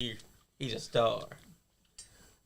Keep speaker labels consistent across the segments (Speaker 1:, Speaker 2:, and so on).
Speaker 1: He's a star.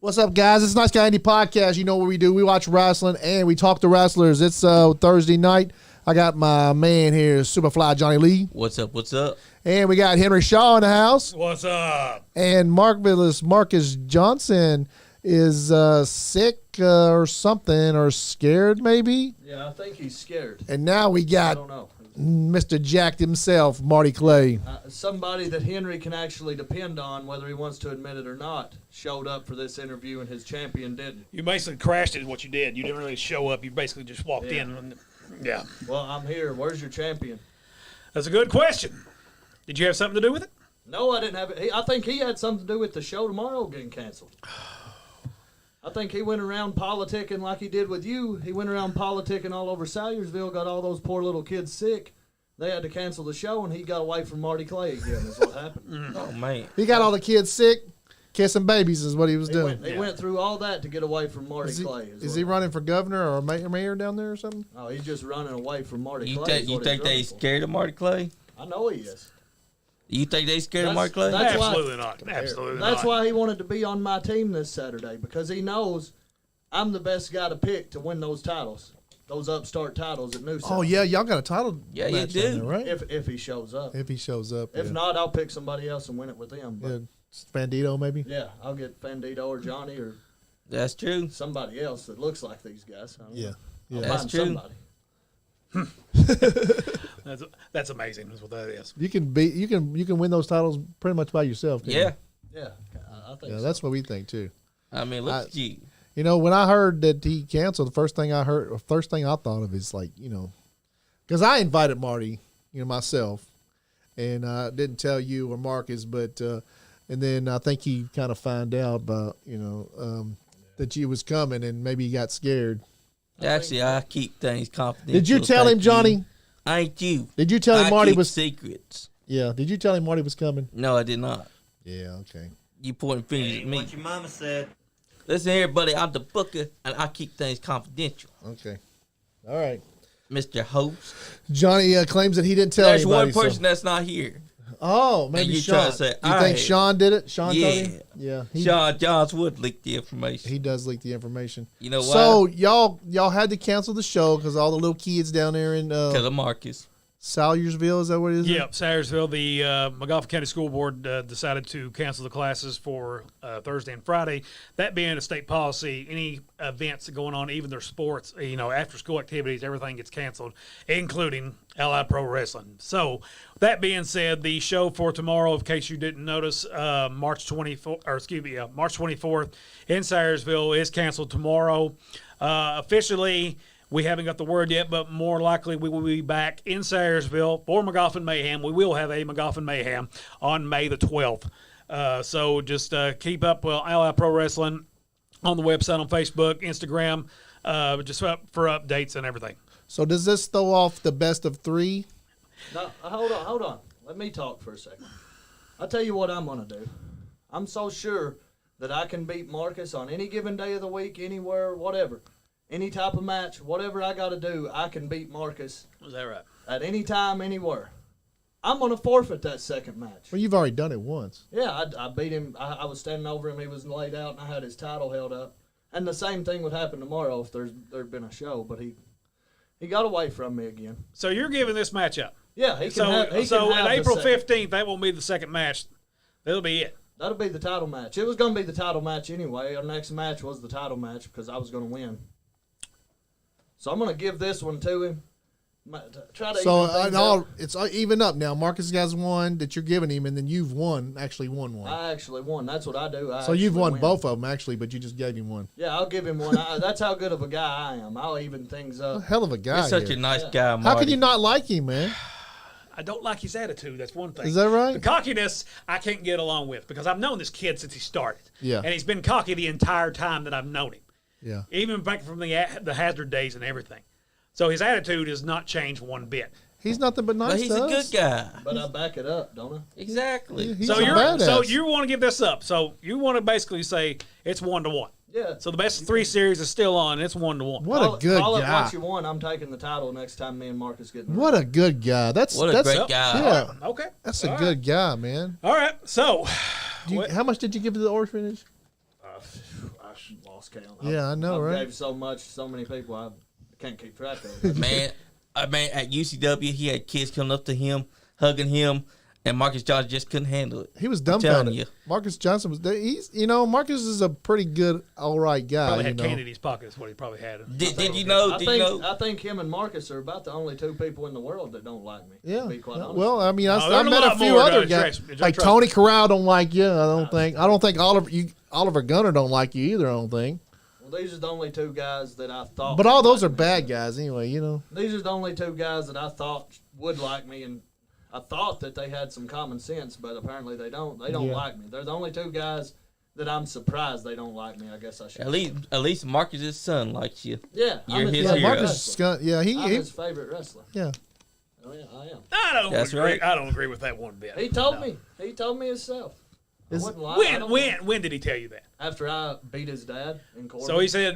Speaker 2: What's up, guys? It's Nice Guy Indie Podcast. You know what we do. We watch wrestling and we talk to wrestlers. It's Thursday night. I got my man here, Superfly Johnny Lee.
Speaker 1: What's up? What's up?
Speaker 2: And we got Henry Shaw in the house.
Speaker 3: What's up?
Speaker 2: And Marcus Johnson is sick or something, or scared maybe.
Speaker 4: Yeah, I think he's scared.
Speaker 2: And now we
Speaker 4: I
Speaker 2: got
Speaker 4: don't know.
Speaker 2: Mr. Jacked himself, Marty Clay.
Speaker 4: Somebody that Henry can actually depend on, whether he wants to admit it or not, showed up for this interview and his champion didn't.
Speaker 3: You basically crashed it is what you did. You didn't really show up. You basically just walked in. And, yeah.
Speaker 4: Well, I'm here. Where's your champion?
Speaker 3: That's a good question. Did you have something to do with it?
Speaker 4: No, I didn't have it. I think he had something to do with the show tomorrow getting canceled. I think he went around politicking like he did with you. He went around politicking all over Salyersville, got all those poor little kids sick. They had to cancel the show, and he got away from Marty Clay again, is what happened.
Speaker 1: Oh, man.
Speaker 2: He got all the kids sick, kissing babies is what he was doing.
Speaker 4: He went through all that to get away from Marty Clay.
Speaker 2: Is he running for governor or mayor down there or something?
Speaker 4: Oh, he's just running away from Marty
Speaker 1: You
Speaker 4: Clay.
Speaker 1: think they scared of Marty Clay?
Speaker 4: I know he is.
Speaker 1: You think they scared of Marty Clay?
Speaker 4: That's why-
Speaker 3: Absolutely not. Absolutely not.
Speaker 4: That's why he wanted to be on my team this Saturday, because he knows I'm the best guy to pick to win those titles, those upstart titles at New South.
Speaker 2: Oh, yeah, y'all got a title
Speaker 1: Yeah, you
Speaker 2: match
Speaker 1: do.
Speaker 2: down there, right?
Speaker 4: If he shows up.
Speaker 2: If he shows up.
Speaker 4: If
Speaker 2: yeah.
Speaker 4: not, I'll pick somebody else and win it with them. But
Speaker 2: Yeah, Bandito maybe?
Speaker 4: yeah, I'll get Fandito or Johnny or
Speaker 1: That's true.
Speaker 4: somebody else that looks like these guys. I don't know.
Speaker 2: Yeah.
Speaker 4: I'll
Speaker 1: That's
Speaker 4: find
Speaker 1: true.
Speaker 4: somebody.
Speaker 3: That's amazing. Is what that is.
Speaker 2: You can win those titles pretty much by yourself. can't you?
Speaker 1: Yeah.
Speaker 4: Yeah, I think
Speaker 2: Yeah,
Speaker 4: so.
Speaker 2: that's what we think too.
Speaker 1: I mean, look at you.
Speaker 2: You know, when I heard that he canceled, the first thing I thought of is like, because I invited Marty, myself, and I didn't tell you or Marcus, but and then I think he kind of found out about that you was coming, and maybe he got scared.
Speaker 1: Actually, I keep things confidential.
Speaker 2: Did you tell him,
Speaker 1: Thank
Speaker 2: Johnny?
Speaker 1: you. I ain't you.
Speaker 2: Did you tell him
Speaker 1: I
Speaker 2: Marty
Speaker 1: keep
Speaker 2: was?
Speaker 1: secrets.
Speaker 2: Yeah. Did you tell him Marty was coming?
Speaker 1: No, I did not.
Speaker 2: Yeah. Okay.
Speaker 1: You pointing fingers at me.
Speaker 5: What your mama said.
Speaker 1: Listen here, buddy. I'm the booker, and I keep things confidential.
Speaker 2: Okay. All right.
Speaker 1: Mr. Host.
Speaker 2: Johnny claims that he didn't tell
Speaker 1: There's
Speaker 2: anybody.
Speaker 1: one person that's not here.
Speaker 2: Oh, maybe
Speaker 1: you
Speaker 2: Sean.
Speaker 1: try to say,
Speaker 2: you
Speaker 1: all
Speaker 2: think
Speaker 1: right.
Speaker 2: Sean did it? Sean told
Speaker 1: Yeah.
Speaker 2: him? Yeah.
Speaker 1: Sean Johns would leak the information.
Speaker 2: He does leak the information.
Speaker 1: You know why?
Speaker 2: So y'all had to cancel the show because all the little kids down there in
Speaker 1: Because of Marcus.
Speaker 2: Salyersville, is that what it is?
Speaker 3: Yep, Salyersville, the McGoffin County School Board decided to cancel the classes for Thursday and Friday. That being a state policy, any events going on, even their sports, after school activities, everything gets canceled, including Allied Pro Wrestling. So, that being said, the show for tomorrow, in case you didn't notice, March 24th in Salyersville is canceled tomorrow. Officially, we haven't got the word yet, but more likely we will be back in Salyersville for McGoffin Mayhem. We will have a McGoffin Mayhem on May the 12th. So just keep up with Allied Pro Wrestling on the website, on Facebook, Instagram, just for updates and everything.
Speaker 2: So does this throw off the best of three?
Speaker 4: No, hold on. Let me talk for a second. I'll tell you what I'm going to do. I'm so sure that I can beat Marcus on any given day of the week, anywhere, whatever. Any type of match, whatever I got to do, I can beat Marcus.
Speaker 3: Is that right?
Speaker 4: At any time, anywhere. I'm going to forfeit that second match.
Speaker 2: Well, you've already done it once.
Speaker 4: Yeah, I beat him. I was standing over him. He was laid out, and I had his title held up. And the same thing would happen tomorrow if there'd been a show, but he got away from me again.
Speaker 3: So you're giving this match up.
Speaker 4: Yeah, he can have
Speaker 3: on
Speaker 4: the
Speaker 3: April
Speaker 4: second.
Speaker 3: 15th, that will be the second match. That'll be it.
Speaker 4: That'll be the title match. It was going to be the title match anyway. Our next match was the title match because I was going to win. So I'm going to give this one to him. Try to
Speaker 2: So
Speaker 4: even things out.
Speaker 2: it's even up now. Marcus has one that you're giving him, and then you've actually won one.
Speaker 4: I actually won. That's what I do.
Speaker 2: So you've
Speaker 4: actually
Speaker 2: won
Speaker 4: win.
Speaker 2: both of them actually, but you just gave him one.
Speaker 4: Yeah, I'll give him one. That's how good of a guy I am. I'll even things
Speaker 2: A
Speaker 4: up.
Speaker 2: hell of a guy.
Speaker 1: You're such
Speaker 2: here.
Speaker 1: a nice guy, Marty.
Speaker 2: How can you not like him, man?
Speaker 3: I don't like his attitude. That's one thing.
Speaker 2: Is that right?
Speaker 3: The cockiness I can't get along with because I've known this kid since he started.
Speaker 2: Yeah.
Speaker 3: And he's been cocky the entire time that I've known him.
Speaker 2: Yeah.
Speaker 3: Even back from the Hazard days and everything. So his attitude has not changed one bit.
Speaker 2: He's nothing but nice
Speaker 1: But he's
Speaker 2: to
Speaker 1: a
Speaker 2: us.
Speaker 1: good guy.
Speaker 4: But I back it up, don't I?
Speaker 1: Exactly.
Speaker 2: He's
Speaker 3: So
Speaker 2: a badass.
Speaker 3: you want to give this up. So you want to basically say it's 1-1.
Speaker 4: Yeah.
Speaker 3: So the best of 3 series is still on. It's 1-1.
Speaker 2: What a good
Speaker 4: call
Speaker 2: guy.
Speaker 4: it what you want. I'm taking the title next time me and Marcus get in the
Speaker 2: What a good guy. That's
Speaker 1: What a great guy.
Speaker 2: Yeah.
Speaker 3: Okay.
Speaker 2: That's a
Speaker 3: All
Speaker 2: good guy, man.
Speaker 3: All right. So
Speaker 2: How much did you give to the orphanage?
Speaker 4: I lost count.
Speaker 2: Yeah, I know, right?
Speaker 4: Gave so much, so many people, I can't keep track of it.
Speaker 1: Man, at UCW, he had kids coming up to him, hugging him, and Marcus Johnson just couldn't handle it.
Speaker 2: He was
Speaker 1: telling
Speaker 2: dumbfounded.
Speaker 1: you.
Speaker 2: Marcus Johnson was. Marcus is a pretty good, all right guy.
Speaker 3: Probably had candy in his pocket. Is what he probably had.
Speaker 1: Did you know?
Speaker 4: I think him and Marcus are about the only two people in the world that don't like me.
Speaker 2: Yeah.
Speaker 4: To be quite honest.
Speaker 2: Well, I mean,
Speaker 3: No,
Speaker 2: I
Speaker 3: there's a
Speaker 2: met a
Speaker 3: lot
Speaker 2: few
Speaker 3: more,
Speaker 2: other
Speaker 3: though.
Speaker 2: guys.
Speaker 3: Trust
Speaker 2: Like
Speaker 3: me.
Speaker 2: Tony Corral don't like you. I don't think. Oliver Gunner don't like you either. I don't think.
Speaker 4: Well, these are the only two guys that I thought.
Speaker 2: But all those are
Speaker 4: me.
Speaker 2: bad guys anyway.
Speaker 4: These are the only two guys that I thought would like me, and I thought that they had some common sense, but apparently they don't. They don't like me. They're the only two guys that I'm surprised they don't like me. I guess I should.
Speaker 1: At least Marcus's son likes you.
Speaker 4: Yeah,
Speaker 1: You're
Speaker 4: I'm
Speaker 1: his
Speaker 4: favorite
Speaker 1: hero.
Speaker 2: Marcus.
Speaker 4: wrestler.
Speaker 2: Yeah,
Speaker 4: I'm his favorite wrestler.
Speaker 2: Yeah.
Speaker 4: Oh yeah, I am.
Speaker 3: I don't
Speaker 1: That's
Speaker 3: agree.
Speaker 1: right.
Speaker 3: I don't agree with that one bit.
Speaker 4: He told me. He told me himself. I
Speaker 2: Is-
Speaker 4: wouldn't lie. I don't know.
Speaker 3: When did he tell you that?
Speaker 4: After I beat his dad in court.
Speaker 3: So he said,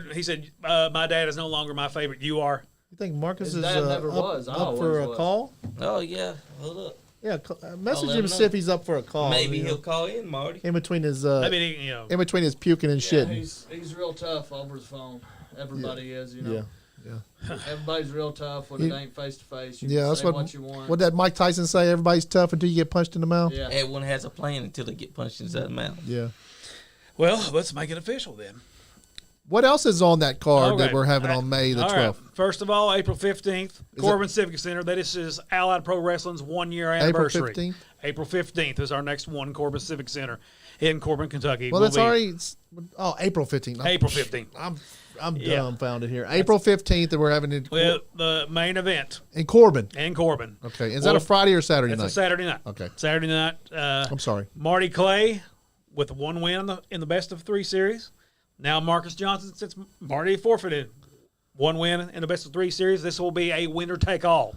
Speaker 3: my dad is no longer my favorite. You are.
Speaker 2: You think Marcus
Speaker 4: His
Speaker 2: is
Speaker 4: dad never was. I
Speaker 2: up for
Speaker 4: always
Speaker 2: a
Speaker 4: was.
Speaker 2: call?
Speaker 1: Oh yeah, hold up.
Speaker 2: Yeah, message
Speaker 1: let
Speaker 2: him
Speaker 1: him
Speaker 2: see
Speaker 1: know.
Speaker 2: if he's up for a call.
Speaker 1: Maybe he'll call in, Marty.
Speaker 2: in between his
Speaker 3: I mean, you know.
Speaker 2: in between his puking and
Speaker 4: Yeah,
Speaker 2: shitting.
Speaker 4: he's real tough over the phone. Everybody is, you know.
Speaker 2: Yeah.
Speaker 4: Everybody's real tough when it ain't face to face. You
Speaker 2: Yeah,
Speaker 4: can
Speaker 2: that's
Speaker 4: say
Speaker 2: what
Speaker 4: what you want.
Speaker 2: what that Mike Tyson say. Everybody's tough until you get punched in the mouth.
Speaker 4: Yeah.
Speaker 1: Everyone has a plan until they get punched inside the mouth.
Speaker 2: Yeah.
Speaker 3: Well, let's make it official then.
Speaker 2: What else is on that card
Speaker 3: Okay.
Speaker 2: that we're having on May the
Speaker 3: All
Speaker 2: 12th?
Speaker 3: right. First of all, April 15th, Corbin Civic Center. That is Allied Pro Wrestling's 1 year anniversary.
Speaker 2: 15th?
Speaker 3: April 15th is our next one, Corbin Civic Center in Corbin, Kentucky.
Speaker 2: Well,
Speaker 3: We'll
Speaker 2: that's
Speaker 3: be-
Speaker 2: already. April 15th.
Speaker 3: April 15th.
Speaker 2: I'm
Speaker 3: Yeah.
Speaker 2: dumbfounded here. April 15th, and we're having it
Speaker 3: Well, the main event
Speaker 2: in Corbin.
Speaker 3: in Corbin.
Speaker 2: Okay, is that a Friday or Saturday
Speaker 3: It's
Speaker 2: night?
Speaker 3: a Saturday night.
Speaker 2: Okay.
Speaker 3: Saturday night.
Speaker 2: I'm sorry.
Speaker 3: Marty Clay with one win in the best of 3 series. Now Marcus Johnson, since Marty forfeited, 1 win in the best of 3 series. This will be a winner take all.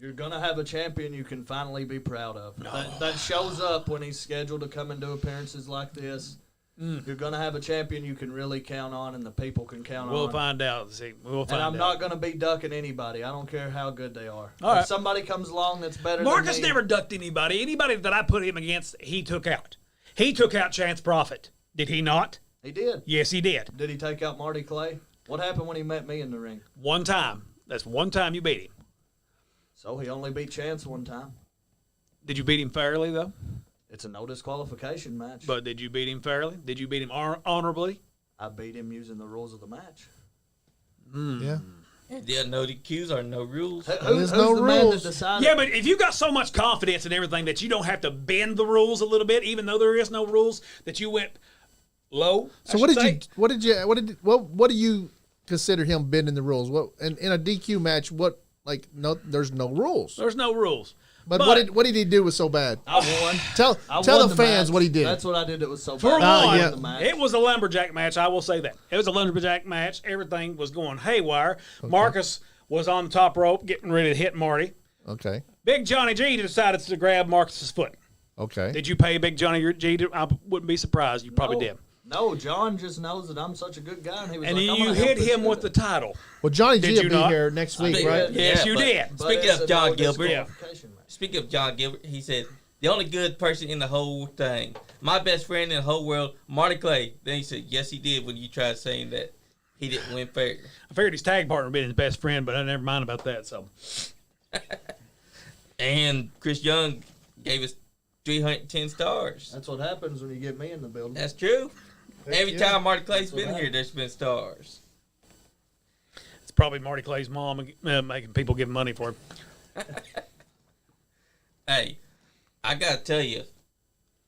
Speaker 4: You're going to have a champion you can finally be proud of. That shows up when he's scheduled to come and do appearances like this. You're going to have a champion you can really count on and the people can count
Speaker 3: We'll
Speaker 4: on.
Speaker 3: find out. See, we'll find
Speaker 4: And
Speaker 3: out.
Speaker 4: I'm not going to be ducking anybody. I don't care how good they are.
Speaker 3: All
Speaker 4: if
Speaker 3: right.
Speaker 4: somebody comes along that's better
Speaker 3: Marcus
Speaker 4: than me,
Speaker 3: never ducked anybody. Anybody that I put him against, he took out. He took out Chance Profit. Did he not?
Speaker 4: he did.
Speaker 3: Yes, he did.
Speaker 4: Did he take out Marty Clay? What happened when he met me in the ring?
Speaker 3: One time. That's one time you beat him.
Speaker 4: So he only beat Chance one time.
Speaker 3: Did you beat him fairly, though?
Speaker 4: It's a no disqualification match.
Speaker 3: But did you beat him fairly? Did you beat him honorably?
Speaker 4: I beat him using the rules of the match.
Speaker 2: Yeah.
Speaker 1: And there are no DQs or no rules.
Speaker 4: Who's
Speaker 2: no
Speaker 4: the man that
Speaker 2: rules.
Speaker 4: decided?
Speaker 3: Yeah, but if you got so much confidence in everything that you don't have to bend the rules a little bit, even though there is no rules, that you went low.
Speaker 2: So what do you consider him bending the rules? What in a DQ match? There's no rules.
Speaker 3: There's no rules.
Speaker 2: But what did he do was so bad?
Speaker 4: I won.
Speaker 2: Tell
Speaker 4: I
Speaker 2: tell
Speaker 4: won
Speaker 2: the fans
Speaker 4: match.
Speaker 2: what he did.
Speaker 4: That's what I did. It was so
Speaker 3: For
Speaker 4: bad.
Speaker 3: one,
Speaker 2: yeah.
Speaker 4: The match.
Speaker 3: it was a lumberjack match. I will say that. It was a lumberjack match. Everything was going haywire. Marcus was on the top rope getting ready to hit Marty.
Speaker 2: Okay.
Speaker 3: Big Johnny G decided to grab Marcus's foot.
Speaker 2: Okay.
Speaker 3: Did you pay Big Johnny G? I wouldn't be surprised. You probably did.
Speaker 4: No, John just knows that I'm such a good guy, and he was
Speaker 3: And
Speaker 4: like, I'm
Speaker 3: you
Speaker 4: gonna help
Speaker 3: hit
Speaker 4: this
Speaker 3: him
Speaker 4: kid.
Speaker 3: with the title.
Speaker 2: Well, Johnny
Speaker 3: Did
Speaker 2: G
Speaker 3: you
Speaker 2: will be
Speaker 3: not?
Speaker 2: here next week,
Speaker 4: did.
Speaker 2: right?
Speaker 3: Yes, you
Speaker 1: but
Speaker 3: did.
Speaker 4: But
Speaker 1: Speaking
Speaker 4: it's
Speaker 1: of
Speaker 4: a
Speaker 1: John
Speaker 4: no
Speaker 1: Gilbert,
Speaker 4: disqualification match.
Speaker 1: speaking of John Gilbert, he said the only good person in the whole thing, my best friend in the whole world, Marty Clay. Then he said, yes, he did when you tried saying that he didn't win fair.
Speaker 3: I figured his tag partner would be his best friend, but I never mind about that. So
Speaker 1: And Chris Young gave us 310 stars.
Speaker 4: That's what happens when you get me in the building.
Speaker 1: That's true. Every
Speaker 2: yeah.
Speaker 1: time Marty Clay's
Speaker 4: That's what
Speaker 1: been here,
Speaker 4: happened.
Speaker 1: there's been stars.
Speaker 3: it's probably Marty Clay's mom making people give him money for him.
Speaker 1: Hey, I gotta tell you,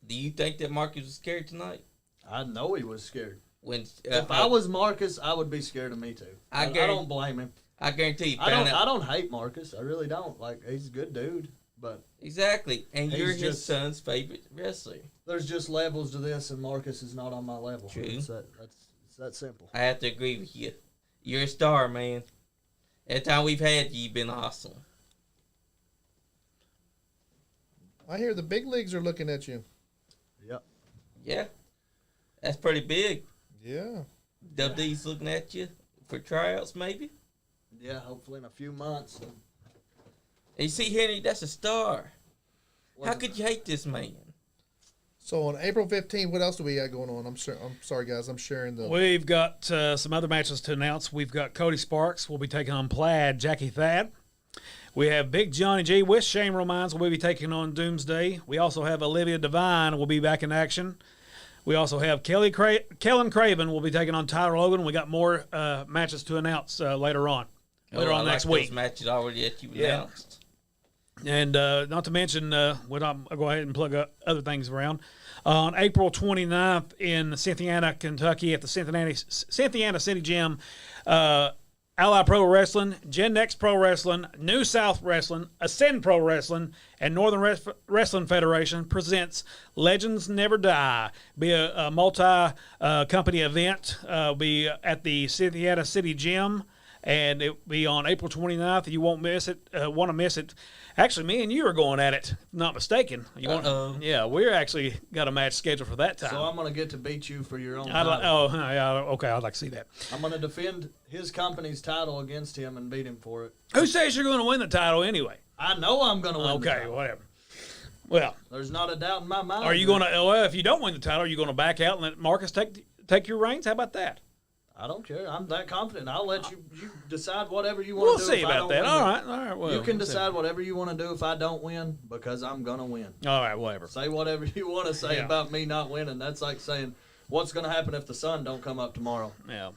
Speaker 1: do you think that Marcus was scared tonight?
Speaker 4: I know he was scared.
Speaker 1: When
Speaker 4: If I was Marcus, I would be scared of me too.
Speaker 1: I
Speaker 4: I
Speaker 1: guarantee-
Speaker 4: don't blame him.
Speaker 1: I guarantee you
Speaker 4: I
Speaker 1: found out
Speaker 4: don't hate Marcus. I really don't. Like, he's a good dude, but
Speaker 1: exactly, and
Speaker 4: He's
Speaker 1: you're his
Speaker 4: just-
Speaker 1: son's favorite wrestler.
Speaker 4: there's just levels to this, and Marcus is not on my level.
Speaker 1: True.
Speaker 4: It's that simple.
Speaker 1: I have to agree with you. You're a star, man. Every time we've had you, you've been awesome.
Speaker 2: I hear the big leagues are looking at you.
Speaker 4: Yep.
Speaker 1: Yeah, that's pretty big.
Speaker 2: Yeah.
Speaker 1: WD's looking at you for tryouts, maybe.
Speaker 4: Yeah, hopefully in a few months.
Speaker 1: And you see, Henry, that's a star. How
Speaker 4: Wasn't-
Speaker 1: could you hate this man?
Speaker 2: So on April 15th, what else do we got going on? I'm sorry, guys. I'm sharing the.
Speaker 3: We've got some other matches to announce. We've got Cody Sparks will be taking on Plaid Jackie Thad. We have Big Johnny G with Shane Romines will be taking on Doomsday. We also have Olivia Devine will be back in action. We also have Kellen Craven will be taking on Tyler Logan. We got more matches to announce later on next week.
Speaker 1: Those matches already that you announced.
Speaker 3: And not to mention, I'll go ahead and plug other things around. On April 29th in Cynthiana, Kentucky at the Cynthiana City Gym, Ally Pro Wrestling, Gen Next Pro Wrestling, New South Wrestling, Ascend Pro Wrestling, and Northern Wrestling Federation presents Legends Never Die. Be a multi-company event. Be at the Cynthiana City Gym, and it'll be on April 29th. You won't miss it. Want to miss it. Actually, me and you are going at it, if not mistaken. Yeah, we're actually got a match scheduled for that time.
Speaker 4: So I'm going to get to beat you for your own
Speaker 3: okay, I'd like to see that.
Speaker 4: I'm going to defend his company's title against him and beat him for it.
Speaker 3: Who says you're going to win the title anyway?
Speaker 4: I know I'm going to win the
Speaker 3: Okay,
Speaker 4: title.
Speaker 3: whatever. Well,
Speaker 4: there's not a doubt in my mind.
Speaker 3: Are you going to, well, if you don't win the title, are you going to back out and let Marcus take your reins? How about that?
Speaker 4: I don't care. I'm that confident. I'll let you decide whatever you want to do.
Speaker 3: We'll see about that. All right. Well,
Speaker 4: you can decide whatever you want to do if I don't win, because I'm going to win.
Speaker 3: All right, whatever.
Speaker 4: Say whatever you want to say about me not winning. That's like saying, what's going to happen if the sun don't come up tomorrow?
Speaker 3: Yeah.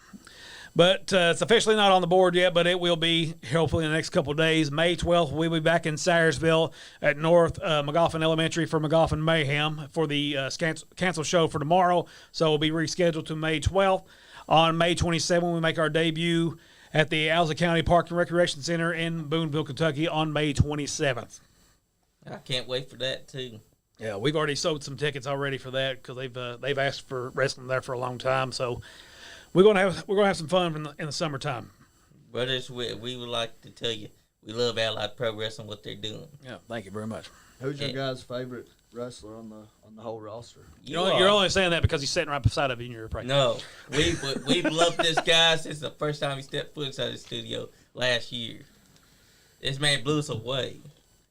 Speaker 3: But it's officially not on the board yet, but it will be hopefully in the next couple of days. May 12th, we'll be back in Sayersville at North McGoffin Elementary for McGoffin Mayhem for the cancel show for tomorrow. So we'll be rescheduled to May 12th. On May 27th, we make our debut at the Alza County Park and Recreation Center in Booneville, Kentucky on May 27th.
Speaker 1: I can't wait for that, too.
Speaker 3: Yeah, we've already sold some tickets already for that because they've asked for wrestling there for a long time. So we're gonna have some fun in the summertime.
Speaker 1: Brothers, we would like to tell you we love Allied Pro Wrestling, what they're doing.
Speaker 3: Yeah, thank you very much.
Speaker 4: Who's your guys' favorite wrestler on the whole roster?
Speaker 3: You're only saying that because he's sitting right beside of you and you're praying.
Speaker 1: No, we've loved this guy since the first time he stepped foot inside the studio last year. This man blew us away,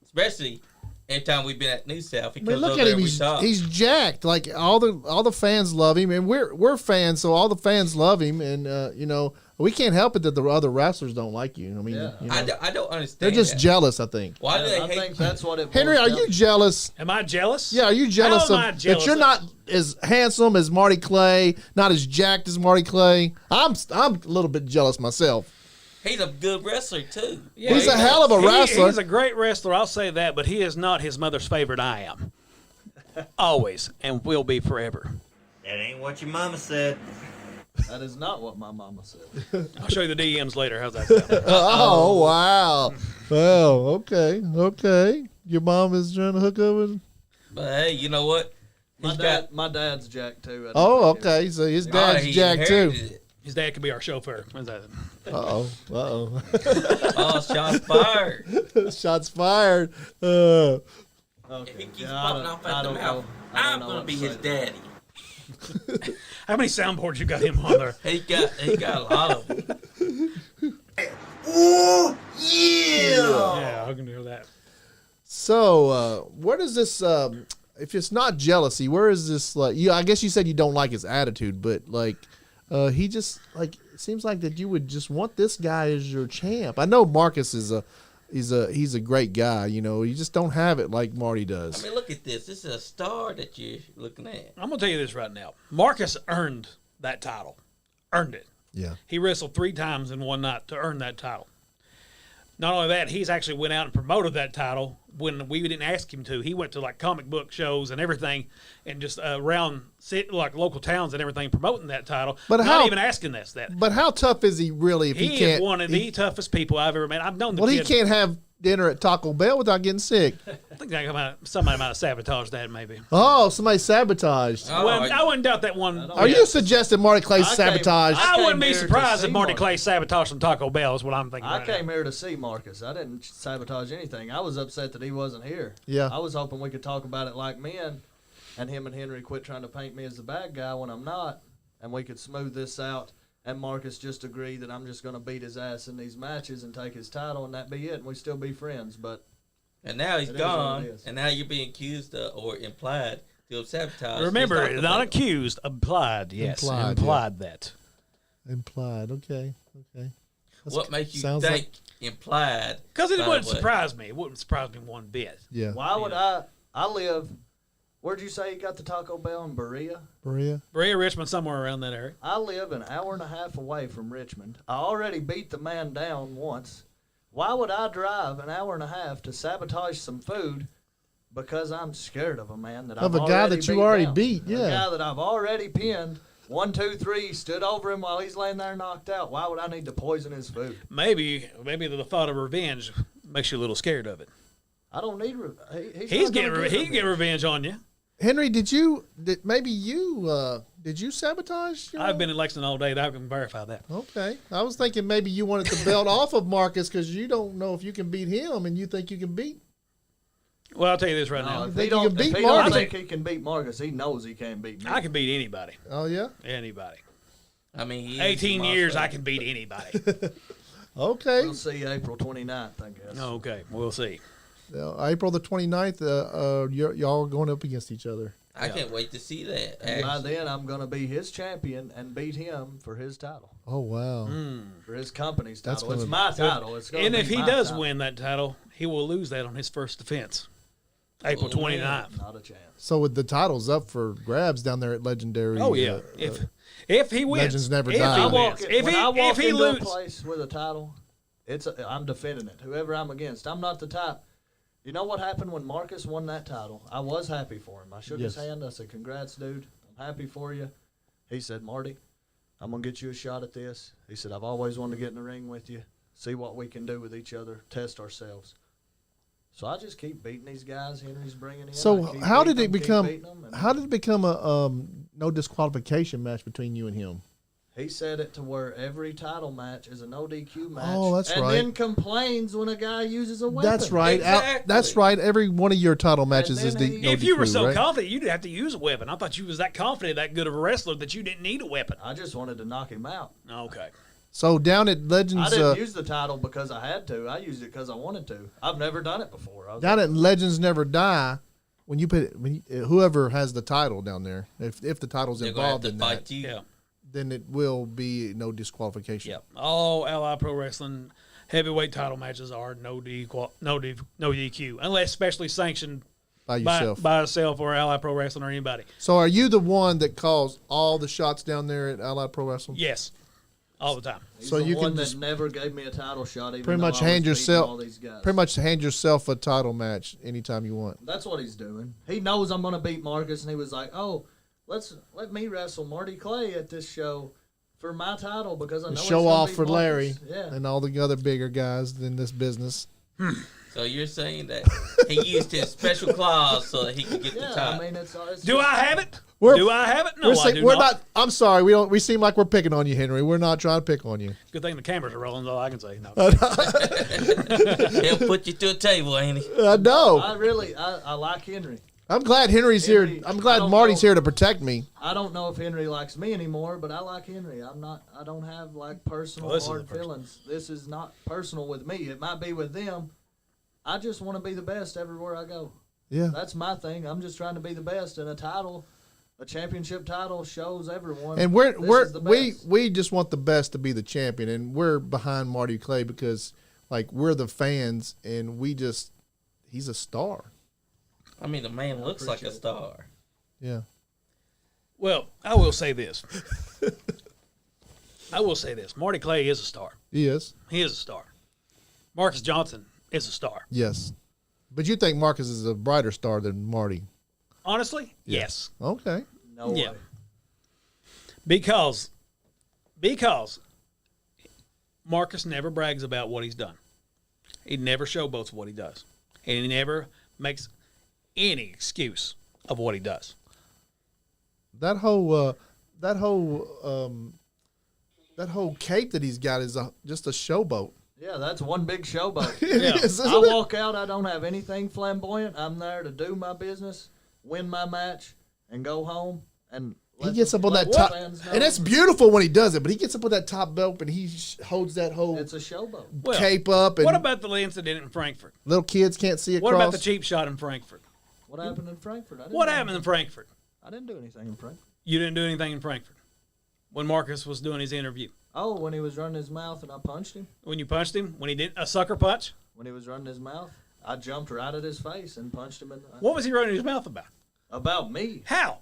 Speaker 1: especially every time we've been at New South. He comes
Speaker 2: look
Speaker 1: over
Speaker 2: at
Speaker 1: there
Speaker 2: him.
Speaker 1: and we talk.
Speaker 2: He's jacked. Like all the fans love him, and we're fans, so all the fans love him. And we can't help it that the other wrestlers don't like you. I mean,
Speaker 1: I don't understand.
Speaker 2: They're just
Speaker 1: that.
Speaker 2: jealous. I think.
Speaker 1: Why do they
Speaker 4: I
Speaker 1: hate
Speaker 4: think that's what it.
Speaker 2: Henry, are you jealous?
Speaker 3: Am I jealous?
Speaker 2: Yeah, are you jealous
Speaker 3: How am I jealous?
Speaker 2: that you're not as handsome as Marty Clay, not as jacked as Marty Clay? I'm a little bit jealous myself.
Speaker 1: He's a good wrestler too.
Speaker 3: Yeah,
Speaker 2: he's a hell of a wrestler.
Speaker 3: He's a great wrestler. I'll say that, but he is not his mother's favorite. I am. Always and will be forever.
Speaker 5: That ain't what your mama said.
Speaker 4: That is not what my mama said.
Speaker 3: I'll show you the DMs later. How's that sound?
Speaker 2: Oh wow! Well, okay. Your mom is trying to hook up with.
Speaker 1: But hey, you know what?
Speaker 4: My dad's Jack too.
Speaker 2: Oh, okay. So his dad's Jack too.
Speaker 3: His dad could be our chauffeur. When's that?
Speaker 2: Oh.
Speaker 1: Oh, shots fired.
Speaker 2: Shots fired.
Speaker 1: If
Speaker 4: Okay.
Speaker 1: he keeps popping off at the mouth, I'm gonna be his daddy.
Speaker 3: How many soundboards you got him on there?
Speaker 1: He got a lot of them.
Speaker 5: Ooh, yeah!
Speaker 3: Yeah, I can do that.
Speaker 2: So, where does this? If it's not jealousy, where is this? Like, I guess you said you don't like his attitude, but like, he just like it seems like that you would just want this guy as your champ. I know Marcus is he's a great guy. You just don't have it like Marty does.
Speaker 1: I mean, look at this. This is a star that you're looking at.
Speaker 3: I'm gonna tell you this right now. Marcus earned that title. Earned it.
Speaker 2: Yeah.
Speaker 3: He wrestled 3 times in one night to earn that title. Not only that, he's actually went out and promoted that title when we didn't ask him to. He went to like comic book shows and everything, and just around like local towns and everything promoting that title.
Speaker 2: But
Speaker 3: not even asking us that.
Speaker 2: But how tough is he really? If he
Speaker 3: He
Speaker 2: can't,
Speaker 3: is one of the toughest people I've ever met. I've known the
Speaker 2: well,
Speaker 3: kid.
Speaker 2: he can't have dinner at Taco Bell without getting sick.
Speaker 3: I think somebody might have sabotaged that, maybe.
Speaker 2: Oh, somebody sabotaged.
Speaker 1: Oh,
Speaker 3: I wouldn't doubt that one.
Speaker 2: Are you suggesting Marty Clay sabotaged?
Speaker 3: I wouldn't
Speaker 4: came
Speaker 3: be
Speaker 4: here to
Speaker 3: surprised
Speaker 4: see
Speaker 3: if Marty
Speaker 4: Marcus.
Speaker 3: Clay sabotaged some Taco Bell is what I'm thinking.
Speaker 4: I
Speaker 3: right
Speaker 4: came
Speaker 3: now.
Speaker 4: here to see Marcus. I didn't sabotage anything. I was upset that he wasn't here.
Speaker 2: Yeah.
Speaker 4: I was hoping we could talk about it like men, and him and Henry quit trying to paint me as the bad guy when I'm not, and we could smooth this out. And Marcus just agreed that I'm just going to beat his ass in these matches and take his title, and that be it. And we still be friends. But
Speaker 1: And now he's
Speaker 4: It is what
Speaker 1: gone,
Speaker 4: it is.
Speaker 1: and now you're being accused or implied feel sabotaged.
Speaker 3: Remember,
Speaker 1: Just talk
Speaker 3: not
Speaker 1: about it.
Speaker 3: accused, implied. Yes,
Speaker 2: Implied,
Speaker 3: that.
Speaker 2: Implied. Okay.
Speaker 1: What makes you
Speaker 2: sounds
Speaker 1: think implied?
Speaker 3: Because it
Speaker 1: by
Speaker 3: wouldn't
Speaker 1: what?
Speaker 3: surprise me. It wouldn't surprise me one bit.
Speaker 2: Yeah.
Speaker 4: Why would I live? Where'd you say you got the Taco Bell in Berea?
Speaker 2: Maria.
Speaker 3: Berea, Richmond, somewhere around that area.
Speaker 4: I live an hour and a half away from Richmond. I already beat the man down once. Why would I drive an hour and a half to sabotage some food because I'm scared of a man that
Speaker 2: Of
Speaker 4: I've
Speaker 2: a guy
Speaker 4: already
Speaker 2: that you
Speaker 4: beat
Speaker 2: already
Speaker 4: down?
Speaker 2: beat,
Speaker 4: A
Speaker 2: yeah.
Speaker 4: guy that I've already pinned. 1, 2, 3, stood over him while he's laying there knocked out. Why would I need to poison his food?
Speaker 3: Maybe the thought of revenge makes you a little scared of it.
Speaker 4: I don't need.
Speaker 3: He can get revenge on you.
Speaker 2: Henry, did you sabotage?
Speaker 3: I've been in Lexington all day. I can verify that.
Speaker 2: Okay. I was thinking maybe you wanted the belt off of Marcus because you don't know if you can beat him and you think you can beat.
Speaker 3: Well, I'll tell you this right now.
Speaker 4: If
Speaker 2: think
Speaker 4: he
Speaker 2: you
Speaker 4: don't,
Speaker 2: can beat
Speaker 4: if he don't
Speaker 2: Marcus?
Speaker 4: think he can beat Marcus, he knows he can't beat me.
Speaker 3: I can beat anybody.
Speaker 2: Oh, yeah?
Speaker 3: Anybody.
Speaker 1: I mean, he is
Speaker 3: 18
Speaker 1: my
Speaker 3: years, I
Speaker 1: favorite.
Speaker 3: can beat anybody.
Speaker 2: Okay.
Speaker 4: We'll see April 29th, I guess.
Speaker 3: Okay, we'll see.
Speaker 2: April the 29th, y'all are going up against each other.
Speaker 1: I can't wait to see that.
Speaker 4: And by
Speaker 1: Actually.
Speaker 4: then, I'm going to be his champion and beat him for his title,
Speaker 2: Oh, wow.
Speaker 4: for his company's
Speaker 2: That's
Speaker 4: title. It's
Speaker 2: gonna-
Speaker 4: my title. It's going
Speaker 3: And
Speaker 4: to
Speaker 3: if
Speaker 4: be
Speaker 3: he
Speaker 4: my
Speaker 3: does
Speaker 4: title.
Speaker 3: win that title, he will lose that on his first defense, April
Speaker 1: Oh,
Speaker 3: 29th.
Speaker 4: Not a chance.
Speaker 2: So with the titles up for grabs down there at Legendary.
Speaker 3: Oh yeah, if he wins,
Speaker 2: Legends never
Speaker 3: if
Speaker 2: die.
Speaker 3: He
Speaker 4: I
Speaker 3: wins,
Speaker 4: walk,
Speaker 3: if
Speaker 4: when
Speaker 3: he
Speaker 4: I walk
Speaker 3: if he
Speaker 4: into a
Speaker 3: loses,
Speaker 4: place with a title, I'm defending it. Whoever I'm against, I'm not the type. You know what happened when Marcus won that title? I was happy for him. I shook his
Speaker 2: Yes.
Speaker 4: hand. I said, "Congrats, dude. I'm happy for you." He said, "Marty, I'm gonna get you a shot at this." He said, "I've always wanted to get in the ring with you, see what we can do with each other, test ourselves." So I just keep beating these guys. Henry's bringing in.
Speaker 2: So
Speaker 4: I keep
Speaker 2: how did
Speaker 4: beating
Speaker 2: it
Speaker 4: them, keep
Speaker 2: become?
Speaker 4: beating them, and
Speaker 2: How did it become a no disqualification match between you and him?
Speaker 4: He said it to where every title match is a no DQ match.
Speaker 2: Oh, that's
Speaker 4: and
Speaker 2: right.
Speaker 4: then complains when a guy uses a weapon.
Speaker 2: That's right.
Speaker 1: Exactly.
Speaker 2: That's right. Every one of your title matches
Speaker 4: then
Speaker 2: is the
Speaker 4: he-
Speaker 2: no
Speaker 3: if you were
Speaker 2: DQ,
Speaker 3: so
Speaker 2: right?
Speaker 3: confident, you'd have to use a weapon. I thought you was that confident, that good of a wrestler, that you didn't need a weapon.
Speaker 4: I just wanted to knock him out.
Speaker 3: Okay.
Speaker 2: So down at
Speaker 4: I
Speaker 2: Legends,
Speaker 4: didn't use the title because I had to. I used it because I wanted to. I've never done it before. I was
Speaker 2: down at Legends Never Die, when you put whoever has the title down there, if the title's
Speaker 1: They're going to have
Speaker 2: involved
Speaker 1: to
Speaker 2: in
Speaker 1: fight
Speaker 2: that,
Speaker 1: you.
Speaker 3: Yeah.
Speaker 2: then it will be no disqualification.
Speaker 3: Yep. All Ally Pro Wrestling heavyweight title matches are no DQ, unless specially sanctioned
Speaker 2: By yourself.
Speaker 3: by itself or Ally Pro Wrestling or anybody.
Speaker 2: So are you the one that calls all the shots down there at Allied Pro Wrestling?
Speaker 3: Yes, all the time.
Speaker 4: He's
Speaker 2: So
Speaker 4: the
Speaker 2: you
Speaker 4: one
Speaker 2: can
Speaker 4: that
Speaker 2: just
Speaker 4: never gave me a title shot. Even
Speaker 2: pretty
Speaker 4: though
Speaker 2: much
Speaker 4: I was
Speaker 2: hand
Speaker 4: beating
Speaker 2: yourself-
Speaker 4: all these guys.
Speaker 2: Pretty much hand yourself a title match anytime you want.
Speaker 4: That's what he's doing. He knows I'm gonna beat Marcus, and he was like, "Oh, let me wrestle Marty Clay at this show for my title because I know
Speaker 2: To
Speaker 4: he's
Speaker 2: show
Speaker 4: gonna
Speaker 2: off
Speaker 4: beat
Speaker 2: for
Speaker 4: Marcus."
Speaker 2: Larry
Speaker 4: Yeah.
Speaker 2: and all the other bigger guys in this business.
Speaker 1: So you're saying that he used his special clause so that he could get the
Speaker 4: Yeah,
Speaker 1: title.
Speaker 4: I mean, it's
Speaker 3: Do I have it?
Speaker 2: We're-
Speaker 3: Do I have it? No,
Speaker 2: we're
Speaker 3: I
Speaker 2: saying-
Speaker 3: do
Speaker 2: we're
Speaker 3: not.
Speaker 2: I'm sorry. We seem like we're picking on you, Henry. We're not trying to pick on you.
Speaker 3: Good thing the cameras are rolling. Is all I can say. No.
Speaker 1: He'll put you to a table, ain't he?
Speaker 2: I know.
Speaker 4: I like Henry.
Speaker 2: I'm glad Henry's here.
Speaker 4: Henry,
Speaker 2: I'm
Speaker 4: I
Speaker 2: glad
Speaker 4: don't
Speaker 2: Marty's
Speaker 4: know.
Speaker 2: here to protect me.
Speaker 4: I don't know if Henry likes me anymore, but I like Henry. I don't have like personal
Speaker 3: Well, this
Speaker 4: hard
Speaker 3: isn't personal.
Speaker 4: feelings. This is not personal with me. It might be with them. I just want to be the best everywhere I go.
Speaker 2: Yeah.
Speaker 4: That's my thing. I'm just trying to be the best, and a championship title shows everyone.
Speaker 2: And
Speaker 4: this is the best.
Speaker 2: we just want the best to be the champion, and we're behind Marty Clay because like we're the fans, and he's a star.
Speaker 1: I mean, the man looks like a
Speaker 4: appreciate it.
Speaker 1: star.
Speaker 2: Yeah.
Speaker 3: Well, I will say this. Marty Clay is a star.
Speaker 2: He is.
Speaker 3: He is a star. Marcus Johnson is a star.
Speaker 2: Yes. But you think Marcus is a brighter star than Marty?
Speaker 3: Honestly, yes.
Speaker 2: Okay.
Speaker 4: No
Speaker 3: Yeah.
Speaker 4: way.
Speaker 3: Because Marcus never brags about what he's done. He never showboats what he does. And he never makes any excuse of what he does.
Speaker 2: That whole cape that he's got is just a showboat.
Speaker 4: Yeah, that's one big showboat.
Speaker 2: It
Speaker 3: Yeah.
Speaker 2: is,
Speaker 4: I
Speaker 2: isn't it?
Speaker 4: walk out, I don't have anything flamboyant. I'm there to do my business, win my match, and go home. And
Speaker 2: He
Speaker 4: let
Speaker 2: gets
Speaker 4: the-
Speaker 2: up on
Speaker 4: let
Speaker 2: that
Speaker 4: the
Speaker 2: top,
Speaker 4: fans know
Speaker 2: and it's beautiful when he does it. But he gets up on that top belt and he holds that whole
Speaker 4: It's a showboat.
Speaker 3: Well,
Speaker 2: cape up, and
Speaker 3: what about the incident in Frankfurt?
Speaker 2: little kids can't see across.
Speaker 3: What about the cheap shot in Frankfurt?
Speaker 4: What happened in Frankfurt?
Speaker 3: What happened in Frankfurt?
Speaker 4: I didn't do anything in Frankfurt.
Speaker 3: You didn't do anything in Frankfurt when Marcus was doing his interview.
Speaker 4: Oh, when he was running his mouth and I punched him?
Speaker 3: When you punched him? When he did a sucker punch?
Speaker 4: When he was running his mouth, I jumped right at his face and punched him in the...
Speaker 3: What was he running his mouth about?
Speaker 4: About me.
Speaker 3: How?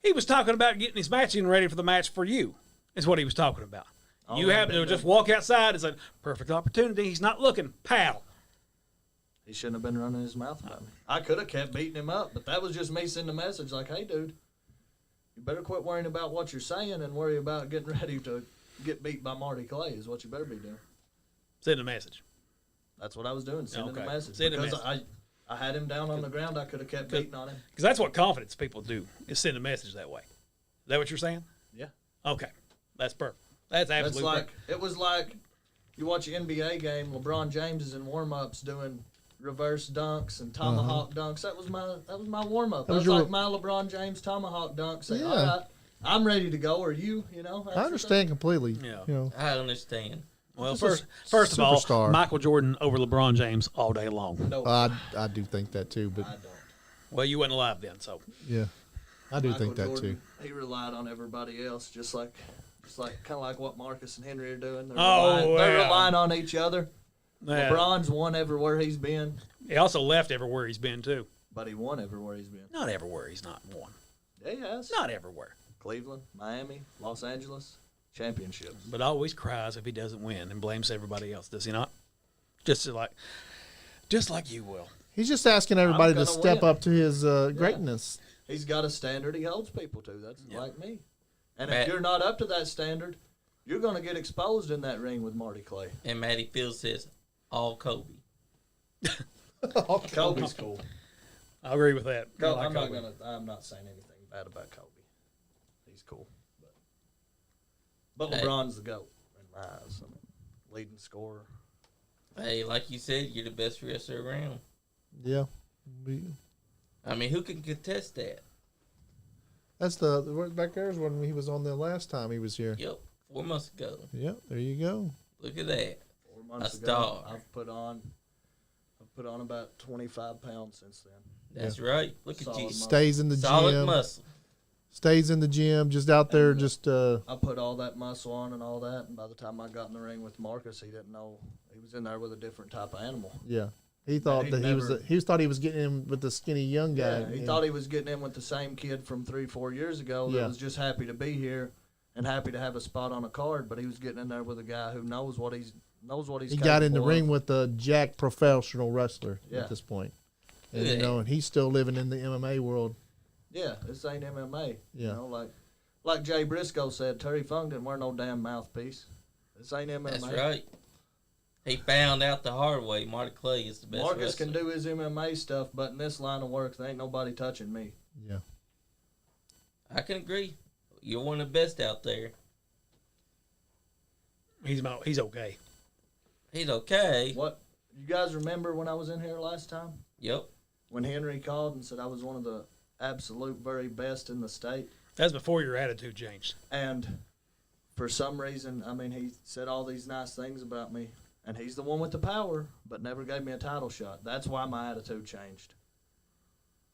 Speaker 3: He was talking about getting his matching ready for the match for you, is what he was talking about.
Speaker 4: Oh,
Speaker 3: You happened to just walk outside and said, perfect opportunity. He's not looking. Pow.
Speaker 4: He shouldn't have been running his mouth about me. I could have kept beating him up, but that was just me sending a message like, hey, dude, you better quit worrying about what you're saying and worry about getting ready to get beat by Marty Clay is what you better be doing.
Speaker 3: Send a message.
Speaker 4: That's what I was doing, sending a message.
Speaker 3: Send a
Speaker 4: because I had him down on the ground. I could have kept beating on him.
Speaker 3: Because that's what confidence people do, is send a message that way. Is that what you're saying?
Speaker 4: Yeah.
Speaker 3: Okay. That's perfect. That's absolutely perfect.
Speaker 4: It was like you watch an NBA game, LeBron James is in warm-ups doing reverse dunks and tomahawk dunks. That was my warm-up. That was like my LeBron James tomahawk dunk. Saying, all right, I'm ready to go. Are you? You know.
Speaker 2: I understand completely.
Speaker 3: Yeah.
Speaker 2: You know.
Speaker 1: I understand.
Speaker 3: Well, first of all,
Speaker 2: superstar.
Speaker 3: Michael Jordan over LeBron James all day long.
Speaker 4: No,
Speaker 2: I do think that too, but
Speaker 4: I don't.
Speaker 3: Well, you weren't alive then, so.
Speaker 2: yeah, I do
Speaker 4: Michael
Speaker 2: think that
Speaker 4: Jordan,
Speaker 2: too.
Speaker 4: He relied on everybody else, just like kind of like what Marcus and Henry are doing. They're relying on each other.
Speaker 3: Yeah.
Speaker 4: LeBron's won everywhere he's been,
Speaker 3: He also left everywhere he's been, too.
Speaker 4: but he won everywhere he's been.
Speaker 3: Not everywhere he's not won.
Speaker 4: Yeah, he has.
Speaker 3: Not everywhere.
Speaker 4: Cleveland, Miami, Los Angeles, championships.
Speaker 3: But always cries if he doesn't win and blames everybody else, does he not? Just like you will.
Speaker 2: He's just asking everybody to
Speaker 4: gonna
Speaker 2: step
Speaker 4: win.
Speaker 2: up to his greatness.
Speaker 4: He's got a standard he holds people to. That's like me. And
Speaker 1: Matt-
Speaker 4: if you're not up to that standard, you're going to get exposed in that ring with Marty Clay.
Speaker 1: And Matty Fields says, all Kobe.
Speaker 4: Kobe's cool.
Speaker 3: I agree with that. I like
Speaker 4: I'm
Speaker 3: Kobe.
Speaker 4: not saying anything bad about Kobe. He's cool. But
Speaker 1: Hey.
Speaker 4: LeBron's the GOAT in my eyes. I mean, leading scorer.
Speaker 1: Hey, like you said, you're the best wrestler around.
Speaker 2: Yeah,
Speaker 1: I mean, who can contest that?
Speaker 2: that's the back there's when he was on there last time he was here.
Speaker 1: Yep, 4 months ago.
Speaker 2: Yeah, there you go.
Speaker 1: Look at that.
Speaker 4: 4 months
Speaker 1: A
Speaker 4: ago,
Speaker 1: star.
Speaker 4: I've put on about 25 pounds since then.
Speaker 1: That's right. Look at
Speaker 4: Solid
Speaker 1: you.
Speaker 4: muscle.
Speaker 2: Stays in the
Speaker 1: Solid
Speaker 2: gym.
Speaker 1: muscle.
Speaker 2: Stays in the gym, just out there,
Speaker 4: And,
Speaker 2: just
Speaker 4: I put all that muscle on and all that, and by the time I got in the ring with Marcus, he didn't know he was in there with a different type of animal.
Speaker 2: yeah. He thought
Speaker 4: he
Speaker 2: that
Speaker 4: never-
Speaker 2: he thought he was getting in with the skinny young guy.
Speaker 4: Yeah, he thought he was getting in with the same kid from 3-4 years ago that
Speaker 2: Yeah.
Speaker 4: was just happy to be here and happy to have a spot on a card, but he was getting in there with a guy who knows what he's
Speaker 2: he got in the
Speaker 4: capable
Speaker 2: ring
Speaker 4: of.
Speaker 2: with a jack professional wrestler
Speaker 4: Yeah.
Speaker 2: at this point. And
Speaker 1: Yeah.
Speaker 2: you know, and he's still living in the MMA world.
Speaker 4: Yeah, this ain't MMA.
Speaker 2: Yeah.
Speaker 4: You know, like Jay Briscoe said, Terry Funk didn't wear no damn mouthpiece. This ain't MMA.
Speaker 1: That's right. He found out the hard way. Marty Clay is the best
Speaker 4: Marcus
Speaker 1: wrestler.
Speaker 4: can do his MMA stuff, but in this line of work, there ain't nobody touching me.
Speaker 2: Yeah.
Speaker 1: I can agree. You're one of the best out there.
Speaker 3: He's okay.
Speaker 1: He's okay.
Speaker 4: What you guys remember when I was in here last time?
Speaker 1: Yep.
Speaker 4: When Henry called and said I was one of the absolute very best in the state?
Speaker 3: That's before your attitude changed.
Speaker 4: And for some reason, I mean, he said all these nice things about me, and he's the one with the power, but never gave me a title shot. That's why my attitude changed.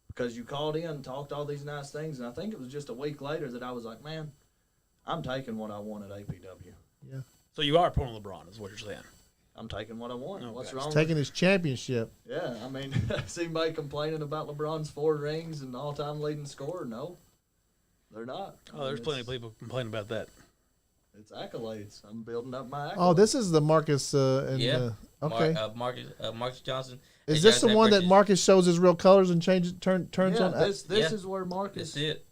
Speaker 4: Because you called in and talked all these nice things, and I think it was just a week later that I was like, man, I'm taking what I want at APW.
Speaker 2: Yeah.
Speaker 3: So you are pulling LeBron, is what you're saying.
Speaker 4: I'm taking what I want.
Speaker 3: Okay.
Speaker 4: What's wrong?
Speaker 2: Taking his championship.
Speaker 4: Yeah, I mean, is anybody complaining about LeBron's 4 rings and all-time leading scorer? No, they're not. I
Speaker 3: Oh,
Speaker 4: mean,
Speaker 3: there's plenty of people complaining about that.
Speaker 4: It's accolades. I'm building up my accolades.
Speaker 2: Oh, this is the Marcus and
Speaker 1: Yeah.
Speaker 2: okay.
Speaker 1: Marcus Johnson.
Speaker 2: Is
Speaker 1: Hey,
Speaker 2: this
Speaker 1: guys,
Speaker 2: the one that
Speaker 1: bridges-
Speaker 2: Marcus shows his real colors and turns
Speaker 4: Yeah,
Speaker 2: on?
Speaker 4: this
Speaker 1: Yeah.
Speaker 4: is where Marcus.
Speaker 1: That's it.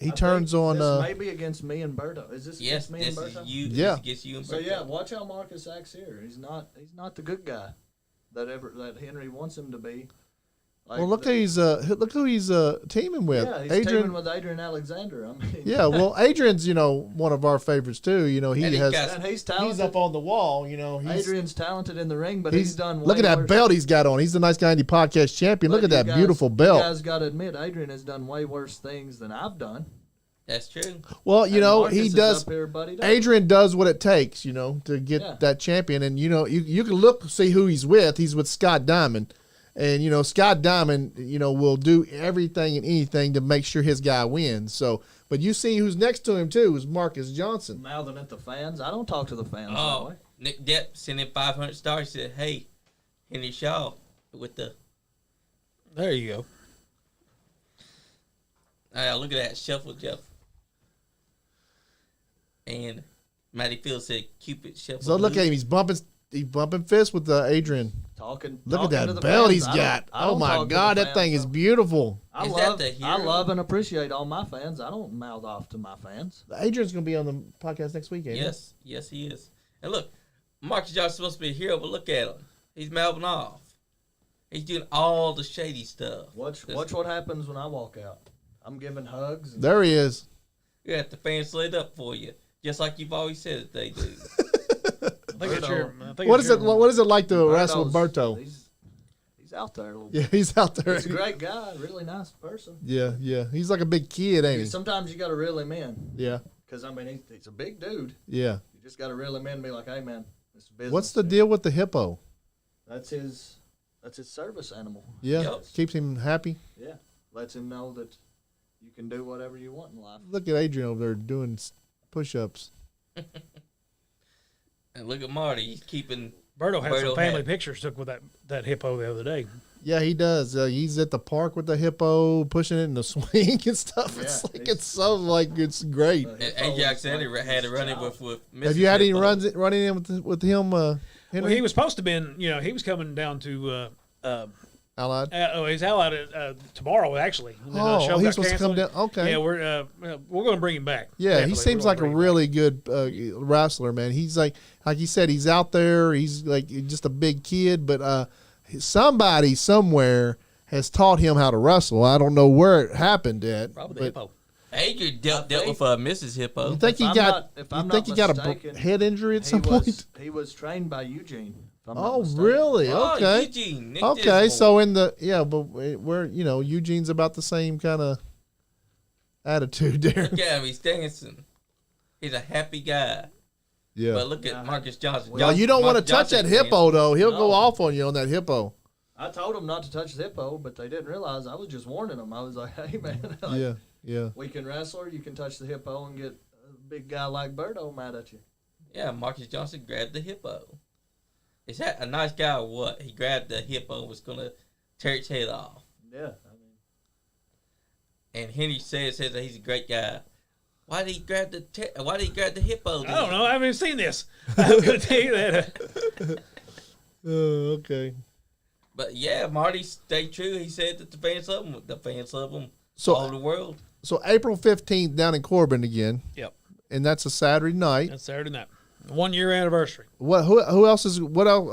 Speaker 2: He
Speaker 4: I
Speaker 2: turns
Speaker 4: think
Speaker 2: on.
Speaker 4: This may be against me and Berto. Is this
Speaker 1: Yes,
Speaker 4: against me
Speaker 1: this
Speaker 4: and
Speaker 1: is
Speaker 4: Berto?
Speaker 1: you.
Speaker 2: Yeah.
Speaker 1: This gets you and
Speaker 4: So
Speaker 1: Berto.
Speaker 4: yeah, watch how Marcus acts here. He's not the good guy that Henry wants him to be. Like
Speaker 2: Well, look who he's teaming with.
Speaker 4: yeah, he's
Speaker 2: Adrian.
Speaker 4: teaming with Adrian Alexander. I mean,
Speaker 2: Yeah, well, Adrian's one of our favorites too. You know, he
Speaker 1: And he
Speaker 2: has.
Speaker 1: got-
Speaker 4: and he's talented.
Speaker 2: He's up on the wall. You know, he's
Speaker 4: Adrian's talented in the ring, but he's done.
Speaker 2: Look
Speaker 4: way
Speaker 2: at that
Speaker 4: worse.
Speaker 2: belt he's got on. He's the Nice Guy Indie Podcast champion.
Speaker 4: But
Speaker 2: Look at
Speaker 4: you
Speaker 2: that
Speaker 4: guys-
Speaker 2: beautiful
Speaker 4: You
Speaker 2: belt.
Speaker 4: guys got to admit, Adrian has done way worse things than I've done.
Speaker 1: That's true.
Speaker 2: Well, you
Speaker 4: And
Speaker 2: know,
Speaker 4: Marcus
Speaker 2: he
Speaker 4: is
Speaker 2: does.
Speaker 4: up here, buddy,
Speaker 2: Adrian does what it takes, you know, to get
Speaker 4: Yeah.
Speaker 2: that champion. And you know, you can see who he's with. He's with Scott Diamond, And, Scott Diamond, will do everything and anything to make sure his guy wins. So, but you see who's next to him, too, is Marcus Johnson.
Speaker 4: Mouthing at the fans. I don't talk to the fans that
Speaker 1: Oh,
Speaker 4: way.
Speaker 1: Nick Depp sent in 500 stars. Said, "Hey, Henry Shaw with the."
Speaker 3: There you go.
Speaker 1: Look at that shuffle, Jeff. And Matty Fields said, "Cupid shuffle."
Speaker 2: So look at him. He's bumping fists with Adrian.
Speaker 4: Talking.
Speaker 2: Look at
Speaker 4: talking to
Speaker 2: that
Speaker 4: the
Speaker 2: belt
Speaker 4: fans.
Speaker 2: he's
Speaker 4: I
Speaker 2: got.
Speaker 4: don't
Speaker 2: Oh, my
Speaker 4: talk to the
Speaker 2: God. That
Speaker 4: fans,
Speaker 2: thing is
Speaker 4: though.
Speaker 2: beautiful.
Speaker 4: I
Speaker 1: Is
Speaker 4: love,
Speaker 1: that the
Speaker 4: I
Speaker 1: hero?
Speaker 4: love and appreciate all my fans. I don't mouth off to my fans.
Speaker 2: Adrian's going to be on the podcast next week, ain't he?
Speaker 1: Yes, he is. And look, Marcus Johnson's supposed to be a hero, but look at him. He's mouthing off. He's doing all the shady stuff.
Speaker 4: Watch what happens when I walk out. I'm giving hugs. And
Speaker 2: There he is.
Speaker 1: You got the fans laid up for you, just like you've always said that they do.
Speaker 3: I think it's your. I think
Speaker 2: What
Speaker 3: it's
Speaker 2: is it?
Speaker 3: your-
Speaker 2: What is it like to wrestle with Berto?
Speaker 4: He's out there a little
Speaker 2: Yeah,
Speaker 4: bit.
Speaker 2: he's out there.
Speaker 4: He's a great guy, really nice person.
Speaker 2: Yeah. He's like a big kid, ain't he?
Speaker 4: Sometimes you got to reel him in.
Speaker 2: Yeah.
Speaker 4: Because, he's a big dude.
Speaker 2: Yeah.
Speaker 4: You just got to reel him in and be like, hey, man, it's business.
Speaker 2: What's the deal with the hippo?
Speaker 4: That's his service animal.
Speaker 2: Yeah.
Speaker 1: Yep.
Speaker 2: Keeps him happy.
Speaker 4: Yeah. Lets him know that you can do whatever you want in life.
Speaker 2: Look at Adrian over there doing push-ups.
Speaker 1: And look at Marty. He's keeping.
Speaker 3: Berto had
Speaker 1: Berto
Speaker 3: some family
Speaker 1: had-
Speaker 3: pictures took with that hippo the other day.
Speaker 2: Yeah, he does. He's at the park with the hippo, pushing it in the swing and stuff. It's
Speaker 4: Yeah,
Speaker 2: like
Speaker 4: he's-
Speaker 2: it's so it's great.
Speaker 1: And Ajax Alexander had a run-in with Mrs.
Speaker 2: Have you had any
Speaker 1: Hippo.
Speaker 2: running in with him, Henry?
Speaker 3: Well, he was supposed to been, he was coming down to.
Speaker 2: Allied?
Speaker 3: He's allied tomorrow actually. And then,
Speaker 2: Oh,
Speaker 3: show
Speaker 2: he's
Speaker 3: got
Speaker 2: supposed to come
Speaker 3: canceled.
Speaker 2: down. Okay.
Speaker 3: Yeah, we're going to bring him back.
Speaker 2: Yeah,
Speaker 3: Definitely.
Speaker 2: he
Speaker 3: We're
Speaker 2: seems
Speaker 3: gonna
Speaker 2: like a
Speaker 3: bring him
Speaker 2: really good wrestler, man. He's like you said, he's out there. He's like just a big kid, but somebody somewhere has taught him how to wrestle. I don't know where it happened at.
Speaker 3: Probably the
Speaker 2: but
Speaker 3: hippo.
Speaker 1: Adrian dealt
Speaker 4: think-
Speaker 1: with Mrs. Hippo.
Speaker 2: You think he
Speaker 4: I'm
Speaker 2: got?
Speaker 4: not- if I'm
Speaker 2: You think he
Speaker 4: not
Speaker 2: got a
Speaker 4: mistaken,
Speaker 2: head injury at some
Speaker 4: he was,
Speaker 2: point?
Speaker 4: He was trained by Eugene. If I'm not
Speaker 2: Oh,
Speaker 4: mistaken.
Speaker 2: really?
Speaker 1: Oh,
Speaker 2: Okay.
Speaker 1: Eugene, Nick
Speaker 2: Okay,
Speaker 1: Dismal.
Speaker 2: so but we're Eugene's about the same kind of attitude there.
Speaker 1: Look at him. He's dancing. He's a happy guy.
Speaker 2: Yeah.
Speaker 1: But look
Speaker 4: Yeah,
Speaker 1: at Marcus Johnson.
Speaker 2: Well, you don't want to
Speaker 1: Marcus
Speaker 2: touch that
Speaker 1: Johnson's
Speaker 2: hippo though. He'll go
Speaker 4: No.
Speaker 2: off on you on that hippo.
Speaker 4: I told him not to touch the hippo, but they didn't realize I was just warning them. I was like, hey, man, like,
Speaker 2: Yeah. Yeah.
Speaker 4: we can wrestle or you can touch the hippo and get a big guy like Berto mad at you.
Speaker 1: Yeah, Marcus Johnson grabbed the hippo. Is that a nice guy or what? He grabbed the hippo and was going to tear its head off.
Speaker 4: Yeah.
Speaker 1: And Henry says that he's a great guy. Why did he grab the hippo?
Speaker 3: I don't know. I haven't even seen this. I'm going to tell you that.
Speaker 2: Oh, okay.
Speaker 1: But yeah, Marty stayed true. He said that the fans love him. The fans love him
Speaker 2: So-
Speaker 1: all over the world.
Speaker 2: So April 15th down in Corbin again,
Speaker 3: Yep.
Speaker 2: and that's a Saturday night.
Speaker 3: That's Saturday night. 1 year anniversary.
Speaker 2: Who else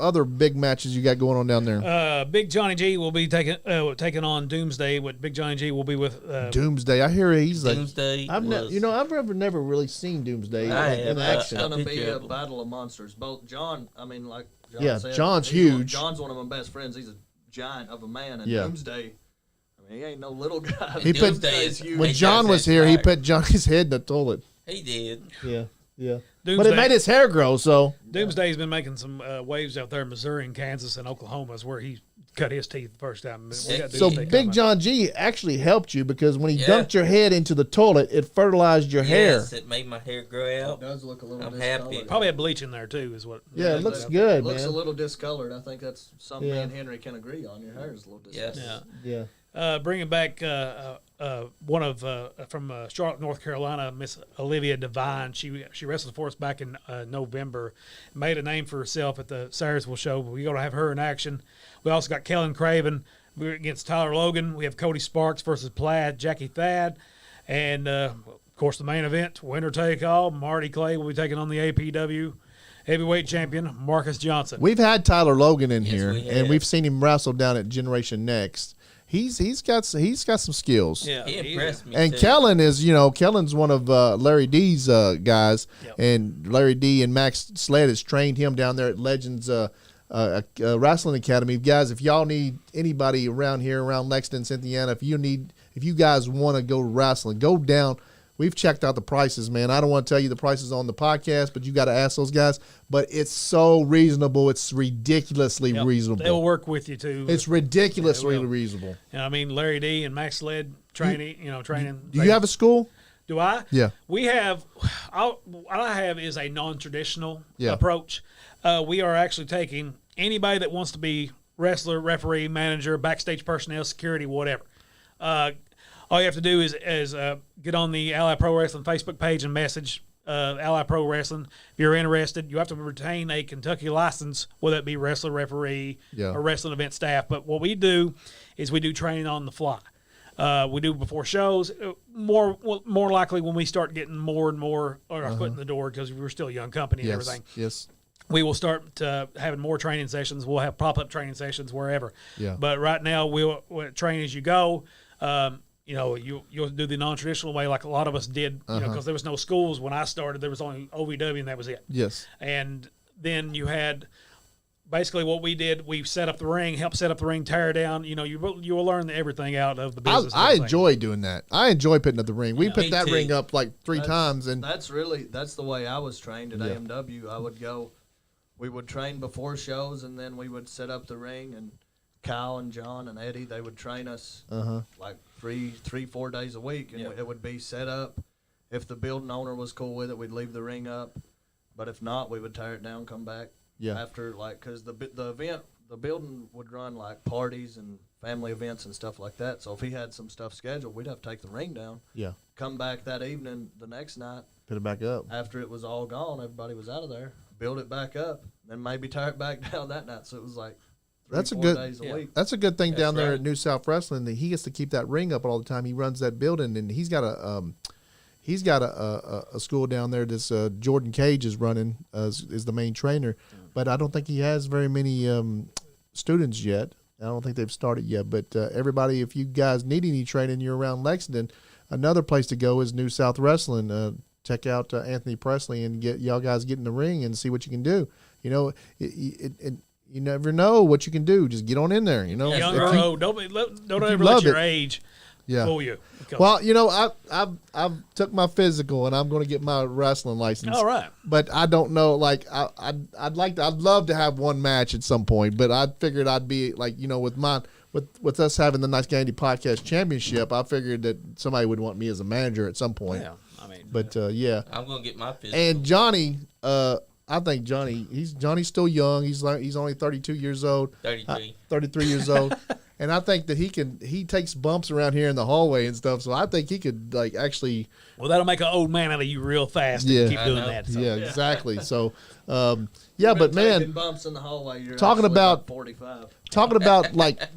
Speaker 2: other big matches you got going on down there?
Speaker 3: Big Johnny G will be taking on Doomsday. What Big Johnny G will be with.
Speaker 2: Doomsday. I hear he's like
Speaker 1: Doomsday.
Speaker 2: I've never really seen Doomsday
Speaker 1: I
Speaker 2: in
Speaker 1: have.
Speaker 2: action.
Speaker 4: It's going to be
Speaker 1: picture
Speaker 4: a
Speaker 1: of him.
Speaker 4: battle of monsters. Both John, like John
Speaker 2: Yeah,
Speaker 4: said,
Speaker 2: John's
Speaker 4: he's
Speaker 2: huge.
Speaker 4: John's one of my best friends. He's a giant of a man. And
Speaker 2: Yeah.
Speaker 4: Doomsday, he ain't no little guy.
Speaker 2: He put-
Speaker 1: Doomsday is
Speaker 4: huge.
Speaker 2: When
Speaker 1: He
Speaker 2: John
Speaker 1: does
Speaker 2: was
Speaker 1: that
Speaker 2: here, he
Speaker 1: fire.
Speaker 2: put Johnny's head in the toilet.
Speaker 1: He did.
Speaker 2: Yeah. But
Speaker 3: Doomsday.
Speaker 2: it made his hair grow, so
Speaker 3: Doomsday's been making some waves out there in Missouri and Kansas and Oklahoma is where he cut his teeth the first time. We got
Speaker 2: so
Speaker 3: Doomsday
Speaker 2: Big
Speaker 3: coming.
Speaker 2: John G actually helped you because when he
Speaker 1: Yeah.
Speaker 2: dumped your head into the toilet, it fertilized your hair.
Speaker 1: Yes, it made my hair grow
Speaker 4: It
Speaker 1: out.
Speaker 4: does look a little
Speaker 1: I'm
Speaker 4: discolored.
Speaker 1: happy.
Speaker 3: Probably had bleach in there too, is what.
Speaker 2: Yeah, it looks
Speaker 4: It
Speaker 2: good,
Speaker 4: looks
Speaker 2: man.
Speaker 4: a little discolored. I think that's something me
Speaker 2: Yeah.
Speaker 4: and Henry can agree on. Your hair is a little
Speaker 1: Yes.
Speaker 4: discolored.
Speaker 3: Yeah.
Speaker 2: Yeah.
Speaker 3: Bringing back one of from Charlotte, North Carolina, Miss Olivia Devine. She wrestled for us back in November. Made a name for herself at the Sayersville show. We're going to have her in action. We also got Kellen Craven. We're against Tyler Logan. We have Cody Sparks versus Plaid, Jackie Thad. And, of course, the main event, winner take all. Marty Clay will be taking on the APW heavyweight champion, Marcus Johnson.
Speaker 2: We've had Tyler Logan in
Speaker 1: Yes,
Speaker 2: here,
Speaker 1: we have.
Speaker 2: and we've seen him wrestle down at Generation Next. He's got some skills.
Speaker 3: Yeah,
Speaker 1: He impressed me.
Speaker 2: And
Speaker 1: too.
Speaker 2: Kellen Kellen's one of Larry D's guys,
Speaker 3: Yep.
Speaker 2: and Larry D and Max Sled has trained him down there at Legends Wrestling Academy. Guys, if y'all need anybody around here, around Lexington, Cynthiana, if you guys want to go wrestling, go down we've checked out the prices, man. I don't want to tell you the prices on the podcast, but you got to ask those guys. But it's so reasonable. It's ridiculously reasonable.
Speaker 3: They'll work with you too.
Speaker 2: It's ridiculously reasonable.
Speaker 3: And I mean, Larry D and Max Led training. Training.
Speaker 2: Do you have a school?
Speaker 3: Do I?
Speaker 2: Yeah.
Speaker 3: We have. What I have is a non-traditional
Speaker 2: Yeah.
Speaker 3: approach. We are actually taking anybody that wants to be wrestler, referee, manager, backstage personnel, security, whatever. All you have to do is get on the Ally Pro Wrestling Facebook page and message Ally Pro Wrestling. If you're interested, you have to retain a Kentucky license, whether it be wrestler, referee, or wrestling event staff. But what we do is we do training on the fly. We do before shows. More likely when we start getting more and more our foot in the door, because we're still a young company and everything.
Speaker 2: Yes.
Speaker 3: We will start having more training sessions. We'll have pop-up training sessions wherever.
Speaker 2: Yeah.
Speaker 3: But right now, we'll train as you go. You'll do the non-traditional way like a lot of us did, because there was no schools when I started. There was only OVW, and that was it.
Speaker 2: Yes.
Speaker 3: And then you had basically what we did. We set up the ring, help set up the ring, tear it down. You will learn everything out of the business.
Speaker 2: I enjoy doing that. I enjoy putting up the ring. We put
Speaker 1: Me
Speaker 2: that
Speaker 1: too.
Speaker 2: ring up like three times, and
Speaker 4: that's the way I was trained at AMW. I would go, we would train before shows, and then we would set up the ring, and Kyle and John and Eddie, they would train us like 4 days a week, and it would be set up. If the building owner was cool with it, we'd leave the ring up, but if not, we would tear it down, come back after, because the building would run like parties and family events and stuff like that. So if he had some stuff scheduled, we'd have to take the ring down.
Speaker 2: Yeah.
Speaker 4: Come back that evening, the next night,
Speaker 2: put it back up.
Speaker 4: after it was all gone, everybody was out of there, build it back up, then maybe tear it back down that night. So it was like 3-4 days a week.
Speaker 2: That's a good thing down there
Speaker 1: right.
Speaker 2: at New South Wrestling, that he gets to keep that ring up all the time. He runs that building, and he's got a school down there that's Jordan Cage is running is the main trainer, but I don't think he has very many students yet. I don't think they've started yet. But everybody, if you guys need any training, you're around Lexington, another place to go is New South Wrestling. Check out Anthony Presley and get y'all guys get in the ring and see what you can do. You never know what you can do. Just get on in there.
Speaker 3: Young or old, don't ever let your age fool you.
Speaker 2: Well, I've took my physical, and I'm going to get my wrestling license.
Speaker 3: All right.
Speaker 2: But I don't know. Like I'd love to have one match at some point. But I figured I'd be like, with us having the Nice Gandy Podcast Championship, I figured that somebody would want me as a manager at some point.
Speaker 3: Yeah, I mean,
Speaker 2: But
Speaker 1: I'm gonna get my physical.
Speaker 2: and Johnny, I think Johnny's still young. He's only 32 years old.
Speaker 1: 33.
Speaker 2: 33 years old. And I think that he takes bumps around here in the hallway and stuff. So I think he could actually.
Speaker 3: well, that'll make an old man out of you real fast if you keep
Speaker 1: I
Speaker 3: doing
Speaker 1: know.
Speaker 3: that. So.
Speaker 2: Yeah, exactly. So, but
Speaker 4: Taking
Speaker 2: man,
Speaker 4: bumps in the hallway, you're
Speaker 2: talking
Speaker 4: actually
Speaker 2: about-
Speaker 4: 45.
Speaker 2: talking about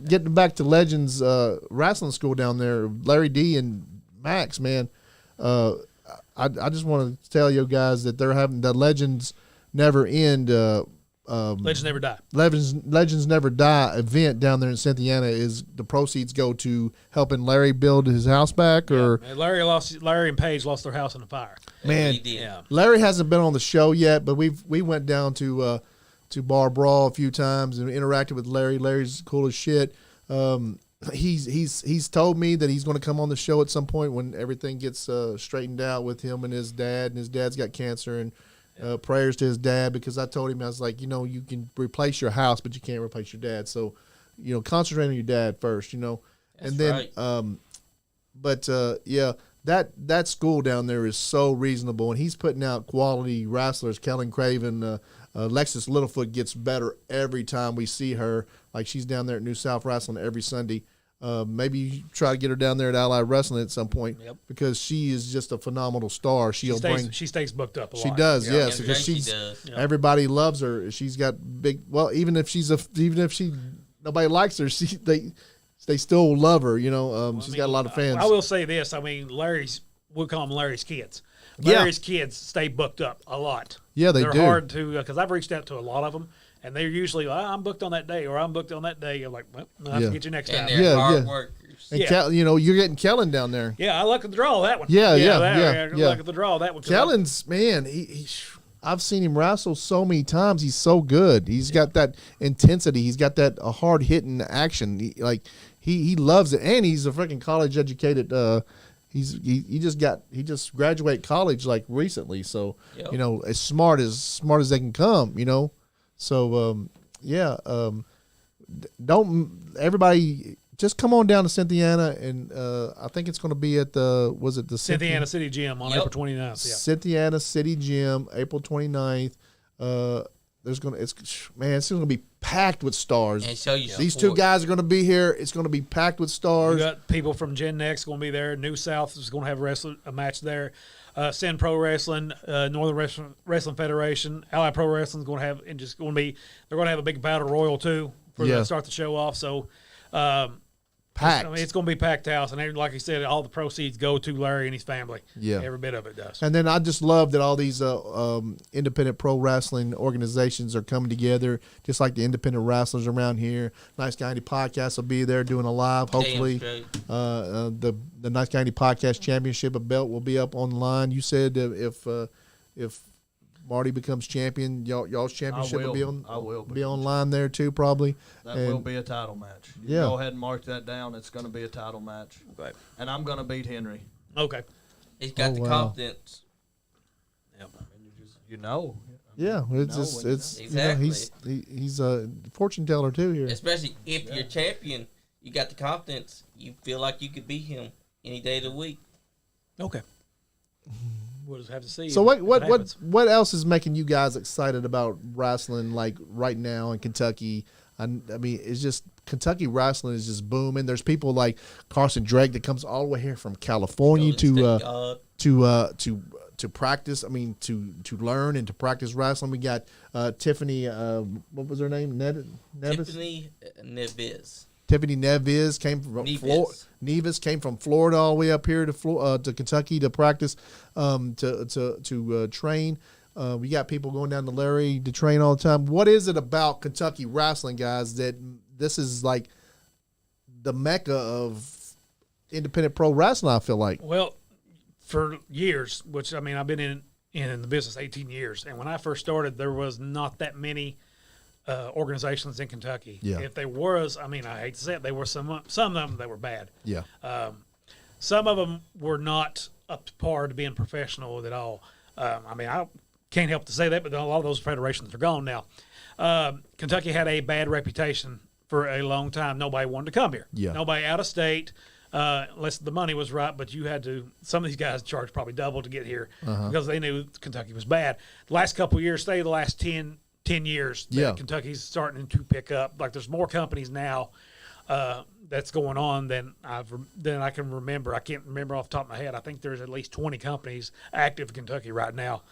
Speaker 2: getting back to Legends wrestling school down there, Larry D and Max, man. I just want to tell you guys that they're having the Legends Never End.
Speaker 3: Legends never die.
Speaker 2: Legends Never Die event down there in Cynthiana. Is the proceeds go to helping Larry build his house back, or
Speaker 3: And Larry and Paige lost their house in a fire.
Speaker 2: man,
Speaker 1: He did.
Speaker 3: Yeah.
Speaker 2: Larry hasn't been on the show yet, but we went down to Bar Brawl a few times and interacted with Larry. Larry's cool as shit. He's told me that he's going to come on the show at some point when everything gets straightened out with him and his dad. And his dad's got cancer, and prayers to his dad, because I told him, I was like, you can replace your house, but you can't replace your dad. So, concentrate on your dad first, and then,
Speaker 1: right.
Speaker 2: yeah, that school down there is so reasonable, and he's putting out quality wrestlers. Kellen Craven, Lexus Littlefoot gets better every time we see her. Like, she's down there at New South Wrestling every Sunday. Maybe you try to get her down there at Ally Wrestling at some point, because she is just a phenomenal star. She
Speaker 3: stays booked up a lot.
Speaker 2: She does,
Speaker 3: Yeah.
Speaker 2: yes, because
Speaker 1: she does.
Speaker 2: everybody loves her. She's got big. Well, even if nobody likes her, they still love her. She's got a lot of fans.
Speaker 3: I will say this. I mean, we'll call them Larry's kids.
Speaker 2: Yeah.
Speaker 3: Larry's kids stay booked up a lot.
Speaker 2: Yeah, they're
Speaker 3: They're hard to, because I've reached out to a lot of them, and they're usually, I'm booked on that day, or I'm booked on that day. I'm like, well, I'll have to get you next
Speaker 1: And
Speaker 3: time.
Speaker 1: they're
Speaker 2: Yeah,
Speaker 1: hard
Speaker 2: yeah.
Speaker 1: workers.
Speaker 2: And
Speaker 3: Yeah.
Speaker 2: you're getting Kellen down there.
Speaker 3: Yeah, I luck at the draw that one.
Speaker 2: Yeah.
Speaker 3: Luck at the draw that one.
Speaker 2: Kellen's, man, I've seen him wrestle so many times. He's so good. He's got that intensity. He's got that hard hitting action. He loves it, and he's a freaking college educated. he just graduated college like recently, so
Speaker 1: Yep.
Speaker 2: you know, as smart as they can come, you know. So don't everybody just come on down to Cynthiana, and I think it's going to be at the
Speaker 3: Cynthiana City Gym on April 29th. Yeah.
Speaker 2: Cynthiana City Gym, April 29th. It's going to be packed with stars.
Speaker 1: And show you
Speaker 2: These
Speaker 1: support.
Speaker 2: two guys are going to be here. It's going to be packed with
Speaker 3: We
Speaker 2: stars.
Speaker 3: got people from Gen Next going to be there. New South is going to have a match there. Sin Pro Wrestling, Northern Wrestling Federation, Allied Pro Wrestling is going to have, and just going to be. They're going to have a big battle royal too to start the show off. So.
Speaker 2: Packed.
Speaker 3: I mean, it's going to be packed house, and like I said, all the proceeds go to Larry and his family.
Speaker 2: Yeah.
Speaker 3: Every bit of it does.
Speaker 2: And then I just love that all these independent pro wrestling organizations are coming together, just like the independent wrestlers around here. Nice Guy Indie Podcast will be there doing a live. Hopefully, the Nice Guy Indie Podcast Championship belt will be up online. You said if Marty becomes champion, y'all's championship will be online there too, probably.
Speaker 4: That will be a title match. You go ahead and mark that down. It's going to be a title match.
Speaker 3: Okay.
Speaker 4: And I'm going to beat Henry.
Speaker 3: Okay.
Speaker 1: He's got the confidence.
Speaker 3: Yep.
Speaker 4: You know.
Speaker 2: Yeah, it's
Speaker 1: Exactly.
Speaker 2: he's a fortune teller too here.
Speaker 1: Especially if you're champion, you got the confidence. You feel like you could beat him any day of the week.
Speaker 3: Okay. We'll just have to see.
Speaker 2: So what else is making you guys excited about wrestling like right now in Kentucky? I mean, it's just Kentucky wrestling is just booming. There's people like Carson Drake that comes all the way here from California to practice. I mean, to learn and to practice wrestling. We got Tiffany. What was her name?
Speaker 1: Tiffany Nevis.
Speaker 2: Tiffany Nevis came from Nevis came from Florida all the way up here to Kentucky to practice, to train. We got people going down to Larry to train all the time. What is it about Kentucky wrestling, guys, that this is like the mecca of independent pro wrestling? I feel like.
Speaker 3: Well, for years, which I mean, I've been in the business 18 years, and when I first started, there was not that many organizations in Kentucky.
Speaker 2: Yeah.
Speaker 3: If there was, I mean, I hate to say it, there were some of them that were bad.
Speaker 2: Yeah.
Speaker 3: Some of them were not up to par to being professional at all. I mean, I can't help to say that, but a lot of those federations are gone now. Kentucky had a bad reputation for a long time. Nobody wanted to come here.
Speaker 2: Yeah.
Speaker 3: Nobody out of state, unless the money was right, but you had to, some of these guys charged probably double to get here because they knew Kentucky was bad. The last couple of years, the last 10 years, that Kentucky's starting to pick up. Like there's more companies now that's going on than I can remember. I can't remember off the top of my head. I think there's at least 20 companies active in Kentucky right now.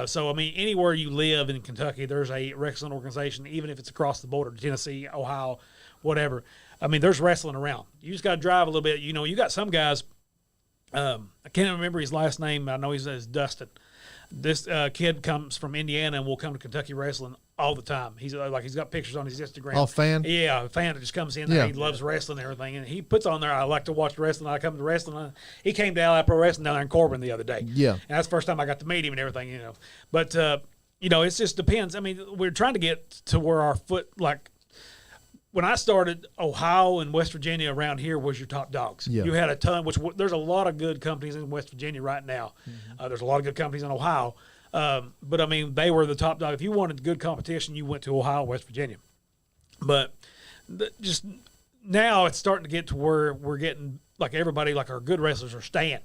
Speaker 3: So I mean, anywhere you live in Kentucky, there's a wrestling organization, even if it's across the border, Tennessee, Ohio, whatever. I mean, there's wrestling around. You just got to drive a little bit. You know, you got some guys. I can't remember his last name. I know he's Dustin. This kid comes from Indiana and will come to Kentucky wrestling all the time. He's he's got pictures on his Instagram.
Speaker 2: Oh, fan?
Speaker 3: Yeah, a fan that just comes in there.
Speaker 2: Yeah.
Speaker 3: He loves wrestling and everything. And he puts on there, I like to watch wrestling. I come to wrestling. He came to Allied Pro Wrestling down there in Corbin the other day.
Speaker 2: Yeah.
Speaker 3: And that's the first time I got to meet him and everything, you know. But, you know, it just depends. I mean, we're trying to get to where our foot, like, when I started, Ohio and West Virginia around here was your top dogs.
Speaker 2: Yeah.
Speaker 3: You had a ton, there's a lot of good companies in West Virginia right now. There's a lot of good companies in Ohio. But I mean, they were the top dog. If you wanted good competition, you went to Ohio, West Virginia. But just now it's starting to get to where we're getting, like everybody, like our good wrestlers are staying.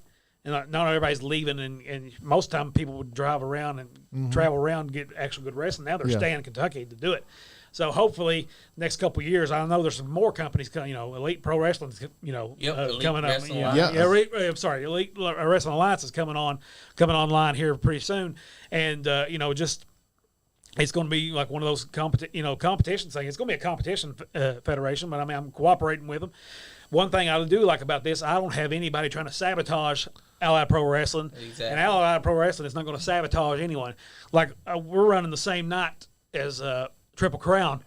Speaker 3: And not everybody's leaving. And most of the time people would drive around and travel around and get actual good wrestling. Now they're staying in Kentucky to do it. So hopefully next couple of years, I know there's some more companies, you know, Elite Pro Wrestling, you know, coming up. Elite Wrestling Alliance is coming online here pretty soon, and you know, just it's going to be like one of those competition things. It's going to be a competition federation, but I mean, I'm cooperating with them. One thing I do like about this, I don't have anybody trying to sabotage Allied Pro Wrestling, and Allied Pro Wrestling is not going to sabotage anyone. Like we're running the same night as Triple Crown,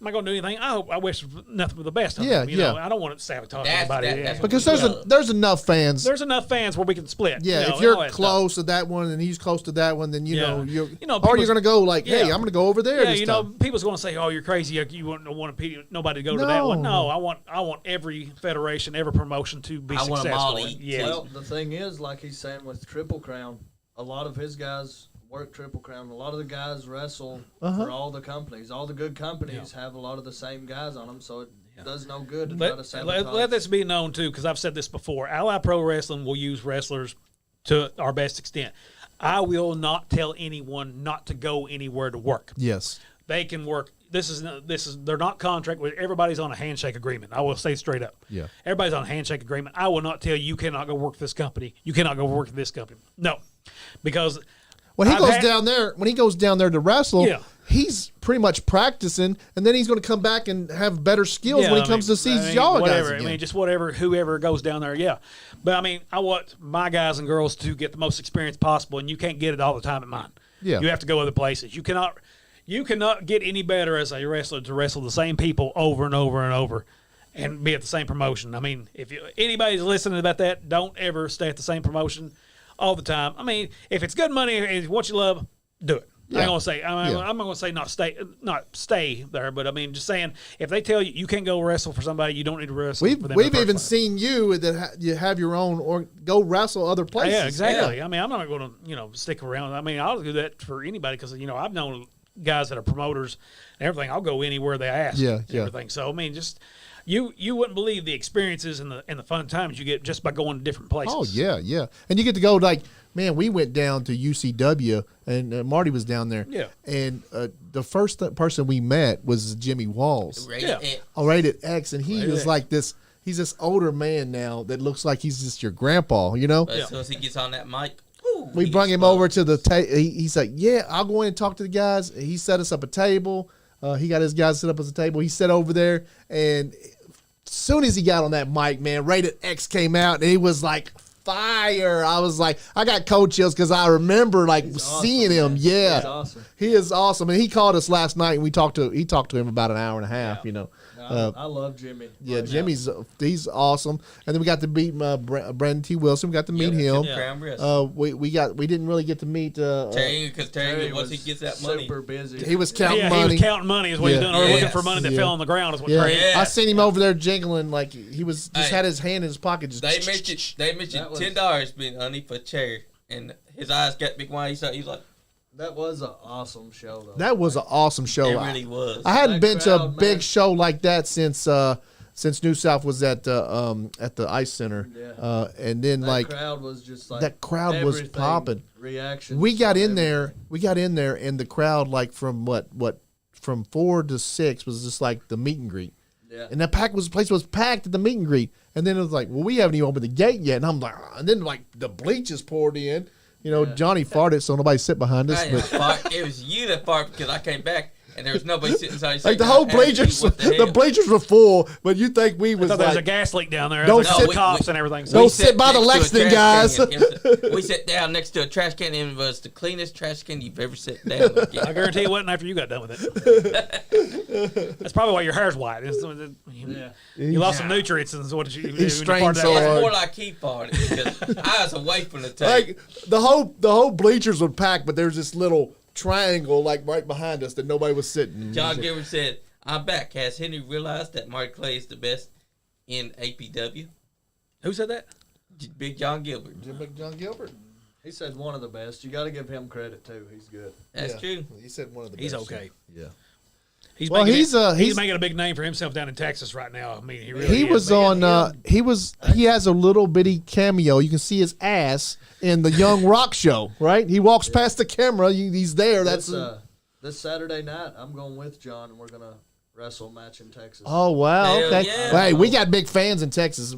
Speaker 3: am I going to do anything? I wish nothing but the best of
Speaker 2: Yeah,
Speaker 3: them. You know, I don't want to sabotage anybody.
Speaker 1: That's what
Speaker 2: Because
Speaker 1: we love.
Speaker 2: there's enough fans.
Speaker 3: There's enough fans where we can split.
Speaker 2: Yeah,
Speaker 3: you know,
Speaker 2: if you're
Speaker 3: all that
Speaker 2: close to that one and he's close to that one, then you know you're
Speaker 3: You know,
Speaker 2: or
Speaker 3: people's-
Speaker 2: you're gonna go like, hey,
Speaker 3: Yeah.
Speaker 2: I'm gonna go over there.
Speaker 3: Yeah,
Speaker 2: this
Speaker 3: you know,
Speaker 2: time.
Speaker 3: people's going to say, "Oh, you're crazy. You want nobody to go to that one." No, I want every federation, every promotion to be
Speaker 1: I want 'em
Speaker 3: successful.
Speaker 1: all to eat,
Speaker 3: Yeah,
Speaker 4: Well, the thing is, like he's saying with Triple Crown, a lot of his guys work Triple Crown. A lot of the guys wrestle for all the companies. All the good companies have a lot of the same guys on them, so it does no good to try to sabotage.
Speaker 3: let this be known too, because I've said this before. Ally Pro Wrestling will use wrestlers to our best extent. I will not tell anyone not to go anywhere to work.
Speaker 2: Yes.
Speaker 3: They can work. This is they're not contract with everybody's on a handshake agreement. I will say straight up.
Speaker 2: Yeah.
Speaker 3: Everybody's on a handshake agreement. I will not tell you cannot go work for this company. You cannot go work for this company. No, because
Speaker 2: When he
Speaker 3: I've
Speaker 2: goes
Speaker 3: had-
Speaker 2: down there, to wrestle,
Speaker 3: Yeah.
Speaker 2: he's pretty much practicing, and then he's going to come back and have better skills when he comes to see y'all guys
Speaker 3: whatever.
Speaker 2: again.
Speaker 3: I mean, just whoever goes down there, yeah. But I mean, I want my guys and girls to get the most experience possible, and you can't get it all the time at mine.
Speaker 2: Yeah.
Speaker 3: You have to go other places. You cannot get any better as a wrestler to wrestle the same people over and over and over and be at the same promotion. I mean, if anybody's listening about that, don't ever stay at the same promotion all the time. I mean, if it's good money and it's what you love, do it.
Speaker 2: Yeah.
Speaker 3: I'm gonna say I'm
Speaker 2: Yeah.
Speaker 3: gonna say not stay there, but I mean just saying if they tell you you can't go wrestle for somebody, you don't need to wrestle. for them in
Speaker 2: We've
Speaker 3: the first
Speaker 2: even
Speaker 3: place.
Speaker 2: seen you that you have your own or go wrestle other places.
Speaker 3: Yeah, exactly. I mean, I'm not going to stick around. I mean, I'll do that for anybody because I've known guys that are promoters and everything. I'll go anywhere they ask.
Speaker 2: Yeah,
Speaker 3: and
Speaker 2: yeah.
Speaker 3: everything. So I mean, just you wouldn't believe the experiences and the fun times you get just by going to different places.
Speaker 2: Oh yeah, yeah. And you get to go man, we went down to UCW and Marty was down there.
Speaker 3: Yeah.
Speaker 2: And the first person we met was Jimmy Walls.
Speaker 1: Rated
Speaker 3: Yeah.
Speaker 1: X.
Speaker 2: Rated X, and he
Speaker 3: Rated
Speaker 2: was
Speaker 3: X.
Speaker 2: like this. He's this older man now that looks like he's just your grandpa. You know.
Speaker 1: But as soon as he gets on that mic, woo,
Speaker 2: We
Speaker 1: he
Speaker 2: brung him
Speaker 1: explodes.
Speaker 2: over to the table. He's like, yeah, I'll go in and talk to the guys. He set us up a table. He got his guys set up as a table. He sat over there, and as soon as he got on that mic, man, Rated X came out, and he was like fire. I was like, I got cold chills because I remember seeing him.
Speaker 4: man.
Speaker 2: Yeah,
Speaker 4: He's awesome.
Speaker 2: he is awesome, and he called us last night, and he talked to him about an hour and a half.
Speaker 4: I love Jimmy.
Speaker 2: Yeah,
Speaker 4: Right now.
Speaker 2: Jimmy's he's awesome, and then we got to meet Brandon T. Wilson. We got to meet him.
Speaker 1: Tim Crown Wrestling.
Speaker 2: We didn't really get to meet
Speaker 1: Terry, because Terry,
Speaker 4: Terry
Speaker 1: once he
Speaker 4: was
Speaker 1: gets that money,
Speaker 4: super busy.
Speaker 2: he was counting
Speaker 3: Yeah,
Speaker 2: money.
Speaker 3: he was counting money is what
Speaker 2: Yeah.
Speaker 3: he's doing, or looking
Speaker 1: Yes.
Speaker 3: for money that
Speaker 2: Yeah.
Speaker 3: fell on the ground is what
Speaker 2: Yeah.
Speaker 3: Trey.
Speaker 1: Yeah.
Speaker 2: I seen him over there jingling like he was just
Speaker 1: Hey.
Speaker 2: had his hand in his pocket. Just
Speaker 1: they mentioned
Speaker 4: That was-
Speaker 1: $10 being underneath a chair, and his eyes got big wide. He's like,
Speaker 4: That was an awesome show, though.
Speaker 2: that was an awesome show.
Speaker 1: it really was.
Speaker 2: I hadn't
Speaker 4: That
Speaker 2: been to a
Speaker 4: crowd,
Speaker 2: big
Speaker 4: man.
Speaker 2: show like that since New South was at the Ice Center.
Speaker 4: Yeah.
Speaker 2: And then
Speaker 4: that crowd was just like
Speaker 2: that crowd was
Speaker 4: everything,
Speaker 2: popping.
Speaker 4: Reaction.
Speaker 2: we got in there, and the crowd from from 4 to 6 was just like the meet and greet.
Speaker 4: Yeah.
Speaker 2: And that place was packed at the meet and greet. And then it was like, well, we haven't even opened the gate yet. And I'm like, and then like the bleachers poured in. Johnny farted, so nobody sit behind us.
Speaker 1: I didn't
Speaker 2: But
Speaker 1: fart. It was you that farted because I came back and there was nobody sitting inside.
Speaker 2: like the whole bleachers, the bleachers were full. But you think we
Speaker 3: I
Speaker 2: was
Speaker 3: thought there was a
Speaker 2: like,
Speaker 3: gas leak down there.
Speaker 2: Don't
Speaker 3: There's
Speaker 2: sit-
Speaker 3: like cops and everything.
Speaker 2: Don't sit by the Lexington, guys.
Speaker 1: We sat down next to a trash can, and it was the cleanest trash can you've ever sat down.
Speaker 3: I guarantee it wasn't after you got done with it. That's probably why your hair's white.
Speaker 4: Yeah.
Speaker 3: You lost some nutrients and what you. when you
Speaker 2: strained
Speaker 3: farted that
Speaker 2: so
Speaker 3: way.
Speaker 2: hard.
Speaker 1: It's more like he farted because I was away from the tape.
Speaker 2: like the whole bleachers were packed, but there's this little triangle like right behind us that nobody was sitting.
Speaker 1: John Gilbert said, "I'm back. Has Henry realized that Marty Clay is the best in APW?"
Speaker 3: Who said that?
Speaker 1: Big John Gilbert.
Speaker 2: John Gilbert.
Speaker 4: He said one of the best. You got to give him credit too. He's good.
Speaker 1: That's
Speaker 2: Yeah.
Speaker 1: true.
Speaker 2: He said one of the
Speaker 3: He's
Speaker 2: best.
Speaker 3: okay.
Speaker 2: Yeah.
Speaker 3: He's
Speaker 2: Well,
Speaker 3: making
Speaker 2: he's
Speaker 3: making a big name for himself down in Texas right now. I mean, he really
Speaker 2: He
Speaker 3: is.
Speaker 2: was on. He has a little bitty cameo. You can see his ass in the Young Rock show. Right? He walks past the camera. He's there. That's.
Speaker 4: This Saturday night. I'm going with John, and we're gonna wrestle a match in Texas.
Speaker 2: Oh wow!
Speaker 1: Hell
Speaker 2: Okay.
Speaker 1: yeah.
Speaker 2: Well, hey, we got big fans in Texas.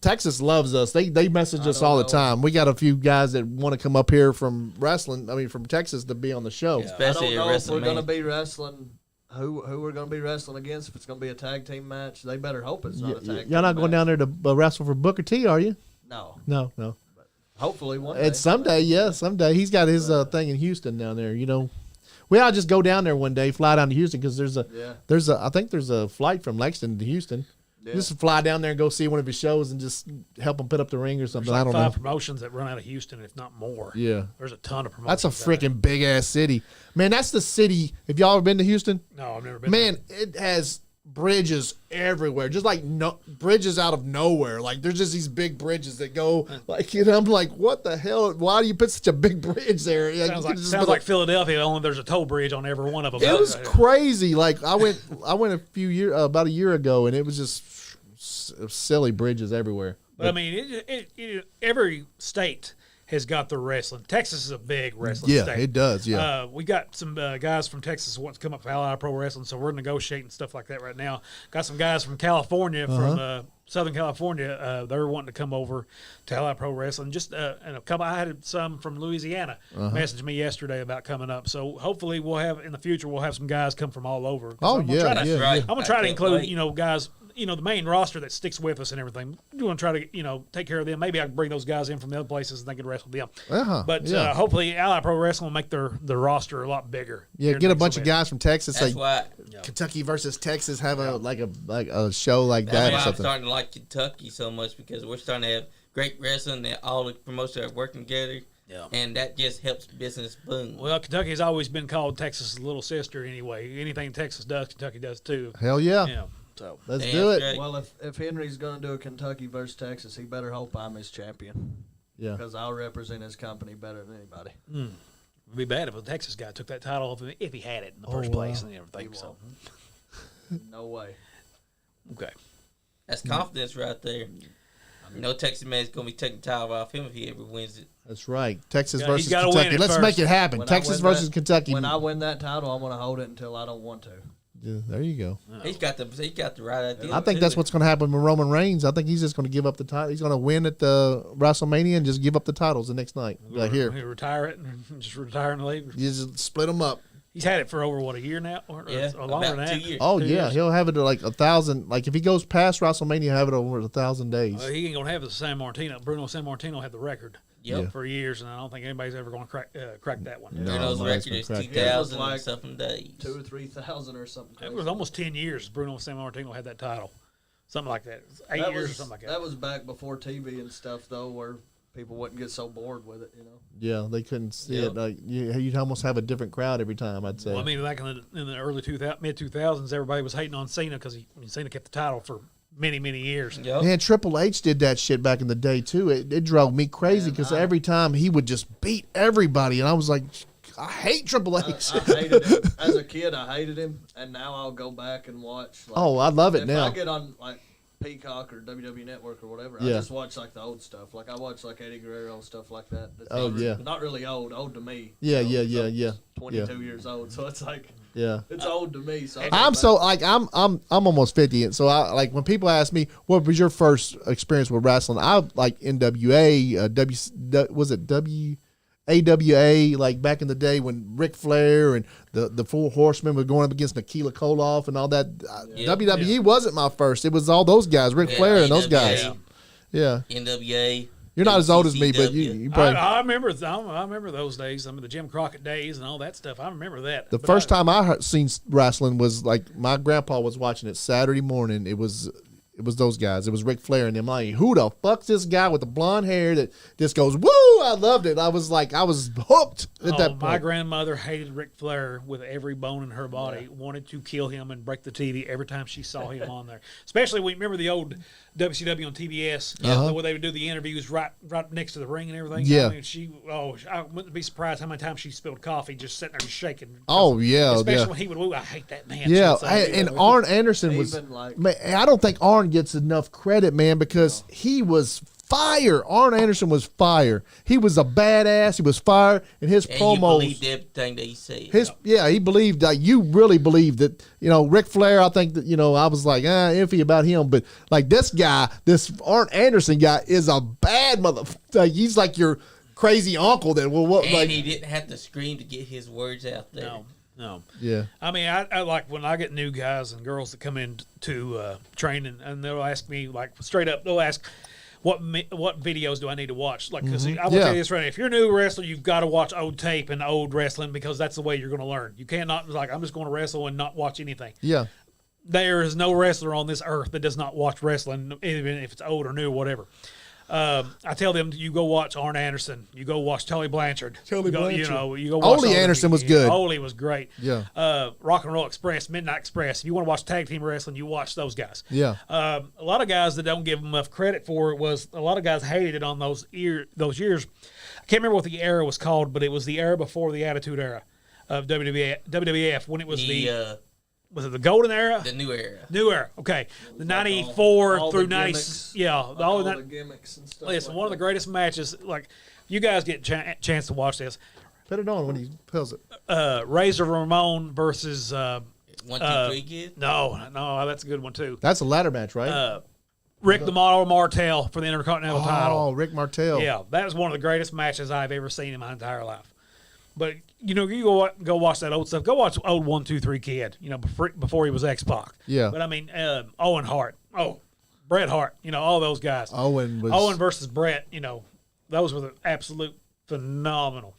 Speaker 2: Texas loves us. They message us all the time. We got a few guys that want to come up here from wrestling. I mean, from Texas to be on the show.
Speaker 4: I
Speaker 1: Especially
Speaker 4: don't
Speaker 1: at
Speaker 4: know if we're
Speaker 1: WrestleMania.
Speaker 4: gonna be wrestling. Who we're gonna be wrestling against? If it's gonna be a tag team match, they better hope it's not a tag team.
Speaker 2: Y'all not going down there to wrestle for Booker T, are you?
Speaker 4: No.
Speaker 2: No.
Speaker 4: Hopefully one day.
Speaker 2: It's someday. Yeah, someday. He's got his thing in Houston down there. We ought to just go down there one day, fly down to Houston because
Speaker 4: Yeah.
Speaker 2: I think there's a flight from Lexington to Houston.
Speaker 4: Yeah.
Speaker 2: Just fly down there and go see one of his shows and just help him put up the ring or something.
Speaker 3: There's like
Speaker 2: I don't
Speaker 3: 5
Speaker 2: know.
Speaker 3: promotions that run out of Houston, if not more.
Speaker 2: Yeah.
Speaker 3: There's a ton of
Speaker 2: That's
Speaker 3: promotions.
Speaker 2: a
Speaker 3: out there.
Speaker 2: freaking big ass city. Man, that's the city. Have y'all ever been to Houston?
Speaker 3: No, I've never been.
Speaker 2: Man, it has bridges everywhere, just like bridges out of nowhere. Like there's just these big bridges that go like, I'm like, what the hell? Why do you put such a big bridge there?
Speaker 3: There. Sounds like Philadelphia. Only there's a toll bridge on every one of them.
Speaker 2: It was crazy. Like I went about a year ago, and it was just silly bridges everywhere.
Speaker 3: But I mean, every state has got their wrestling. Texas is a big wrestling
Speaker 2: Yeah,
Speaker 3: state.
Speaker 2: it does. Yeah.
Speaker 3: We got some guys from Texas who want to come up for Ally Pro Wrestling, so we're negotiating stuff like that right now. Got some guys from California, from Southern California. They're wanting to come over to Ally Pro Wrestling. Just and a couple. I had some from Louisiana message me yesterday about coming up. So hopefully we'll have in the future some guys come from all over.
Speaker 2: Oh,
Speaker 3: I'm gonna
Speaker 2: yeah,
Speaker 3: try to-
Speaker 2: yeah,
Speaker 1: right.
Speaker 3: I'm gonna
Speaker 1: I
Speaker 3: try to
Speaker 1: can't
Speaker 3: include
Speaker 1: wait.
Speaker 3: guys. The main roster that sticks with us and everything. You want to try to, take care of them. Maybe I can bring those guys in from the other places and they can wrestle them. But
Speaker 2: yeah.
Speaker 3: hopefully, Ally Pro Wrestling will make their roster a lot bigger.
Speaker 2: Yeah,
Speaker 3: here
Speaker 2: get a
Speaker 3: next
Speaker 2: bunch of
Speaker 3: little bit.
Speaker 2: guys from Texas,
Speaker 1: That's
Speaker 2: like
Speaker 1: why.
Speaker 2: Kentucky versus Texas, have a show like
Speaker 1: That's
Speaker 2: that or
Speaker 1: why I'm
Speaker 2: something.
Speaker 1: starting to like Kentucky so much because we're starting to have great wrestling and all the promotions are working together.
Speaker 3: Yeah.
Speaker 1: And that just helps business boom.
Speaker 3: Well, Kentucky has always been called Texas' little sister anyway. Anything Texas does, Kentucky does too.
Speaker 2: Hell yeah.
Speaker 3: Yeah. So
Speaker 2: Let's
Speaker 1: Damn
Speaker 2: do it.
Speaker 1: straight.
Speaker 4: Well, if Henry's going to do a Kentucky versus Texas, he better hope I'm his champion
Speaker 2: Yeah.
Speaker 4: because I'll represent his company better than anybody.
Speaker 3: it'd be bad if a Texas guy took that title if he had it in the first
Speaker 2: wow.
Speaker 3: place and everything.
Speaker 4: He
Speaker 3: So
Speaker 4: No way.
Speaker 3: okay.
Speaker 1: That's confidence right there. No Texas man's going to be taking the title off him if he ever wins it.
Speaker 2: That's right. Texas
Speaker 3: Yeah,
Speaker 2: versus
Speaker 3: he's gotta win
Speaker 2: Kentucky.
Speaker 3: it
Speaker 2: Let's
Speaker 3: first.
Speaker 2: make it happen.
Speaker 4: When I
Speaker 2: Texas
Speaker 4: win
Speaker 2: versus
Speaker 4: that-
Speaker 2: Kentucky.
Speaker 4: When I win that title, I'm going to hold it until I don't want to.
Speaker 2: Yeah, there you go.
Speaker 1: He got the right idea.
Speaker 2: I think that's what's going to happen with Roman Reigns. I think he's just going to give up the title. He's going to win at the WrestleMania and just give up the titles the next night. Like here,
Speaker 3: He retire it and just retire and leave.
Speaker 2: you just split them up.
Speaker 3: He's had it for over a year now, or
Speaker 1: Yeah,
Speaker 3: longer
Speaker 1: about
Speaker 3: than
Speaker 1: 2
Speaker 3: that.
Speaker 1: years.
Speaker 2: Oh
Speaker 3: 2
Speaker 2: yeah,
Speaker 3: years.
Speaker 2: he'll have it at like 1,000. Like if he goes past WrestleMania, he'll have it over 1,000 days.
Speaker 3: He ain't gonna have the San Martino. Bruno San Martino had the record
Speaker 1: Yep.
Speaker 3: for years, and I don't think anybody's ever gonna crack that one.
Speaker 2: No.
Speaker 1: Bruno's
Speaker 2: nobody's
Speaker 1: record
Speaker 2: gonna
Speaker 1: is
Speaker 2: crack that.
Speaker 1: 2,000
Speaker 4: Like
Speaker 1: and something days.
Speaker 4: 2,000 or 3,000 or something.
Speaker 3: It
Speaker 4: Crazy.
Speaker 3: was almost 10 years. Bruno San Martino had that title, something like that. It was 8
Speaker 4: That
Speaker 3: years
Speaker 4: was,
Speaker 3: or something like that.
Speaker 4: That was back before TV and stuff, though, where people wouldn't get so bored with it,
Speaker 2: Yeah, they couldn't see
Speaker 1: Yep.
Speaker 2: it. Like you'd almost have a different crowd every time. I'd say.
Speaker 3: Well, I mean, back in the early mid 2000s, everybody was hating on Cena because Cena kept the title for many years.
Speaker 1: Yep.
Speaker 2: Man, Triple H did that shit back in the day too. It drove me crazy because every time he would just beat everybody, and I was like, I hate Triple H.
Speaker 4: I hated him. As a kid, I hated him, and now I'll go back and watch. Like,
Speaker 2: Oh, I love it
Speaker 4: if
Speaker 2: now.
Speaker 4: I get on, like, Peacock or WWE Network or whatever,
Speaker 2: Yeah.
Speaker 4: I just watch, like, the old stuff. Like, I watch, like, Eddie Guerrero, stuff like that. That's
Speaker 2: Oh,
Speaker 4: not,
Speaker 2: yeah.
Speaker 4: Not really old to me.
Speaker 2: Yeah,
Speaker 4: you know,
Speaker 2: yeah,
Speaker 4: so
Speaker 2: yeah.
Speaker 4: 22 years old, so it's like,
Speaker 2: Yeah.
Speaker 4: it's old to me. So I go
Speaker 2: I'm
Speaker 4: back.
Speaker 2: so like I'm almost 50, and so I like when people ask me what was your first experience with wrestling, I like NWA, was it AWA, like back in the day when Ric Flair and the Four Horsemen were going up against Nikita Koloff and all that.
Speaker 1: Yeah.
Speaker 2: WWE wasn't my first; it was all those guys, Ric
Speaker 1: Yeah,
Speaker 2: Flair and those guys.
Speaker 1: NWA,
Speaker 2: Yeah,
Speaker 1: NWA.
Speaker 2: you're not as old as me, but you probably.
Speaker 3: I remember those days. I mean, the Jim Crockett days and all that stuff. I remember that.
Speaker 2: The
Speaker 3: But
Speaker 2: first time I seen wrestling was like my grandpa was watching it Saturday morning. It was those guys. It was Ric Flair and them. Like, who the fuck's this guy with the blonde hair that just goes woo? I loved it. I was hooked at that point.
Speaker 3: my grandmother hated Ric Flair with every bone in her body. Wanted to kill him and break the TV every time she saw him on there. Especially when you remember the old WCW on TBS, where they would do the interviews right next to the ring and everything.
Speaker 2: Yeah.
Speaker 3: I mean, I wouldn't be surprised how many times she spilled coffee just sitting there shaking.
Speaker 2: Oh yeah,
Speaker 3: Especially
Speaker 2: yeah.
Speaker 3: when he would woo. I hate that man.
Speaker 2: Yeah,
Speaker 3: She would say,
Speaker 2: and Arn Anderson was.
Speaker 4: Even, like-
Speaker 2: Man, I don't think Arn gets enough credit, man, because he was fire. Arn Anderson was fire. He was a badass. He was fire, and his
Speaker 1: And you
Speaker 2: promos.
Speaker 1: believed everything that he said.
Speaker 2: He believed. You really believed that. Ric Flair. I think that I was like iffy about him, but like this guy, this Arn Anderson guy, is a bad motherfucker. Like, he's like your crazy uncle that
Speaker 1: and
Speaker 2: like.
Speaker 1: he didn't have to scream to get his words out there.
Speaker 3: No.
Speaker 2: Yeah.
Speaker 3: I mean, I like when I get new guys and girls that come in to train, and they'll ask me, like, straight up, they'll ask, what videos do I need to watch? Like, because I will
Speaker 2: Yeah.
Speaker 3: tell you this right now, if you're a new wrestler, you've got to watch old tape and old wrestling because that's the way you're going to learn. You cannot like I'm just going to wrestle and not watch anything.
Speaker 2: Yeah.
Speaker 3: There is no wrestler on this earth that does not watch wrestling, even if it's old or new or whatever. I tell them you go watch Arn Anderson, you go watch Tully Blanchard. You go watch
Speaker 2: Ole Anderson was good.
Speaker 3: Ole was great.
Speaker 2: Yeah.
Speaker 3: Rock and Roll Express, Midnight Express. If you want to watch tag team wrestling, you watch those guys.
Speaker 2: Yeah.
Speaker 3: A lot of guys that don't give them enough credit for it was a lot of guys hated it on those years. I can't remember what the era was called, but it was the era before the Attitude Era of WWF when it was was it the Golden Era?
Speaker 1: The New Era.
Speaker 3: New Era. Okay. The 94
Speaker 4: all
Speaker 3: through
Speaker 4: the
Speaker 3: 90.
Speaker 4: gimmicks.
Speaker 3: Yeah.
Speaker 4: All the gimmicks and stuff.
Speaker 3: Listen,
Speaker 4: like
Speaker 3: one of the
Speaker 4: that.
Speaker 3: greatest matches. Like, you guys get chance to watch this.
Speaker 2: Put it on when he pills it.
Speaker 3: Razor Ramon versus.
Speaker 1: 1, 2, 3 kids.
Speaker 3: No, that's a good one too.
Speaker 2: That's a ladder match, right?
Speaker 3: Rick the Model Martel for the Intercontinental title.
Speaker 2: Oh, Rick Martel.
Speaker 3: Yeah, that was one of the greatest matches I've ever seen in my entire life. But you go watch that old stuff. Go watch old 1, 2, 3 Kid. Before he was X-Pac.
Speaker 2: Yeah.
Speaker 3: But I mean, Owen Hart. Oh, Bret Hart. All those guys.
Speaker 2: Owen
Speaker 3: versus Bret. Those were the absolute phenomenal.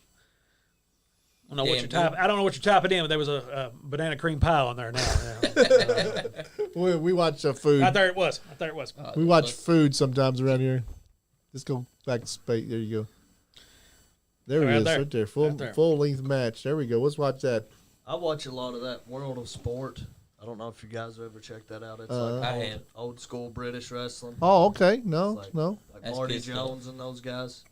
Speaker 3: I don't know what you're typing in, but there was a banana cream pie on there now.
Speaker 2: We watch food.
Speaker 3: I thought it was.
Speaker 2: We watch food sometimes around here. Just go back to space. There you go. There
Speaker 3: Right
Speaker 2: he is,
Speaker 3: there.
Speaker 2: right there.
Speaker 3: Right there.
Speaker 2: Full length match. There we go. Let's watch that.
Speaker 4: I watch a lot of that World of Sport. I don't know if you guys have ever checked that out. It's
Speaker 1: I
Speaker 4: like
Speaker 1: have.
Speaker 4: old school British wrestling.
Speaker 2: Oh, okay. No,
Speaker 4: Like-
Speaker 2: no.
Speaker 4: Like
Speaker 1: That's
Speaker 4: Marty
Speaker 1: good stuff.
Speaker 4: Jones and those guys.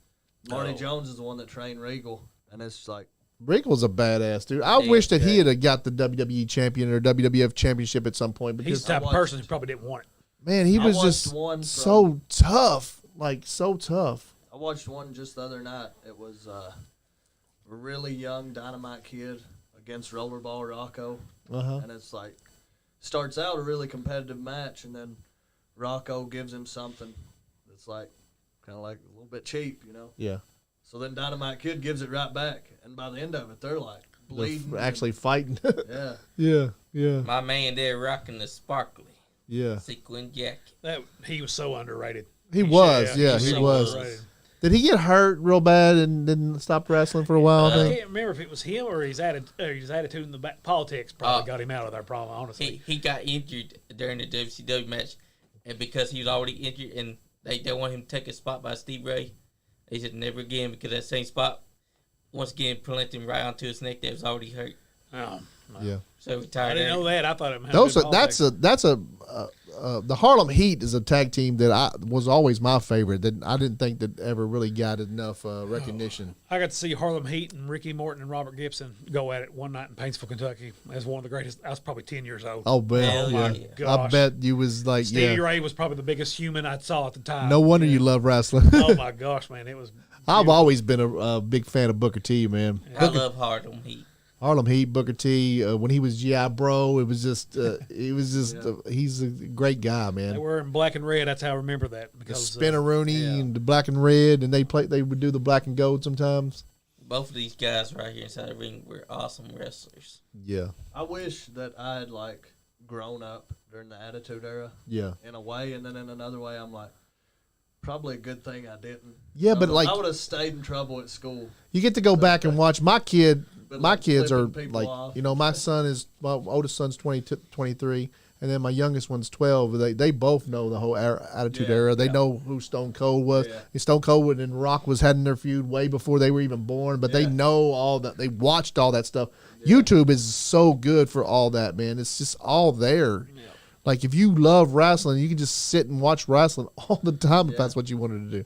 Speaker 4: Marty Jones is the one that trained Regal, and it's like
Speaker 2: Regal's a badass dude. I
Speaker 1: Yeah,
Speaker 2: wish that he
Speaker 4: yeah.
Speaker 2: had got the WWE champion or WWF championship at some point
Speaker 3: He's
Speaker 2: because
Speaker 3: the type of
Speaker 4: watched-
Speaker 3: person who probably didn't want it.
Speaker 2: man, he
Speaker 4: I
Speaker 2: was
Speaker 4: watched
Speaker 2: just
Speaker 4: one from-
Speaker 2: so tough, like so tough.
Speaker 4: I watched one just the other night. It was a really young Dynamite Kid against Rollerball Rocco,
Speaker 2: Uh-huh.
Speaker 4: and it's like starts out a really competitive match, and then Rocco gives him something that's like kind of like a little bit cheap,
Speaker 2: Yeah.
Speaker 4: So then Dynamite Kid gives it right back, and by the end of it, they're like bleeding.
Speaker 2: They're actually fighting.
Speaker 4: Yeah.
Speaker 2: yeah.
Speaker 1: My man there rocking the sparkly
Speaker 2: Yeah.
Speaker 1: sequin jacket.
Speaker 3: He was so underrated.
Speaker 2: He was. Yeah,
Speaker 3: was
Speaker 2: he
Speaker 3: so
Speaker 2: was.
Speaker 3: underrated.
Speaker 2: Did he get hurt real bad and didn't stop wrestling for a while? I
Speaker 3: I
Speaker 2: think?
Speaker 3: can't remember if it was him or his attitude in the politics probably got him out of there. Probably, honestly.
Speaker 1: He got injured during the WCW match, and because he was already injured, and they want him to take a spot by Steve Ray, they said never again because that same spot once again planted him right onto his neck that was already hurt.
Speaker 3: Oh,
Speaker 2: Yeah.
Speaker 1: So he retired.
Speaker 3: I didn't know that. I thought it.
Speaker 2: That's the Harlem Heat is a tag team that was always my favorite. That I didn't think that ever really got enough recognition.
Speaker 3: I got to see Harlem Heat and Ricky Morton and Robert Gibson go at it one night in Paintsville, Kentucky. As one of the greatest. I was probably 10 years old.
Speaker 2: Oh, bet.
Speaker 1: Hell
Speaker 2: yeah.
Speaker 1: yeah.
Speaker 3: Gosh.
Speaker 2: I bet you was like,
Speaker 3: Stevie
Speaker 2: yeah.
Speaker 3: Ray was probably the biggest human I saw at the time.
Speaker 2: No wonder you love wrestling.
Speaker 3: Oh my gosh, man! It was.
Speaker 2: I've always been a big fan of Booker T, man.
Speaker 1: I love Harlem Heat.
Speaker 2: Harlem Heat, Booker T. When he was GI Bro, it was just, he's a great guy,
Speaker 3: They
Speaker 2: man.
Speaker 3: were in black and red. That's how I remember that
Speaker 2: The
Speaker 3: because
Speaker 2: Spinneroonie
Speaker 3: yeah.
Speaker 2: and the black and red, and they would do the black and gold sometimes.
Speaker 1: Both of these guys right here inside the ring were awesome wrestlers.
Speaker 2: Yeah,
Speaker 4: I wish that I had like grown up during the Attitude Era
Speaker 2: yeah,
Speaker 4: in a way, and then in another way, I'm like, probably a good thing I didn't.
Speaker 2: yeah. But like,
Speaker 4: I would have stayed in trouble at school.
Speaker 2: you get to go back and watch my kid.
Speaker 4: But,
Speaker 2: My
Speaker 4: like,
Speaker 2: kids are
Speaker 4: flipping people
Speaker 2: like,
Speaker 4: off.
Speaker 2: my oldest son's 23, and then my youngest one's 12. They both know the whole Attitude
Speaker 4: Yeah,
Speaker 2: Era. They
Speaker 4: yeah.
Speaker 2: know who Stone Cold was.
Speaker 4: Yeah.
Speaker 2: And Stone Cold and Rock was having their feud way before they were even born, but they
Speaker 4: Yeah.
Speaker 2: know all that. They watched all that stuff. YouTube is so good for all that, man. It's just all there.
Speaker 3: Yeah.
Speaker 2: Like, if you love wrestling, you can just sit and watch wrestling all the time if
Speaker 4: Yeah.
Speaker 2: that's what you wanted to do.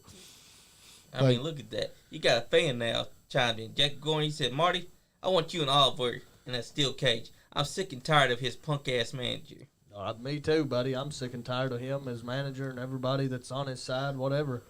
Speaker 1: I mean, look at that. You got a fan now chimed in. Jack Gordon, he said, Marty, I want you and Oliver in a steel cage. I'm sick and tired of his punk-ass manager.
Speaker 4: Me too, buddy. I'm sick and tired of him as manager and everybody that's on his side, whatever.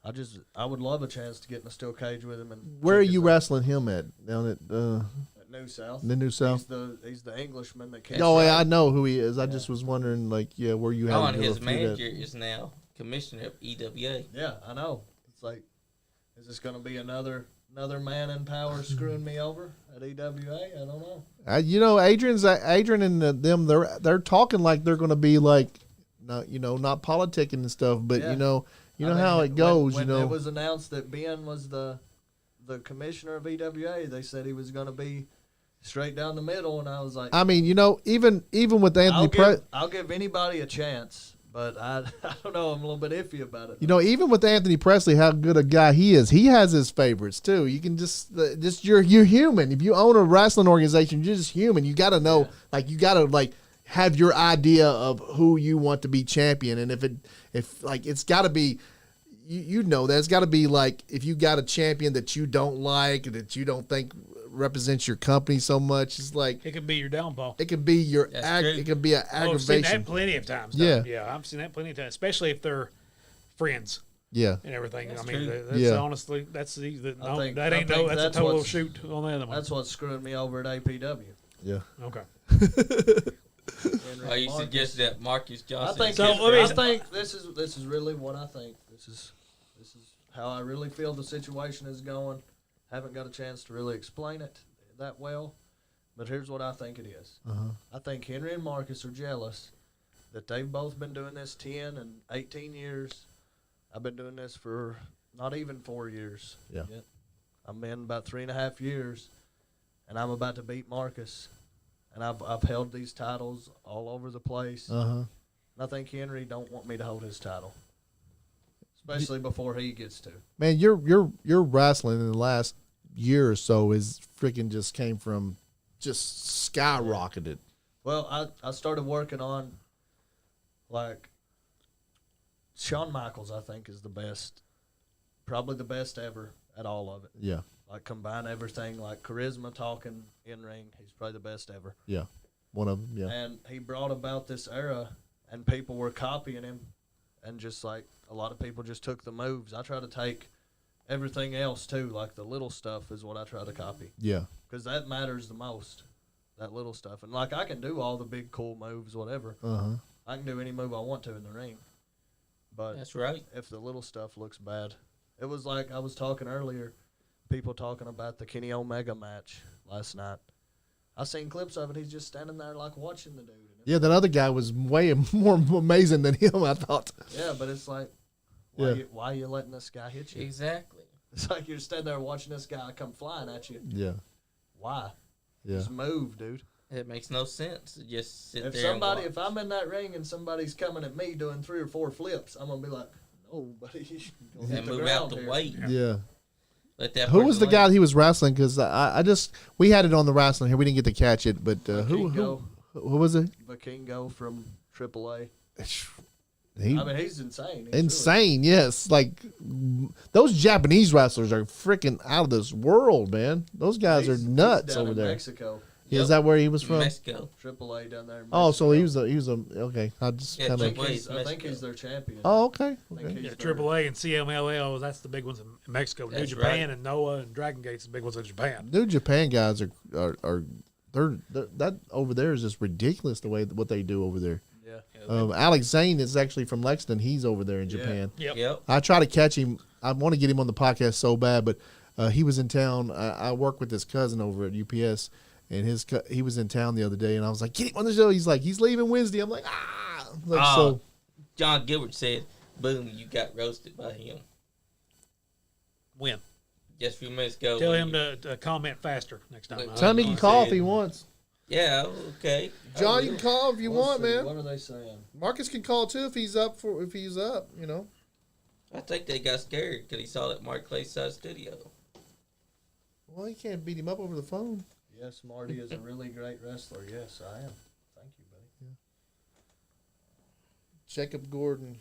Speaker 4: I would love a chance to get in a steel cage with him. And
Speaker 2: Where are
Speaker 4: check
Speaker 2: you
Speaker 4: his-
Speaker 2: wresling him at? Down at
Speaker 4: At New South.
Speaker 2: the New South?
Speaker 4: He's the Englishman that came.
Speaker 2: Oh, yeah, I know who he is. I just was wondering, like, where you
Speaker 1: Oh,
Speaker 2: had
Speaker 1: and his manager is now commissioner of EWA.
Speaker 4: Yeah, I know. It's like, is this going to be another man in power screwing me over at EWA? I don't know.
Speaker 2: Adrian and them. They're talking like they're going to be like, not politicking and stuff, but
Speaker 4: Yeah.
Speaker 2: You know how it goes.
Speaker 4: When
Speaker 2: you know,
Speaker 4: it was announced that Ben was the commissioner of EWA, they said he was going to be straight down the middle, and I was like,
Speaker 2: I mean, you know, even with Anthony,
Speaker 4: I'll give anybody a chance, but I don't know, I'm a little bit iffy about it.
Speaker 2: you know, even with Anthony Presley, how good a guy he is, he has his favorites too. You can just you're human. If you own a wrestling organization, you're just human. You got to know, you got to have your idea of who you want to be champion, and if it's got to be. You know that it's got to be if you got a champion that you don't like, that you don't think represents your company so much, it's
Speaker 3: it could be your downfall.
Speaker 2: it could be it could be an
Speaker 3: I've seen
Speaker 2: aggravation.
Speaker 3: that plenty of times.
Speaker 2: Yeah.
Speaker 3: Yeah, I've seen that plenty of times, especially if they're friends
Speaker 2: Yeah,
Speaker 3: and everything.
Speaker 1: That's
Speaker 3: I mean,
Speaker 1: true.
Speaker 3: that's honestly, that's a
Speaker 4: that's
Speaker 3: total
Speaker 4: what's-
Speaker 3: shoot on the other one.
Speaker 4: That's what's screwing me over at APW.
Speaker 2: yeah.
Speaker 3: Okay.
Speaker 1: Are you suggest that Marcus
Speaker 4: I
Speaker 1: Johnson?
Speaker 4: think
Speaker 3: So,
Speaker 4: I think this is really what I think. This is how I really feel the situation is going. Haven't got a chance to really explain it that well, but here's what I think it is. I think Henry and Marcus are jealous that they've both been doing this 10 and 18 years. I've been doing this for not even 4 years.
Speaker 2: Yeah.
Speaker 4: Yet. I'm in about 3.5 years, and I'm about to beat Marcus. And I've held these titles all over the place. And I think Henry don't want me to hold his title, especially before he gets to.
Speaker 2: Man, your wrestling in the last year or so is freaking just came from just skyrocketed.
Speaker 4: Well, I started working on Shawn Michaels. I think is the best, probably the best ever at all of it.
Speaker 2: Yeah,
Speaker 4: Combine everything, charisma, talking, in ring. He's probably the best ever.
Speaker 2: yeah, one of them. Yeah,
Speaker 4: And he brought about this era, and people were copying him, and just a lot of people just took the moves. I try to take everything else too, the little stuff is what I try to copy,
Speaker 2: yeah,
Speaker 4: because that matters the most, that little stuff. And I can do all the big cool moves, whatever. I can do any move I want to in the ring, but
Speaker 1: That's right.
Speaker 4: if the little stuff looks bad, it was like I was talking earlier, people talking about the Kenny Omega match last night. I seen clips of it. He's just standing there watching the dude.
Speaker 2: yeah. That other guy was way more amazing than him, I thought.
Speaker 4: Yeah, but it's why are you letting this guy hit you?
Speaker 1: Exactly.
Speaker 4: It's like you're standing there watching this guy come flying at you.
Speaker 2: Yeah,
Speaker 4: Why?
Speaker 2: yeah,
Speaker 4: Just move, dude.
Speaker 1: It makes no sense to just sit
Speaker 4: If
Speaker 1: there and watch.
Speaker 4: if I'm in that ring and somebody's coming at me doing 3 or 4 flips, I'm gonna be like, no, buddy, you go hit
Speaker 1: and
Speaker 4: the
Speaker 1: move
Speaker 4: ground
Speaker 1: out the
Speaker 4: here.
Speaker 1: way.
Speaker 2: yeah.
Speaker 1: Let that
Speaker 2: Who was the
Speaker 1: person
Speaker 2: guy
Speaker 1: land.
Speaker 2: he was wrestling? Because we had it on the wrestling here. We didn't get to catch it, but who was it?
Speaker 4: Vikingo from AAA.
Speaker 2: He,
Speaker 4: I mean, he's insane. He's
Speaker 2: insane, yes. Those Japanese wrestlers are freaking out of this world, man. Those guys
Speaker 4: He's
Speaker 2: are nuts
Speaker 4: down
Speaker 2: over
Speaker 4: in
Speaker 2: there.
Speaker 4: Mexico.
Speaker 2: Is that where he was from?
Speaker 1: Mexico.
Speaker 4: AAA down there. In
Speaker 2: Oh, so
Speaker 4: Mexico.
Speaker 2: he was a okay. I just
Speaker 1: Yeah,
Speaker 2: kind
Speaker 4: I
Speaker 2: of.
Speaker 4: think,
Speaker 1: Mexico.
Speaker 4: I think he's their champion.
Speaker 2: Oh, okay.
Speaker 4: I think he's
Speaker 3: Yeah,
Speaker 4: their-
Speaker 3: AAA and CMLL, that's the big ones in Mexico. New
Speaker 1: That's
Speaker 3: Japan
Speaker 1: right.
Speaker 3: and Noah and Dragon Gate's the big ones in Japan.
Speaker 2: New Japan guys are they're that over there is just ridiculous the way what they do over there.
Speaker 4: Yeah.
Speaker 2: Alex Zane is actually from Lexington. He's over there in Japan.
Speaker 3: Yep.
Speaker 1: Yep.
Speaker 2: I try to catch him. I want to get him on the podcast so bad, but he was in town. I work with his cousin over at UPS, and he was in town the other day, and I was like, get him on the show. He's like, he's leaving Wednesday. I'm like, so.
Speaker 1: John Gilbert said, boom, you got roasted by him.
Speaker 3: When?
Speaker 1: Just a few minutes ago.
Speaker 3: Tell
Speaker 1: when
Speaker 3: him
Speaker 1: you-
Speaker 3: to comment faster next time.
Speaker 1: Wait,
Speaker 2: Tell him he can call if he wants.
Speaker 1: Yeah, okay.
Speaker 2: John, you can call if you
Speaker 4: We'll
Speaker 2: want,
Speaker 4: see.
Speaker 2: man.
Speaker 4: What are they saying?
Speaker 2: Marcus can call too if he's up.
Speaker 1: I think they got scared because he saw that Mark Clayside studio.
Speaker 2: Well, he can't beat him up over the phone.
Speaker 4: Yes, Marty is a really great wrestler. Yes, I am. Thank you, buddy.
Speaker 2: Jacob Gordon.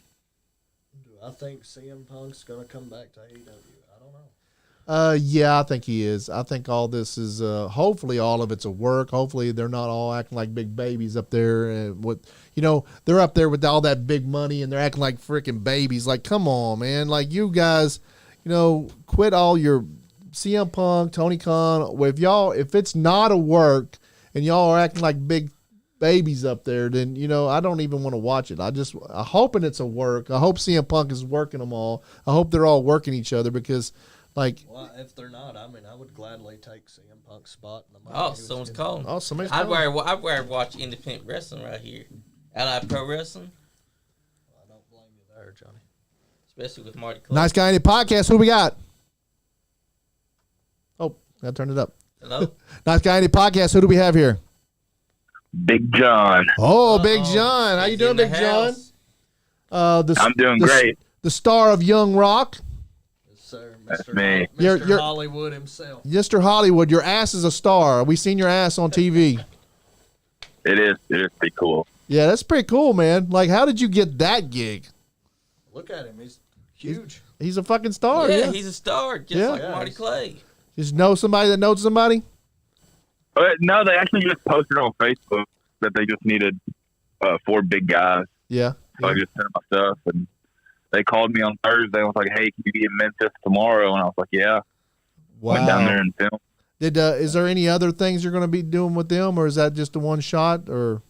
Speaker 4: Do I think CM Punk's going to come back to AEW? I don't know.
Speaker 2: Yeah, I think he is. I think all this is, hopefully all of it's a work. Hopefully they're not all acting like big babies up there. And they're up there with all that big money and they're acting like freaking babies. Like, come on, man. Like, you guys, quit all your CM Punk, Tony Khan. If it's not a work and y'all are acting like big babies up there, then, I don't even want to watch it. I'm hoping it's a work. I hope CM Punk is working them all. I hope they're all working each other because,
Speaker 4: Well, if they're not, I would gladly take CM Punk's spot in the match.
Speaker 1: Oh, someone's calling.
Speaker 2: oh, somebody's
Speaker 1: I'd
Speaker 2: calling.
Speaker 1: rather watch independent wrestling right here. Allied Pro Wrestling.
Speaker 4: I don't blame you there, Johnny.
Speaker 1: especially with Marty Clay.
Speaker 2: Nice Guy Any Podcast. Who we got? Oh, gotta turn it up.
Speaker 1: Hello?
Speaker 2: Nice Guy Any Podcast. Who do we have here?
Speaker 6: Big John.
Speaker 2: Oh, Big John. How you
Speaker 1: He's
Speaker 2: doing,
Speaker 1: in the
Speaker 2: Big John?
Speaker 1: house.
Speaker 6: I'm doing great.
Speaker 2: The star of Young Rock,
Speaker 4: Yes, sir.
Speaker 6: That's
Speaker 4: Mr.
Speaker 6: me.
Speaker 2: You're-
Speaker 4: Hollywood himself.
Speaker 2: Mr. Hollywood. Your ass is a star. We seen your ass on TV.
Speaker 6: It is pretty cool.
Speaker 2: Yeah, that's pretty cool, man. Like, how did you get that gig?
Speaker 4: Look at him. He's huge.
Speaker 2: He's a fucking star.
Speaker 1: yeah,
Speaker 2: Yeah.
Speaker 1: he's a star, just
Speaker 2: Yeah.
Speaker 1: like
Speaker 4: Yeah,
Speaker 1: Marty
Speaker 4: he's-
Speaker 1: Clay.
Speaker 2: Just know somebody that knows somebody.
Speaker 6: No, they actually just posted on Facebook that they just needed 4 big guys.
Speaker 2: Yeah.
Speaker 6: So I just sent them my stuff, and they called me on Thursday and was like, "Hey, can you be in Memphis tomorrow?" And I was like, "Yeah." Went down there
Speaker 2: Wow.
Speaker 6: and filmed.
Speaker 2: Did is there any other things you're going to be doing with them, or is that just a one shot? Or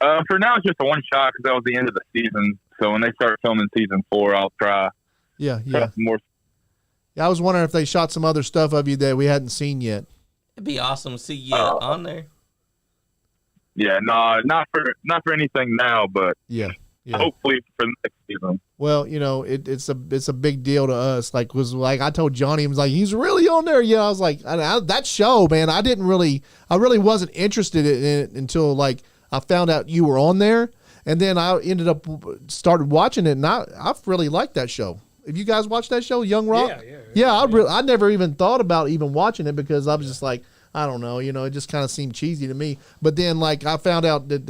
Speaker 6: For now, it's just a one shot because that was the end of the season. So when they start filming season 4, I'll try
Speaker 2: yeah.
Speaker 6: some more.
Speaker 2: I was wondering if they shot some other stuff of you that we hadn't seen yet.
Speaker 1: It'd be awesome to see you
Speaker 6: Oh.
Speaker 1: on there.
Speaker 6: Yeah, no, not for anything now, but
Speaker 2: Yeah. Yeah.
Speaker 6: hopefully for next season.
Speaker 2: Well, you know, it's a big deal to us. Like I told Johnny, he was like, he's really on there. Yeah, I was like, that show, man. I really wasn't interested in it until like I found out you were on there, and then I ended up started watching it, and I really liked that show. Have you guys watched that show, Young Rock? Yeah. I never even thought about even watching it because I was just like, I don't know, you know, it just kind of seemed cheesy to me. But then, like, I found out that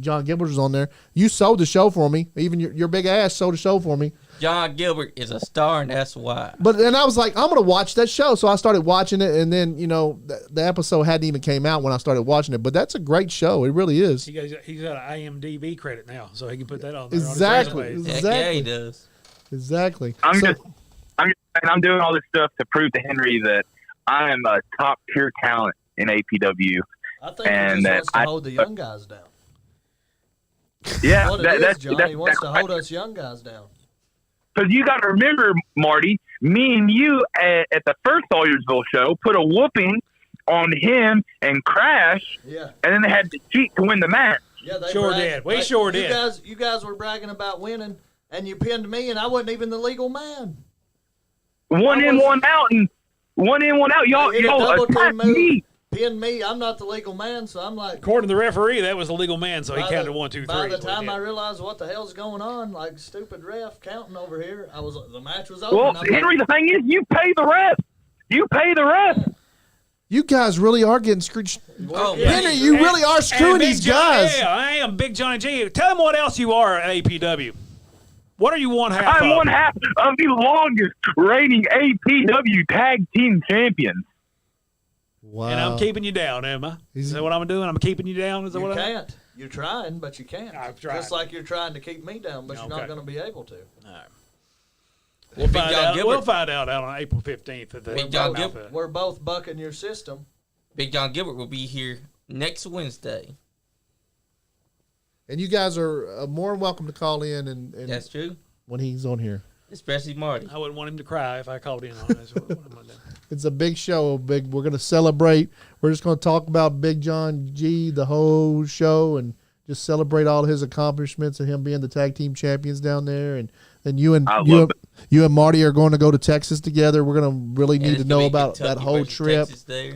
Speaker 2: John Gilbert was on there. You sold the show for me. Even your big ass sold the show for me.
Speaker 1: John Gilbert is a star, and that's why.
Speaker 2: But then I was like, I'm gonna watch that show. So I started watching it, and then you know the episode hadn't even came out when I started watching it. But that's a great show. It really is.
Speaker 3: He's got an IMDb credit now, so he can put that on there.
Speaker 2: Exactly.
Speaker 3: On his resume.
Speaker 1: Heck yeah, he
Speaker 2: Exactly.
Speaker 1: does.
Speaker 2: Exactly.
Speaker 6: I'm doing all this stuff to prove to Henry that I am a top tier talent in APW.
Speaker 4: I think
Speaker 6: And
Speaker 4: he just
Speaker 6: that
Speaker 4: wants to
Speaker 6: I-
Speaker 4: hold the young guys down.
Speaker 6: Yeah,
Speaker 4: What it
Speaker 6: that,
Speaker 4: is,
Speaker 6: that's
Speaker 4: Johnny.
Speaker 6: that's
Speaker 4: He wants to hold
Speaker 6: right.
Speaker 4: us young guys down.
Speaker 6: Because you got to remember, Marty, me and you at the first Sawyersville show put a whooping on him and Crash,
Speaker 4: Yeah.
Speaker 6: and then they had to cheat to win the match.
Speaker 4: Yeah, they
Speaker 3: Sure
Speaker 4: bragged.
Speaker 3: did. We sure did.
Speaker 4: You guys were bragging about winning, and you pinned me, and I wasn't even the legal man.
Speaker 6: One in, one out, and one in, one out. Y'all
Speaker 4: They hit a double
Speaker 6: attacked
Speaker 4: team move.
Speaker 6: me.
Speaker 4: Pinned me. I'm not the legal man, so I'm like.
Speaker 3: According to the referee, that was a legal man, so he
Speaker 4: by
Speaker 3: counted
Speaker 4: the-
Speaker 3: 1, 2, 3.
Speaker 4: By the
Speaker 3: is what he
Speaker 4: time
Speaker 3: did.
Speaker 4: I realized what the hell's going on, like stupid ref counting over here, the match was over.
Speaker 6: Well,
Speaker 4: and I'm
Speaker 6: Henry,
Speaker 4: like,
Speaker 6: the thing is, you pay the ref. You pay the ref.
Speaker 2: You guys really are getting screwed.
Speaker 1: Oh,
Speaker 4: yeah.
Speaker 2: Henry, you really are screwing
Speaker 3: Big
Speaker 2: these
Speaker 3: John-
Speaker 2: guys.
Speaker 3: Yeah, I am Big Johnny G. Tell him what else you are at APW. What are you one half
Speaker 6: I'm
Speaker 3: of?
Speaker 6: one half of the longest reigning APW tag team champions.
Speaker 2: Wow.
Speaker 3: And I'm keeping you down, am I? Is that what I'm doing? I'm keeping you down? Is that
Speaker 4: you
Speaker 3: what
Speaker 4: can't. You're trying, but you can't.
Speaker 3: I've tried.
Speaker 4: Just like you're trying to keep me down, but you're not
Speaker 3: Okay.
Speaker 4: going to be able to.
Speaker 3: We'll
Speaker 1: Big
Speaker 3: find
Speaker 1: John
Speaker 3: out.
Speaker 1: Gilbert.
Speaker 3: We'll find out on April 15th. At the
Speaker 1: Big John
Speaker 3: Mouth
Speaker 1: Gilbert.
Speaker 4: We're both bucking your system.
Speaker 1: Big John Gilbert will be here next Wednesday.
Speaker 2: And you guys are more than welcome to call in and
Speaker 1: That's true.
Speaker 2: when he's on here.
Speaker 1: Especially Marty.
Speaker 3: I wouldn't want him to cry if I called in on this. What am I doing?
Speaker 2: It's a big show. We're going to celebrate. We're just going to talk about Big John G the whole show and just celebrate all his accomplishments and him being the tag team champions down there. And then you and Marty are going to go to Texas together. We're going to really
Speaker 1: And
Speaker 2: need
Speaker 1: it's
Speaker 2: to
Speaker 1: gonna
Speaker 2: know
Speaker 1: be
Speaker 2: about
Speaker 1: Kentucky
Speaker 2: that whole
Speaker 1: versus
Speaker 2: trip.
Speaker 1: Texas there.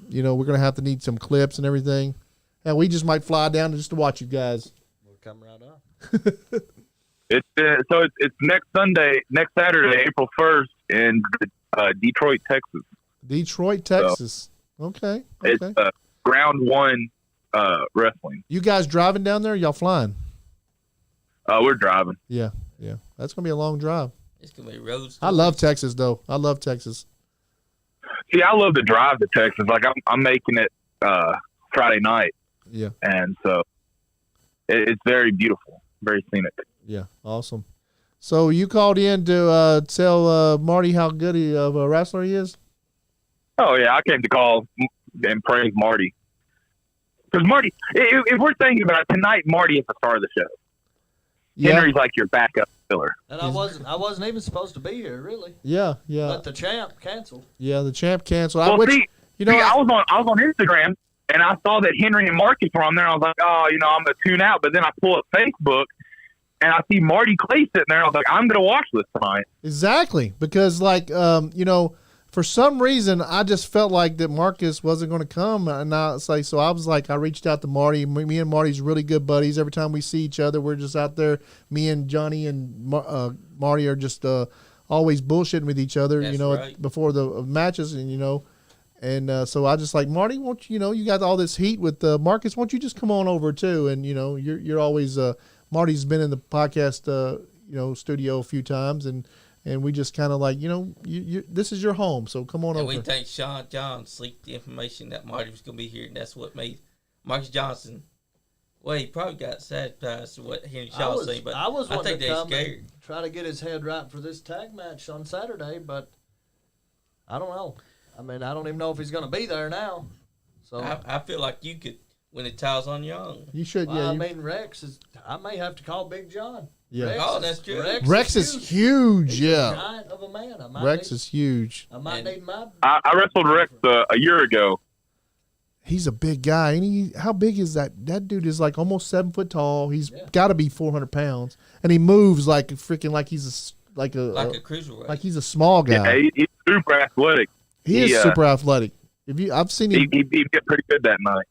Speaker 2: You know, we're going to have to need some clips and everything. And we just might fly down just to watch you guys.
Speaker 4: We'll come right up.
Speaker 6: It's next Saturday, April 1st, in Detroit, Texas.
Speaker 2: Detroit, Texas. Okay.
Speaker 6: It's Ground One Wrestling.
Speaker 2: You guys driving down there or y'all flying?
Speaker 6: We're driving.
Speaker 2: Yeah. That's going to be a long drive.
Speaker 1: It's going to be roads.
Speaker 2: I love Texas, though. I love Texas.
Speaker 6: See, I love to drive to Texas. Like I'm making it Friday night,
Speaker 2: Yeah.
Speaker 6: and so it's very beautiful, very scenic.
Speaker 2: Yeah. Awesome. So you called in to tell Marty how good of a wrestler he is?
Speaker 6: Oh yeah, I came to call and praise Marty because Marty. If we're thinking about it, tonight, Marty is the star of the show.
Speaker 2: Yeah.
Speaker 6: Henry's like your backup filler.
Speaker 4: And I wasn't even supposed to be here, really.
Speaker 2: Yeah.
Speaker 4: But the champ canceled.
Speaker 2: Yeah, the champ canceled.
Speaker 6: Well,
Speaker 2: I
Speaker 6: was on Instagram and I saw that Henry and Marcus were on there. I was like, oh, I'm gonna tune out. But then I pull up Facebook and I see Marty Clay sitting there. I was like, I'm going to watch this tonight.
Speaker 2: Exactly, because like for some reason I just felt like that Marcus wasn't going to come, and I was like, so I was like, I reached out to Marty. Me and Marty's really good buddies. Every time we see each other, we're just out there. Me and Johnny and Marty are just always bullshitting with each other.
Speaker 1: That's right.
Speaker 2: Before the matches, and so I just like, Marty, won't you got all this heat with Marcus? Won't you just come on over too? And you're always Marty's been in the podcast studio a few times, and we just kind of like, this is your home, so come on
Speaker 1: and
Speaker 2: over.
Speaker 1: we think Sean Johns leaked the information that Marty was going to be here, and that's what made Marcus Johnson. Well, he probably got satisfied with what Henry Shaw was saying, but
Speaker 4: I was
Speaker 1: I
Speaker 4: wanting
Speaker 1: think
Speaker 4: to
Speaker 1: they're
Speaker 4: come
Speaker 1: scared.
Speaker 4: and try to get his head right for this tag match on Saturday, but I don't know. I mean, I don't even know if he's going to be there now. So
Speaker 1: I feel like you could win the titles on your own.
Speaker 2: You should,
Speaker 4: well,
Speaker 2: yeah.
Speaker 4: I mean, Rex is. I may have to call Big John.
Speaker 2: Yeah.
Speaker 1: Oh, that's true.
Speaker 2: Rex is huge,
Speaker 4: He's
Speaker 2: yeah.
Speaker 4: a giant of a man.
Speaker 2: Rex is huge.
Speaker 4: I might need my.
Speaker 6: I wrestled Rex a year ago.
Speaker 2: He's a big guy. And how big is that? That dude is like almost 7 foot tall. He's got to be 400 pounds, and he moves like freaking like he's like a
Speaker 1: cruiserweight.
Speaker 2: like he's a small guy.
Speaker 6: Yeah, he's super athletic.
Speaker 2: He is super athletic. I've seen him.
Speaker 6: He did pretty good that night.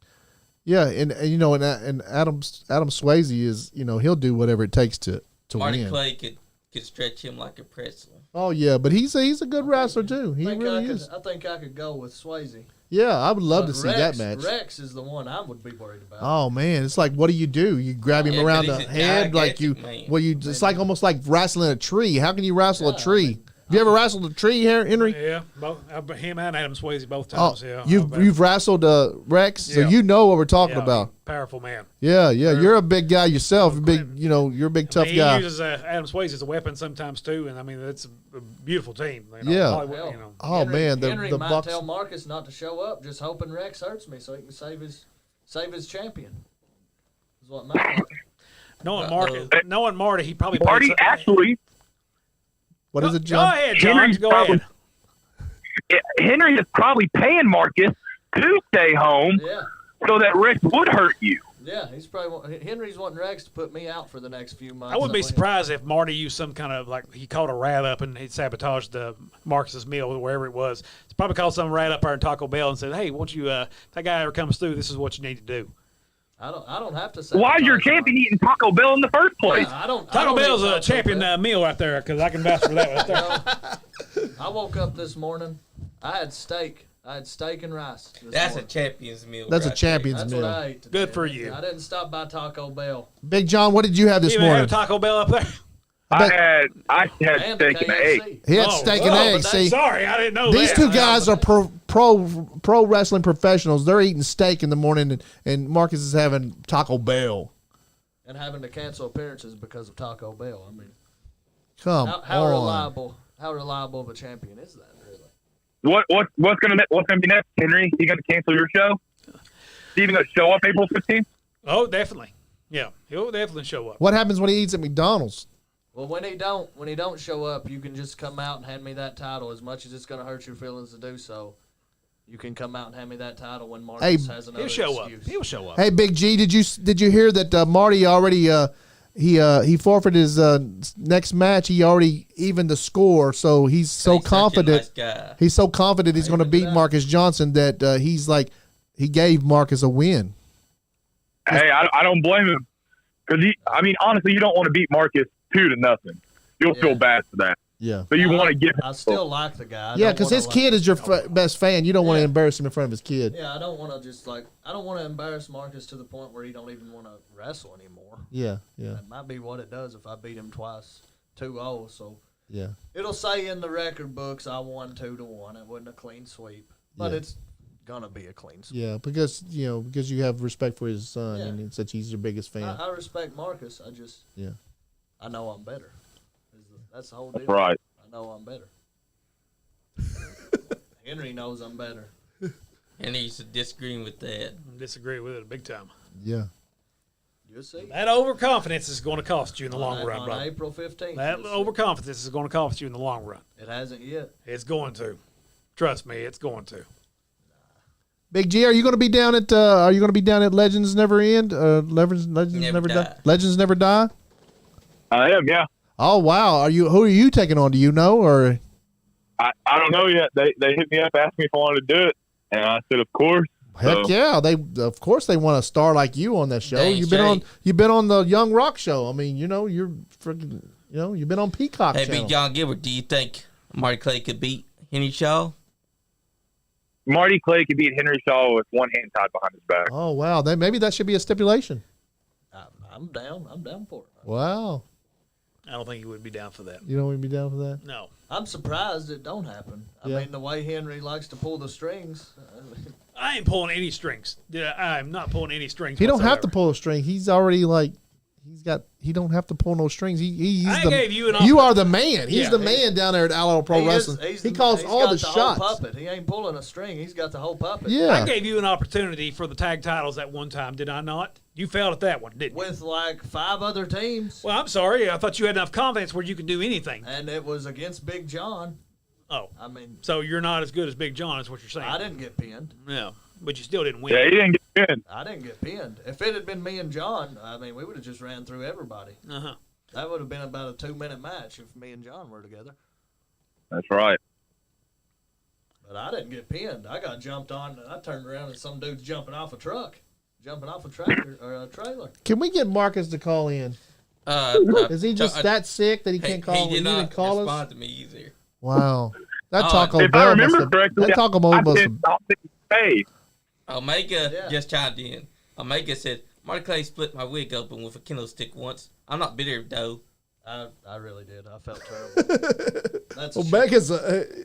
Speaker 2: Yeah, and Adam Swayze is he'll do whatever it takes to
Speaker 1: Marty
Speaker 2: win.
Speaker 1: Clay could stretch him like a pretzel.
Speaker 2: Oh yeah, but he's a good wrestler too. He really is.
Speaker 4: I think I could go with Swayze.
Speaker 2: Yeah, I would love to see
Speaker 4: Rex,
Speaker 2: that match.
Speaker 4: Rex is the one I would be worried about.
Speaker 2: Oh man, it's like, what do? You grab him around the head like you.
Speaker 1: Man.
Speaker 2: Well, it's like almost like wrestling a tree. How can you wrestle a tree? Have you ever wrestled a tree, Henry?
Speaker 3: Yeah, both him and Adam Swayze both times. Yeah,
Speaker 2: you've wrestled Rex, so you know what we're talking about.
Speaker 3: Powerful man.
Speaker 2: Yeah. You're a big guy yourself. You're a big tough guy.
Speaker 3: He uses Adam Swayze as a weapon sometimes too, and I mean it's a beautiful team.
Speaker 2: Yeah.
Speaker 3: Hollywood,
Speaker 2: Oh
Speaker 4: Henry,
Speaker 2: man,
Speaker 4: Henry
Speaker 2: the
Speaker 4: might
Speaker 2: Bucks.
Speaker 4: tell Marcus not to show up, just hoping Rex hurts me so he can save his champion. Is what my
Speaker 3: knowing Marty, he probably
Speaker 6: Marty
Speaker 3: played
Speaker 6: actually.
Speaker 2: What is it, John?
Speaker 3: Go ahead, John. Go ahead.
Speaker 6: Henry is probably paying Marcus to stay home so that Rex would hurt you.
Speaker 4: Yeah, he's probably Henry's wanting Rex to put me out for the next few months.
Speaker 3: I wouldn't be surprised if Marty used some kind of he caught a rat up and he sabotaged Marcus's meal wherever it was. It's probably called some rat up there in Taco Bell and said, "Hey, won't you? If that guy ever comes through, this is what you need to do."
Speaker 4: I don't have to say.
Speaker 6: Why is your champion eating Taco Bell in the first place?
Speaker 3: Taco Bell's a champion meal right there because I can vouch for that right there.
Speaker 4: I woke up this morning. I had steak. I had steak and rice.
Speaker 1: That's a champion's meal.
Speaker 2: That's
Speaker 1: right
Speaker 2: a champion's
Speaker 4: That's
Speaker 2: meal.
Speaker 4: what I ate today.
Speaker 3: Good for you.
Speaker 4: I didn't stop by Taco Bell.
Speaker 2: Big John, what did you have this
Speaker 3: You even
Speaker 2: morning?
Speaker 3: have Taco Bell up there?
Speaker 6: I had
Speaker 4: And
Speaker 6: steak and
Speaker 4: KFC.
Speaker 6: egg.
Speaker 2: He had steak and eggs. See,
Speaker 3: Sorry, I didn't know
Speaker 2: these
Speaker 3: that.
Speaker 2: two guys are pro wrestling professionals. They're eating steak in the morning, and Marcus is having Taco Bell.
Speaker 4: And having to cancel appearances because of Taco Bell. I mean,
Speaker 2: Come
Speaker 4: how
Speaker 2: on.
Speaker 4: reliable of a champion is that, really?
Speaker 6: What's gonna be next, Henry? You gonna cancel your show? Is he even gonna show up April 15th?
Speaker 3: Oh, definitely. Yeah, he'll definitely show up.
Speaker 2: What happens when he eats at McDonald's?
Speaker 4: Well, when he don't show up, you can just come out and hand me that title. As much as it's going to hurt your feelings to do so, you can come out and hand me that title when Marcus has another
Speaker 3: He'll show
Speaker 4: excuse.
Speaker 3: up. He'll show up.
Speaker 2: Hey, Big G, did you hear that Marty already he forfeited his next match? He already evened the score, so he's so confident. He's so confident he's going to beat Marcus Johnson that he's like he gave Marcus a win.
Speaker 6: Hey, I don't blame him because honestly, you don't want to beat Marcus 2-0. You'll feel bad for that.
Speaker 2: Yeah.
Speaker 6: So you want to give him.
Speaker 4: I still like the guy.
Speaker 2: Yeah, because his kid is your best fan. You don't want to embarrass him in front of his kid.
Speaker 4: Yeah, I don't want to I don't want to embarrass Marcus to the point where he don't even want to wrestle anymore.
Speaker 2: Yeah.
Speaker 4: That might be what it does if I beat him twice, 2-0. So
Speaker 2: yeah,
Speaker 4: it'll say in the record books I won 2-1. It wasn't a clean sweep, but it's gonna be a clean sweep.
Speaker 2: Yeah, because you have respect for his son, and such he's your biggest fan.
Speaker 4: I respect Marcus. I know I'm better. That's the whole deal.
Speaker 6: Right.
Speaker 4: I know I'm better. Henry knows I'm better.
Speaker 1: And he's disagreeing with that.
Speaker 3: Disagree with it big time.
Speaker 2: Yeah.
Speaker 4: You'll see.
Speaker 3: That overconfidence is going to cost you in the long run,
Speaker 4: on
Speaker 3: brother.
Speaker 4: April 15th.
Speaker 3: That overconfidence is going to cost you in the long run.
Speaker 4: It hasn't yet.
Speaker 3: It's going to. Trust me, it's going to.
Speaker 2: Big G, are you going to be down at Legends Never End? Legends Never Die. Legends Never Die.
Speaker 6: I am, yeah.
Speaker 2: Oh wow, who are you taking on? Do you know or?
Speaker 6: I don't know yet. They hit me up, asked me if I wanted to do it, and I said, of course.
Speaker 2: Heck yeah, of course they want a star like you on that show.
Speaker 1: Dang
Speaker 2: You've been on the Young Rock show. I mean, you're freaking, you've been on Peacock.
Speaker 1: Hey,
Speaker 2: channel.
Speaker 1: Big John Gilbert, do you think Marty Clay could beat Henry Shaw?
Speaker 6: Marty Clay could beat Henry Shaw with one hand tied behind his back.
Speaker 2: Oh wow, maybe that should be a stipulation.
Speaker 4: I'm down. I'm down for it.
Speaker 2: Wow,
Speaker 3: I don't think he would be down for that.
Speaker 2: you don't want to be down for that?
Speaker 3: No.
Speaker 4: I'm surprised it don't happen. I
Speaker 2: Yeah.
Speaker 4: mean, the way Henry likes to pull the strings.
Speaker 3: I ain't pulling any strings. I'm not pulling any strings.
Speaker 2: He don't have to
Speaker 3: whatsoever.
Speaker 2: pull a string. He's already like, he don't have to pull no strings. He's
Speaker 3: I
Speaker 2: the,
Speaker 3: gave you an
Speaker 2: you are the man. He's
Speaker 3: Yeah.
Speaker 2: the man down there at Alamo Pro Wrestling. He calls all
Speaker 4: got
Speaker 2: the
Speaker 4: whole
Speaker 2: shots.
Speaker 4: puppet. He ain't pulling a string. He's got the whole puppet.
Speaker 3: I
Speaker 2: Yeah,
Speaker 3: gave you an opportunity for the tag titles at one time, did I not? You failed at that one, didn't you?
Speaker 4: With like 5 other teams,
Speaker 3: Well, I'm sorry. I thought you had enough confidence where you could do anything.
Speaker 4: and it was against Big John.
Speaker 3: Oh,
Speaker 4: I mean,
Speaker 3: so you're not as good as Big John, is what you're saying?
Speaker 4: I didn't get pinned.
Speaker 3: No, but you still didn't win.
Speaker 6: Yeah, he didn't get pinned.
Speaker 4: I didn't get pinned. If it had been me and John, I mean, we would have just ran through everybody.
Speaker 3: Uh-huh.
Speaker 4: That would have been about a 2-minute match if me and John were together.
Speaker 6: That's right.
Speaker 4: But I didn't get pinned. I got jumped on, and I turned around and some dude's jumping off a tractor or a trailer.
Speaker 2: can we get Marcus to call in? Is he just that sick that he can't call?
Speaker 1: He did
Speaker 2: even
Speaker 1: not
Speaker 2: call
Speaker 1: respond
Speaker 2: us?
Speaker 1: to me either.
Speaker 2: Wow, that
Speaker 1: Oh,
Speaker 2: Taco
Speaker 6: If I
Speaker 2: Bell
Speaker 6: remember
Speaker 2: must have.
Speaker 6: correctly,
Speaker 2: That Taco Bell
Speaker 6: I
Speaker 2: must
Speaker 6: did
Speaker 2: have.
Speaker 6: not pay.
Speaker 1: Omega
Speaker 4: Yeah.
Speaker 1: just chimed in. Omega said, Marty Clay split my wig open with a kendo stick once. I'm not bitter, though.
Speaker 4: I really did. I felt terrible. That's a shoot.
Speaker 2: Omega's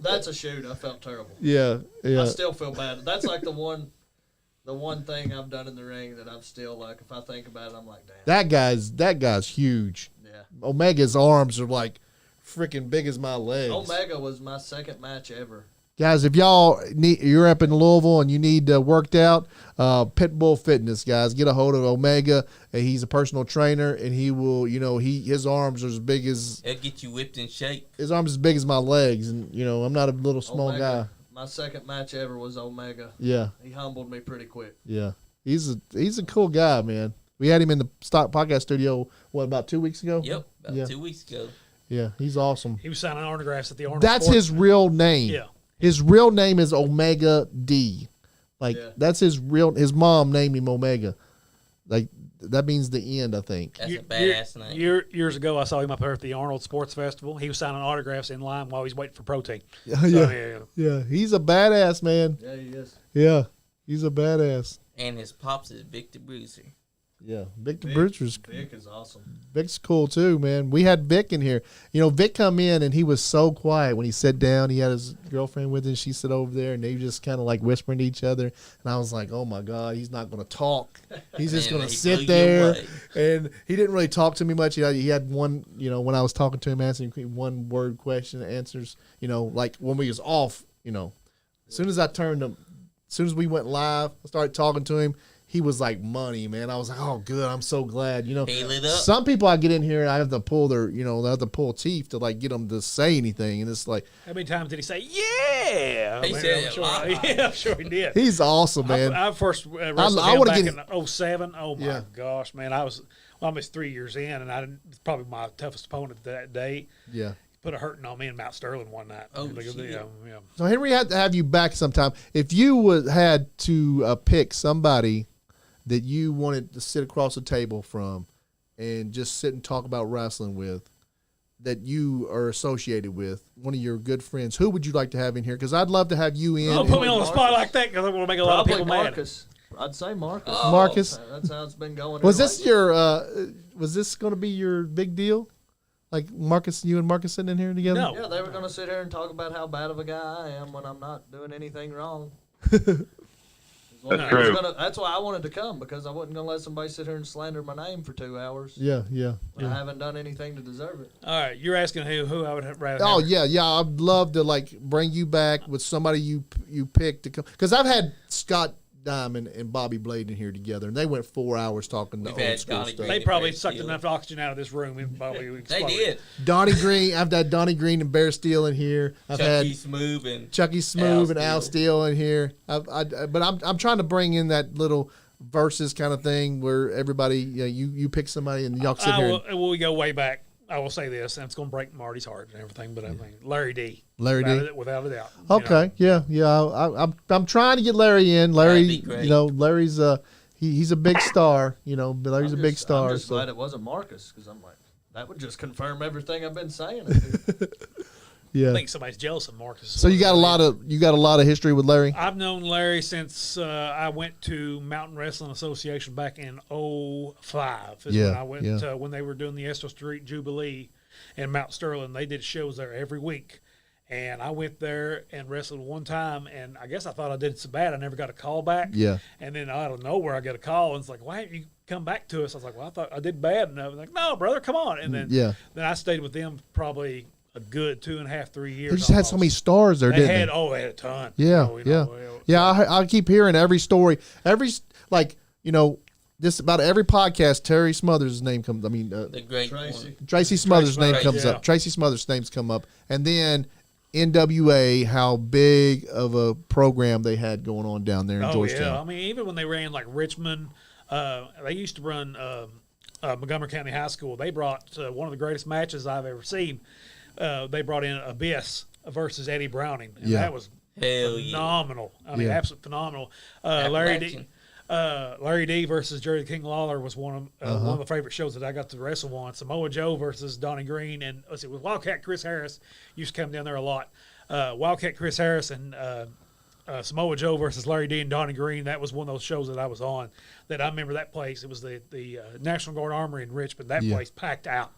Speaker 4: That's a shoot. I felt terrible.
Speaker 2: yeah.
Speaker 4: I still feel bad. That's like the one thing I've done in the ring that I'm still like, if I think about it, I'm like, damn.
Speaker 2: That guy's huge.
Speaker 4: Yeah.
Speaker 2: Omega's arms are like freaking big as my legs.
Speaker 4: Omega was my second match ever.
Speaker 2: Guys, if you're up in Louisville and you need worked out, Pitbull Fitness, guys, get a hold of Omega. He's a personal trainer, and he will, his arms are as big as
Speaker 1: It'll get you whipped in shape.
Speaker 2: his arms as big as my legs, and I'm not a little small
Speaker 4: Omega,
Speaker 2: guy.
Speaker 4: My second match ever was Omega.
Speaker 2: Yeah,
Speaker 4: He humbled me pretty quick.
Speaker 2: yeah, he's a cool guy, man. We had him in the Stock Podcast studio about 2 weeks ago.
Speaker 1: Yep, about
Speaker 2: Yeah.
Speaker 1: 2 weeks ago.
Speaker 2: Yeah, he's awesome.
Speaker 3: He was signing autographs at the Arnold.
Speaker 2: That's
Speaker 3: Sports
Speaker 2: his real name.
Speaker 3: Yeah.
Speaker 2: His real name is Omega D. Like
Speaker 4: Yeah.
Speaker 2: that's his mom named him Omega. Like that means the end, I think.
Speaker 1: That's a badass name.
Speaker 3: Years ago, I saw him up there at the Arnold Sports Festival. He was signing autographs in line while he's waiting for protein. So,
Speaker 2: Yeah, he's a badass, man.
Speaker 4: Yeah, he is.
Speaker 2: Yeah, he's a badass.
Speaker 1: And his pops is Victor Bruiser.
Speaker 2: Yeah, Victor
Speaker 4: Vic,
Speaker 2: Bruiser's
Speaker 4: Vic is awesome.
Speaker 2: Vic's cool too, man. We had Vic in here. Vic come in and he was so quiet when he sat down. He had his girlfriend with him. She sat over there and they just kind of like whispering to each other. And I was like, oh my God, he's not going to talk. He's just
Speaker 1: Man,
Speaker 2: going to
Speaker 1: he blew
Speaker 2: sit
Speaker 1: you
Speaker 2: there.
Speaker 1: away.
Speaker 2: And he didn't really talk to me much. He had one, when I was talking to him, answering one word question answers, like when we was off, as soon as as we went live, I started talking to him. He was like money, man. I was like, oh, good. I'm so glad.
Speaker 1: He lit up.
Speaker 2: Some people I get in here, I have to pull they have to pull teeth to like get them to say anything, and it's like
Speaker 3: how many times did he say, yeah?
Speaker 1: He said it a lot.
Speaker 3: Yeah, I'm sure he did.
Speaker 2: he's awesome, man.
Speaker 3: I first wrestled
Speaker 2: I
Speaker 3: him
Speaker 2: wanna
Speaker 3: back
Speaker 2: get-
Speaker 3: in 07. Oh, my
Speaker 2: Yeah.
Speaker 3: gosh, man. I was almost 3 years in, and it's probably my toughest opponent that day.
Speaker 2: Yeah.
Speaker 3: Put a hurting on me in Mount Sterling one night.
Speaker 1: Oh,
Speaker 3: yeah,
Speaker 1: shit.
Speaker 3: yeah.
Speaker 2: So Henry had to have you back sometime. If you had to pick somebody that you wanted to sit across the table from, and just sit and talk about wrestling with, that you are associated with, one of your good friends, who would you like to have in here? Because I'd love to have you in.
Speaker 3: Don't put me on the spot like that because I'm going to make a lot of
Speaker 4: Probably
Speaker 3: people mad.
Speaker 4: Marcus. I'd say Marcus.
Speaker 2: Marcus.
Speaker 4: That's how it's been going.
Speaker 2: Was
Speaker 4: here
Speaker 2: this
Speaker 4: lately.
Speaker 2: your? Was this going to be your big deal? Like Marcus, you and Marcus sitting in here together?
Speaker 3: No.
Speaker 4: Yeah, they were going to sit here and talk about how bad of a guy I am when I'm not doing anything wrong.
Speaker 6: That's true.
Speaker 4: That's why I wanted to come, because I wasn't going to let somebody sit here and slander my name for 2 hours.
Speaker 2: Yeah.
Speaker 4: When I haven't done anything to deserve it.
Speaker 3: All right, you're asking who I would have rather
Speaker 2: Oh
Speaker 3: have.
Speaker 2: yeah. I'd love to like bring you back with somebody you picked to come, because I've had Scott Diamond and Bobby Blade in here together, and they went 4 hours talking the
Speaker 1: We've
Speaker 2: old
Speaker 1: had
Speaker 2: school
Speaker 1: Donnie
Speaker 2: stuff.
Speaker 3: They
Speaker 1: Green.
Speaker 3: probably
Speaker 1: Bear
Speaker 3: sucked
Speaker 1: Steel.
Speaker 3: enough oxygen out of this room and probably
Speaker 1: They
Speaker 3: exploded.
Speaker 1: did.
Speaker 2: Donnie Green, I've had Donnie Green and Bear Steele in here. I've
Speaker 1: Chucky
Speaker 2: had
Speaker 1: Smooth and
Speaker 2: Chucky Smooth and Al
Speaker 1: Steele.
Speaker 2: Steele in here. But I'm trying to bring in that little versus kind of thing where everybody, you pick somebody and y'all sit here.
Speaker 3: We'll go way back. I will say this, and it's going to break Marty's heart and everything, but I mean, Larry D.
Speaker 2: Larry D.
Speaker 3: Without a doubt.
Speaker 2: Okay, yeah. I'm trying to get Larry in. Larry,
Speaker 1: great.
Speaker 2: Larry's he's a big star. But Larry's a big star.
Speaker 4: I'm just glad it wasn't Marcus, because I'm like, that would just confirm everything I've been saying.
Speaker 2: Yeah.
Speaker 3: I think somebody's jealous of Marcus.
Speaker 2: So you got a lot of history with Larry.
Speaker 3: I've known Larry since I went to Mountain Wrestling Association back in '05. When I went when they were doing the Esther Street Jubilee in Mount Sterling. They did shows there every week. And I went there and wrestled one time, and I guess I thought I did so bad I never got a call back.
Speaker 2: Yeah.
Speaker 3: And then out of nowhere I got a call, and it's like, why haven't you come back to us? I was like, well, I thought I did bad. And I was like, no, brother, come on. And then I stayed with them probably a good 2.5, 3 years.
Speaker 2: They just had so many stars there, didn't they?
Speaker 3: They had a ton.
Speaker 2: Yeah. I keep hearing every story. Just about every podcast, Terry Smothers' name comes. I mean,
Speaker 1: the great
Speaker 2: Tracy Smothers' name comes
Speaker 3: yeah.
Speaker 2: up. Tracy Smothers' names come up, and then NWA, how big of a program they had going on down there in Georgetown.
Speaker 3: Yeah. I mean, even when they ran like Richmond, they used to run Montgomery County High School. They brought one of the greatest matches I've ever seen. They brought in Abyss versus Eddie Browning, and that was phenomenal. I mean, absolutely phenomenal. Larry D versus Jerry the King Lawler was one of the favorite shows that I got to wrestle on. Samoa Joe versus Donnie Green, and let's see, with Wildcat Chris Harris used to come down there a lot. Wildcat Chris Harris and Samoa Joe versus Larry D and Donnie Green. That was one of those shows that I was on. That I remember that place. It was the National Guard Armory in Richmond. That place packed out.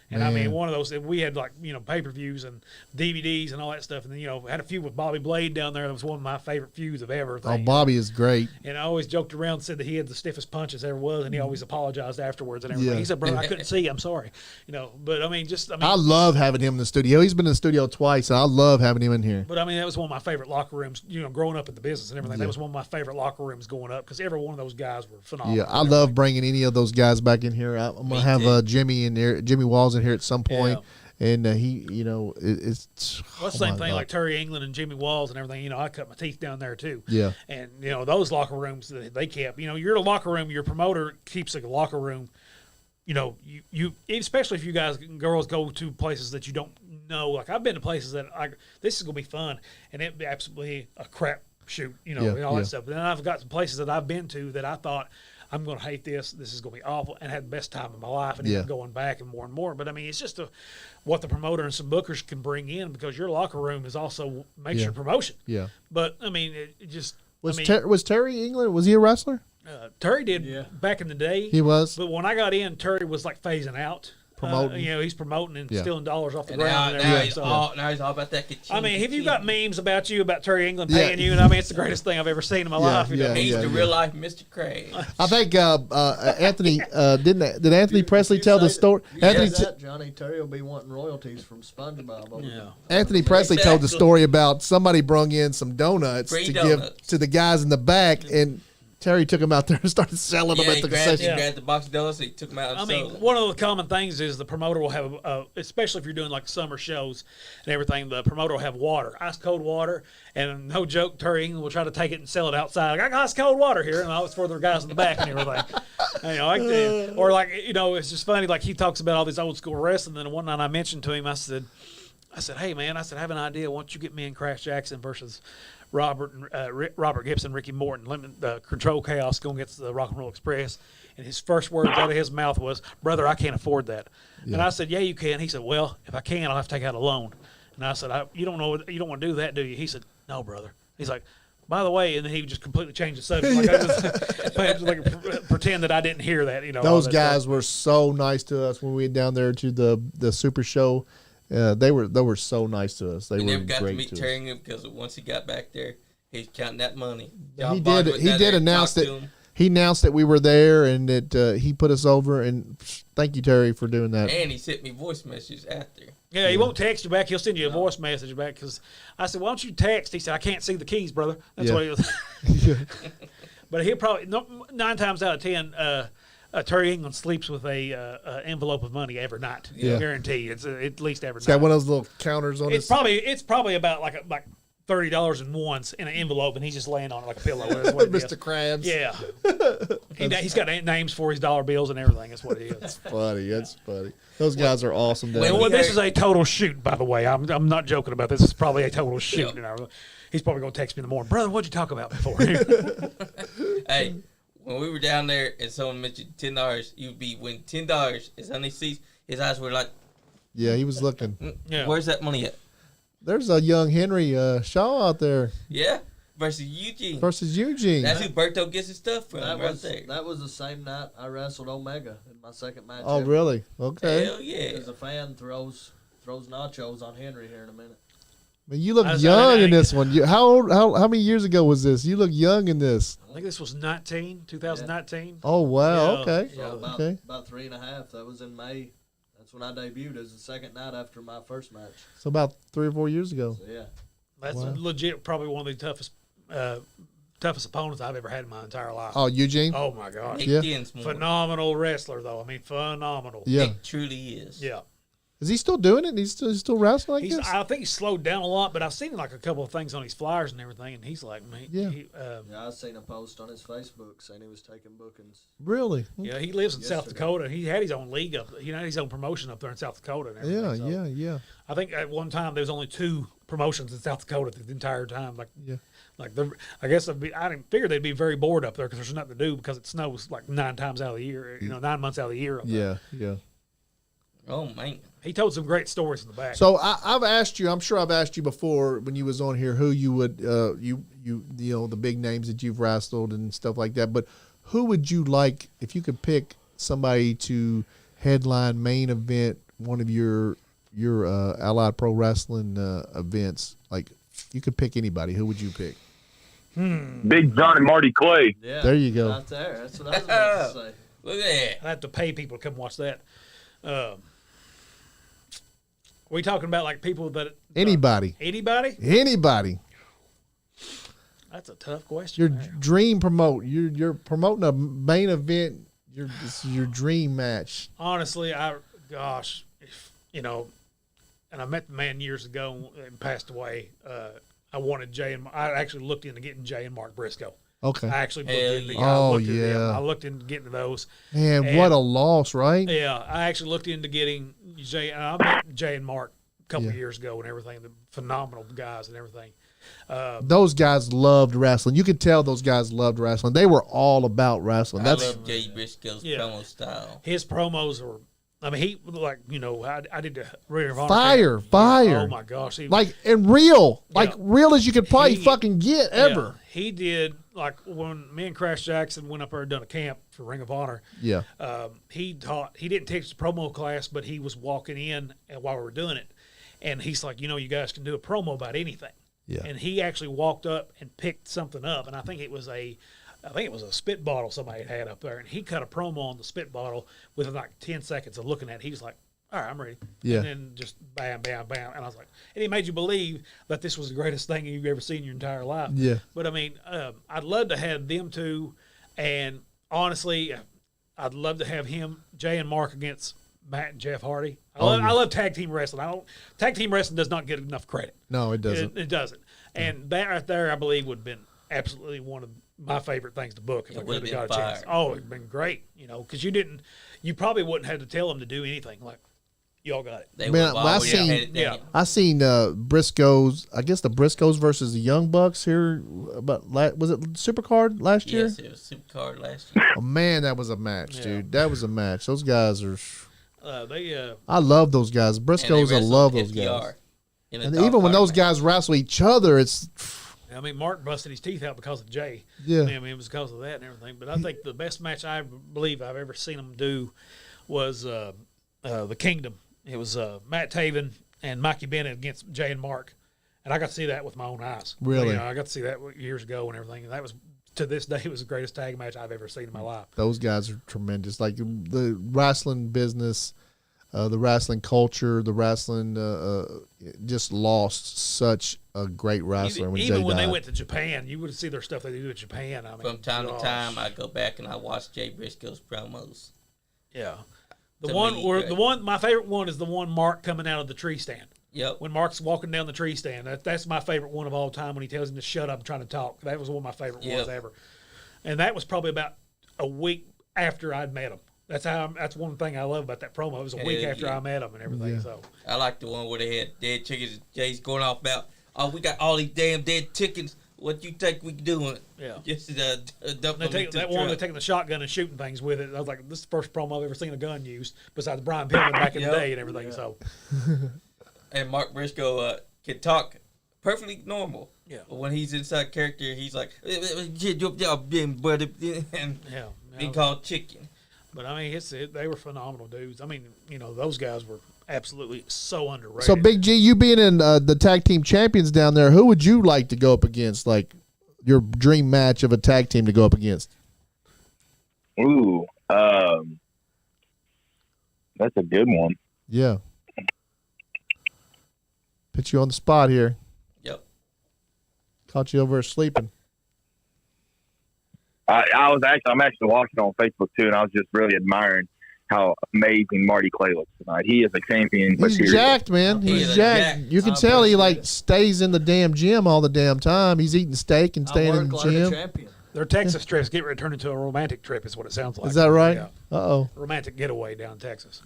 Speaker 3: And I mean, one of those, we had like, pay-per-views and DVDs and all that stuff. And then, had a feud with Bobby Blade down there. That was one of my favorite feuds of ever.
Speaker 2: Oh, Bobby is great.
Speaker 3: And I always joked around and said that he had the stiffest punches ever was. And he always apologized afterwards and everything. He said, brother, I couldn't see. I'm sorry. But I mean, I
Speaker 2: love having him in the studio. He's been in the studio twice. And I love having him in here.
Speaker 3: But I mean, that was one of my favorite locker rooms, growing up in the business and everything. That was one of my favorite locker rooms going up because every one of those guys were phenomenal.
Speaker 2: Yeah, I love bringing any of those guys back in here. I'm going to have Jimmy in there, Jimmy Walls in here at some point. Yeah. And he, it's
Speaker 3: the same thing like Terry England and Jimmy Walls and everything. I cut my teeth down there too.
Speaker 2: Yeah.
Speaker 3: And those locker rooms that they kept. You're a locker room. Your promoter keeps a locker room. You especially if you guys girls go to places that you don't know. Like I've been to places that this is gonna be fun, and it'd be absolutely a crap shoot. And all that stuff. But then I've got some places that I've been to that I thought, I'm going to hate this. This is going to be awful, and had the best time of my life, and even going back and more. But I mean, it's just what the promoter and some bookers can bring in because your locker room is also makes your promotion. Yeah. But I mean, it just
Speaker 2: was Terry England? Was he a wrestler?
Speaker 3: Terry did back in the day.
Speaker 2: He was.
Speaker 3: But when I got in, Terry was like phasing out.
Speaker 2: Promoting.
Speaker 3: He's promoting and stealing dollars off the ground.
Speaker 1: Now he's all about that.
Speaker 3: I mean, have you got memes about Terry England paying you? And I mean, it's the greatest thing I've ever seen in my life.
Speaker 1: He's the real life Mr. Craig.
Speaker 2: I think Anthony did Anthony Presley tell the story?
Speaker 4: Johnny Terry will be wanting royalties from SpongeBob.
Speaker 2: Yeah. Anthony Presley told the story about somebody brung in some donuts give to the guys in the back and. Terry took him out there and started selling them at the concession.
Speaker 1: He grabbed the box of donuts, he took them out and sold them.
Speaker 3: One of the common things is the promoter will have, especially if you're doing like summer shows and everything, the promoter will have water, ice cold water, and no joke, Terry England will try to take it and sell it outside. Like, I got ice cold water here, and it's for the guys in the back and everything. Or like, it's just funny, like he talks about all this old school wrestling, and then one night I mentioned to him, I said, hey man, I have an idea. Why don't you get me and Crash Jackson versus Robert Gibson, Ricky Morton, Control Chaos going against the Rock and Roll Express, and his first words out of his mouth was, "Brother, I can't afford that." Yeah. And I said, "Yeah, you can." He said, "Well, if I can, I'll have to take out a loan." And I said, "You don't want to do that, do you?" He said, "No, brother." He's like, "By the way," and then he just completely changed the subject. Like pretend that I didn't hear that.
Speaker 2: Those guys were so nice to us when we went down there to the Super Show. They were so nice to us. They
Speaker 1: never
Speaker 2: were
Speaker 1: got
Speaker 2: great
Speaker 1: to meet
Speaker 2: to
Speaker 1: Terry because once he got back there, he's counting that money.
Speaker 2: He did announce that he announced that we were there and that he put us over. And thank you, Terry, for doing that.
Speaker 1: And he sent me voice messages after.
Speaker 3: Yeah, he won't text you back. He'll send you a voice message back because I said, "Why don't you text?" He said, "I can't see the keys, brother." That's what he was. But he'll probably 9 times out of 10. Terry England sleeps with a envelope of money every night. Guaranteed. It's at least every night.
Speaker 2: Got one of those little counters on.
Speaker 3: It's probably about like $30 in ones in an envelope, and he's just laying on it like a pillow. That's what it is.
Speaker 2: Mr. Krabs.
Speaker 3: Yeah. He's got names for his dollar bills and everything. That's what it is.
Speaker 2: That's funny. That's funny. Those guys are awesome. Down
Speaker 3: Well,
Speaker 2: there.
Speaker 3: this is a total shoot, by the way. I'm not joking about this. It's probably a total shoot. You know, he's probably going to text me in the morning, brother. What'd you talk about before?
Speaker 1: Hey, when we were down there and someone mentioned $10, you'd be when $10 is on his seats. His eyes were like,
Speaker 2: Yeah, he was looking.
Speaker 3: Yeah.
Speaker 1: Where's that money at?
Speaker 2: There's a young Henry Shaw out there
Speaker 1: Yeah, versus Eugene.
Speaker 2: versus Eugene.
Speaker 1: That's who Berto gets his stuff from,
Speaker 4: That
Speaker 1: right
Speaker 4: was
Speaker 1: there.
Speaker 4: that was the same night I wrestled Omega in my second match.
Speaker 2: Oh,
Speaker 4: ever.
Speaker 2: really? Okay.
Speaker 1: Hell yeah.
Speaker 4: Because a fan throws nachos on Henry here in a minute.
Speaker 2: Man, you look
Speaker 3: I
Speaker 2: young in
Speaker 3: think-
Speaker 2: this one. How old? How many years ago was this? You look young in this.
Speaker 3: I think this was 2019.
Speaker 2: Oh wow.
Speaker 3: Yeah.
Speaker 2: Okay.
Speaker 4: So about,
Speaker 2: Okay.
Speaker 4: about 3.5. That was in May. That's when I debuted as the second night after my first match.
Speaker 2: So about 3 or 4 years ago.
Speaker 4: So yeah.
Speaker 3: That's
Speaker 2: Wow.
Speaker 3: legit probably one of the toughest opponents I've ever had in my entire life.
Speaker 2: Oh, Eugene.
Speaker 3: Oh, my gosh.
Speaker 1: Nick
Speaker 2: Yeah.
Speaker 1: Dinsmore.
Speaker 3: Phenomenal wrestler, though. I mean, phenomenal.
Speaker 2: Yeah.
Speaker 1: Nick truly is.
Speaker 3: Yeah.
Speaker 2: Is he still doing it? He's still wrestling like this?
Speaker 3: I think he's slowed down a lot, but I've seen like a couple of things on his flyers and everything, and he's like, man,
Speaker 2: Yeah.
Speaker 4: Yeah, I seen a post on his Facebook saying he was taking bookings.
Speaker 2: Really?
Speaker 3: yeah, he lives in South
Speaker 4: Yesterday.
Speaker 3: Dakota. He had his own league up. He had his own promotion up there in South Dakota. And everything.
Speaker 2: Yeah.
Speaker 3: So
Speaker 2: Yeah.
Speaker 3: I think at one time there was only 2 promotions in South Dakota the entire time.
Speaker 2: Yeah.
Speaker 3: I guess I didn't figure they'd be very bored up there because there's nothing to do because it snows like 9 times out of the year. 9 months out of the year. Up there.
Speaker 2: Yeah.
Speaker 1: Oh, man.
Speaker 3: He told some great stories in the back.
Speaker 2: So I've asked you. I'm sure I've asked you before when you was on here who you would you know the big names that you've wrestled and stuff like that. But who would you like if you could pick somebody to headline main event one of your Allied Pro Wrestling events? Like you could pick anybody. Who would you pick?
Speaker 6: Big John and Marty Clay.
Speaker 4: Yeah.
Speaker 2: There you go.
Speaker 4: Right there. That's what I was about to say.
Speaker 1: Look at that.
Speaker 3: I have to pay people to come watch that. We talking about like people that
Speaker 2: Anybody.
Speaker 3: anybody?
Speaker 2: Anybody.
Speaker 3: That's a tough question.
Speaker 2: Your
Speaker 3: there.
Speaker 2: dream promote. You're promoting a main event. This is your dream match.
Speaker 3: Honestly, if, and I met the man years ago and passed away. I wanted I actually looked into getting Jay and Mark Briscoe.
Speaker 2: Okay.
Speaker 3: I actually
Speaker 1: Hell
Speaker 3: looked into.
Speaker 1: yeah.
Speaker 3: I
Speaker 2: Oh,
Speaker 3: looked into them.
Speaker 2: yeah.
Speaker 3: I looked into getting those.
Speaker 2: Man,
Speaker 3: And-
Speaker 2: what a loss, right?
Speaker 3: Yeah, I actually looked into getting Jay. I met Jay and Mark a couple
Speaker 2: Yeah.
Speaker 3: of years ago and everything. The phenomenal guys and everything.
Speaker 2: Those guys loved wrestling. You could tell those guys loved wrestling. They were all about wrestling.
Speaker 1: I
Speaker 2: That's
Speaker 1: love Jay Briscoe's
Speaker 3: Yeah.
Speaker 1: promo style.
Speaker 3: His promos were. I mean, he I did the Ring of Honor.
Speaker 2: fire,
Speaker 3: thing.
Speaker 2: fire.
Speaker 3: Oh my gosh,
Speaker 2: like and real, like
Speaker 3: Yeah.
Speaker 2: real as you could probably
Speaker 3: He-
Speaker 2: fucking get ever.
Speaker 3: Yeah, he did like when me and Crash Jackson went up there and done a camp for Ring of Honor.
Speaker 2: Yeah.
Speaker 3: He didn't take his promo class, but he was walking in and while we were doing it, and he's like, you guys can do a promo about anything.
Speaker 2: Yeah.
Speaker 3: And he actually walked up and picked something up, and I think it was a spit bottle somebody had up there, and he cut a promo on the spit bottle within like 10 seconds of looking at it. He was like, all right, I'm ready.
Speaker 2: Yeah.
Speaker 3: And then just bam, bam, bam. And I was like, and he made you believe that this was the greatest thing you've ever seen in your entire life.
Speaker 2: Yeah.
Speaker 3: But I mean, I'd love to have them two, and honestly, I'd love to have him, Jay and Mark against Matt and Jeff Hardy. I love tag team wrestling. Tag team wrestling does not get enough credit.
Speaker 2: No, it doesn't.
Speaker 3: It doesn't. And that right there, I believe, would have been absolutely one of my favorite things to book if I
Speaker 1: It
Speaker 3: could
Speaker 1: would've
Speaker 3: have got a
Speaker 1: been
Speaker 3: chance.
Speaker 1: fire.
Speaker 3: Oh, it'd been great, because you probably wouldn't have to tell them to do anything. Like, y'all got it.
Speaker 1: They
Speaker 2: Man,
Speaker 1: would
Speaker 2: I
Speaker 1: always
Speaker 2: seen-
Speaker 1: had it down.
Speaker 2: I seen Briscoes. I guess the Briscoes versus the Young Bucks here. But was it Supercard last year?
Speaker 1: Yes, it was Supercard last year.
Speaker 2: Oh man, that was a match,
Speaker 3: Yeah.
Speaker 2: dude. That was a match. Those guys are.
Speaker 3: They
Speaker 2: I love those guys.
Speaker 1: And they
Speaker 2: Briscoes, I
Speaker 1: wrestled
Speaker 2: love those
Speaker 1: FTR
Speaker 2: guys.
Speaker 1: in a
Speaker 2: And
Speaker 1: dog
Speaker 2: even when
Speaker 1: park
Speaker 2: those
Speaker 1: match.
Speaker 2: guys wrestle each other, it's
Speaker 3: I mean, Mark busted his teeth out because of Jay.
Speaker 2: Yeah.
Speaker 3: I mean, it was because of that and everything. But I think the best match I believe I've ever seen them do was the Kingdom. It was Matt Taven and Mikey Bennett against Jay and Mark, and I got to see that with my own eyes.
Speaker 2: Really?
Speaker 3: I got to see that years ago and everything, and that was to this day it was the greatest tag match I've ever seen in my life.
Speaker 2: those guys are tremendous. Like the wrestling business, the wrestling culture, the wrestling just lost such a great wrestler when
Speaker 3: Even
Speaker 2: Jay
Speaker 3: when
Speaker 2: died.
Speaker 3: they went to Japan, you would see their stuff they do in Japan. I mean,
Speaker 1: From time
Speaker 3: gosh.
Speaker 1: to time, I go back and I watch Jay Briscoe's promos.
Speaker 3: Yeah. The
Speaker 1: To
Speaker 3: one
Speaker 1: me,
Speaker 3: where
Speaker 1: great.
Speaker 3: the one my favorite one is the one Mark coming out of the tree stand.
Speaker 1: Yep.
Speaker 3: When Mark's walking down the tree stand. That's my favorite one of all time when he tells him to shut up and trying to talk. That was one of my favorite ones ever. And that was probably about a week after I'd met him. That's one thing I love about that promo. It was a week after I met him and everything.
Speaker 2: Yeah.
Speaker 3: So
Speaker 1: I like the one where they had dead chickens. Jay's going off about, oh, we got all these damn dead chickens. What you think we doing?
Speaker 3: Yeah.
Speaker 1: Just dump
Speaker 3: they
Speaker 1: them
Speaker 3: take
Speaker 1: into
Speaker 3: that
Speaker 1: the
Speaker 3: one. They're
Speaker 1: truck.
Speaker 3: taking the shotgun and shooting things with it. I was like, this is the first promo I've ever seen a gun used besides Brian Pillman back in the day and everything. So
Speaker 1: And Mark Briscoe can talk perfectly normal.
Speaker 3: Yeah.
Speaker 1: But when he's inside character, he's like, and being called chicken.
Speaker 3: But I mean, they were phenomenal dudes. I mean, those guys were absolutely so underrated.
Speaker 2: So, Big G, you being in the tag team champions down there, who would you like to go up against? Like your dream match of a tag team to go up against?
Speaker 6: Ooh, that's a good one.
Speaker 2: Yeah. Put you on the spot here.
Speaker 1: Yep.
Speaker 2: Caught you over sleeping.
Speaker 6: I'm actually watching on Facebook too, and I was just really admiring how amazing Marty Clay looks tonight. He is a champion.
Speaker 2: He's
Speaker 6: material.
Speaker 2: jacked, man.
Speaker 1: He
Speaker 2: He's
Speaker 1: is
Speaker 2: jacked.
Speaker 1: jacked.
Speaker 2: You can tell he stays in the damn gym all the damn time. He's eating steak and staying in the gym.
Speaker 4: Champion.
Speaker 3: Their Texas trips get turned into a romantic trip, is what it sounds like.
Speaker 2: Is that right?
Speaker 3: Yeah.
Speaker 2: Uh-oh.
Speaker 3: Romantic getaway down in Texas.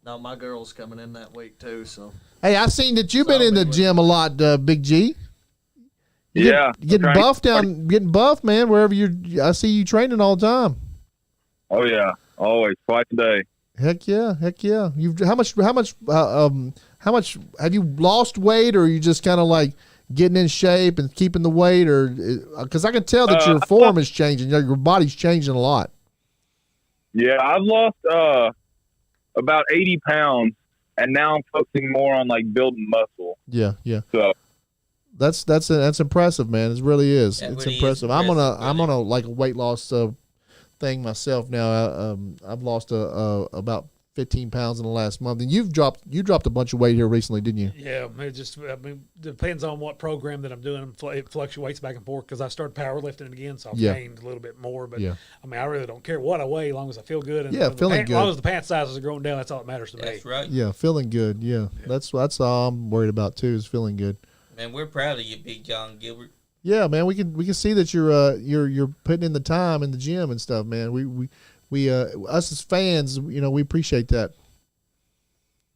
Speaker 4: No, my girl's coming in that week too. So
Speaker 2: Hey, I seen that you've been in the gym a lot, Big G. Getting buff, man. Wherever I see you training all the time.
Speaker 6: Oh yeah, always twice a day.
Speaker 2: Heck yeah. How much have you lost weight, or are you just kind of like getting in shape and keeping the weight, or because I can tell that your form is changing, your body's changing a lot.
Speaker 6: Yeah, I've lost about 80 pounds, and now I'm focusing more on like building muscle.
Speaker 2: Yeah.
Speaker 6: So
Speaker 2: That's impressive, man. It really is.
Speaker 1: That
Speaker 2: It's
Speaker 1: really is
Speaker 2: impressive. I'm
Speaker 1: impressive,
Speaker 2: on a like a weight loss thing myself now. I've lost about 15 pounds in the last month, and you dropped a bunch of weight here recently, didn't you?
Speaker 3: Yeah, depends on what program that I'm doing. It fluctuates back and forth because I started powerlifting again, so I've gained a little bit more. But I mean, I really don't care what I weigh as long as I feel good. And
Speaker 2: feeling good.
Speaker 3: As long as the pant sizes are going down, that's all that matters to me.
Speaker 1: That's right.
Speaker 2: Yeah, feeling good. Yeah. That's all I'm worried about too, is feeling good.
Speaker 1: Man, we're proud of you, Big John Gilbert.
Speaker 2: Yeah, man, we can see that you're putting in the time in the gym and stuff, man. We us as fans, we appreciate that.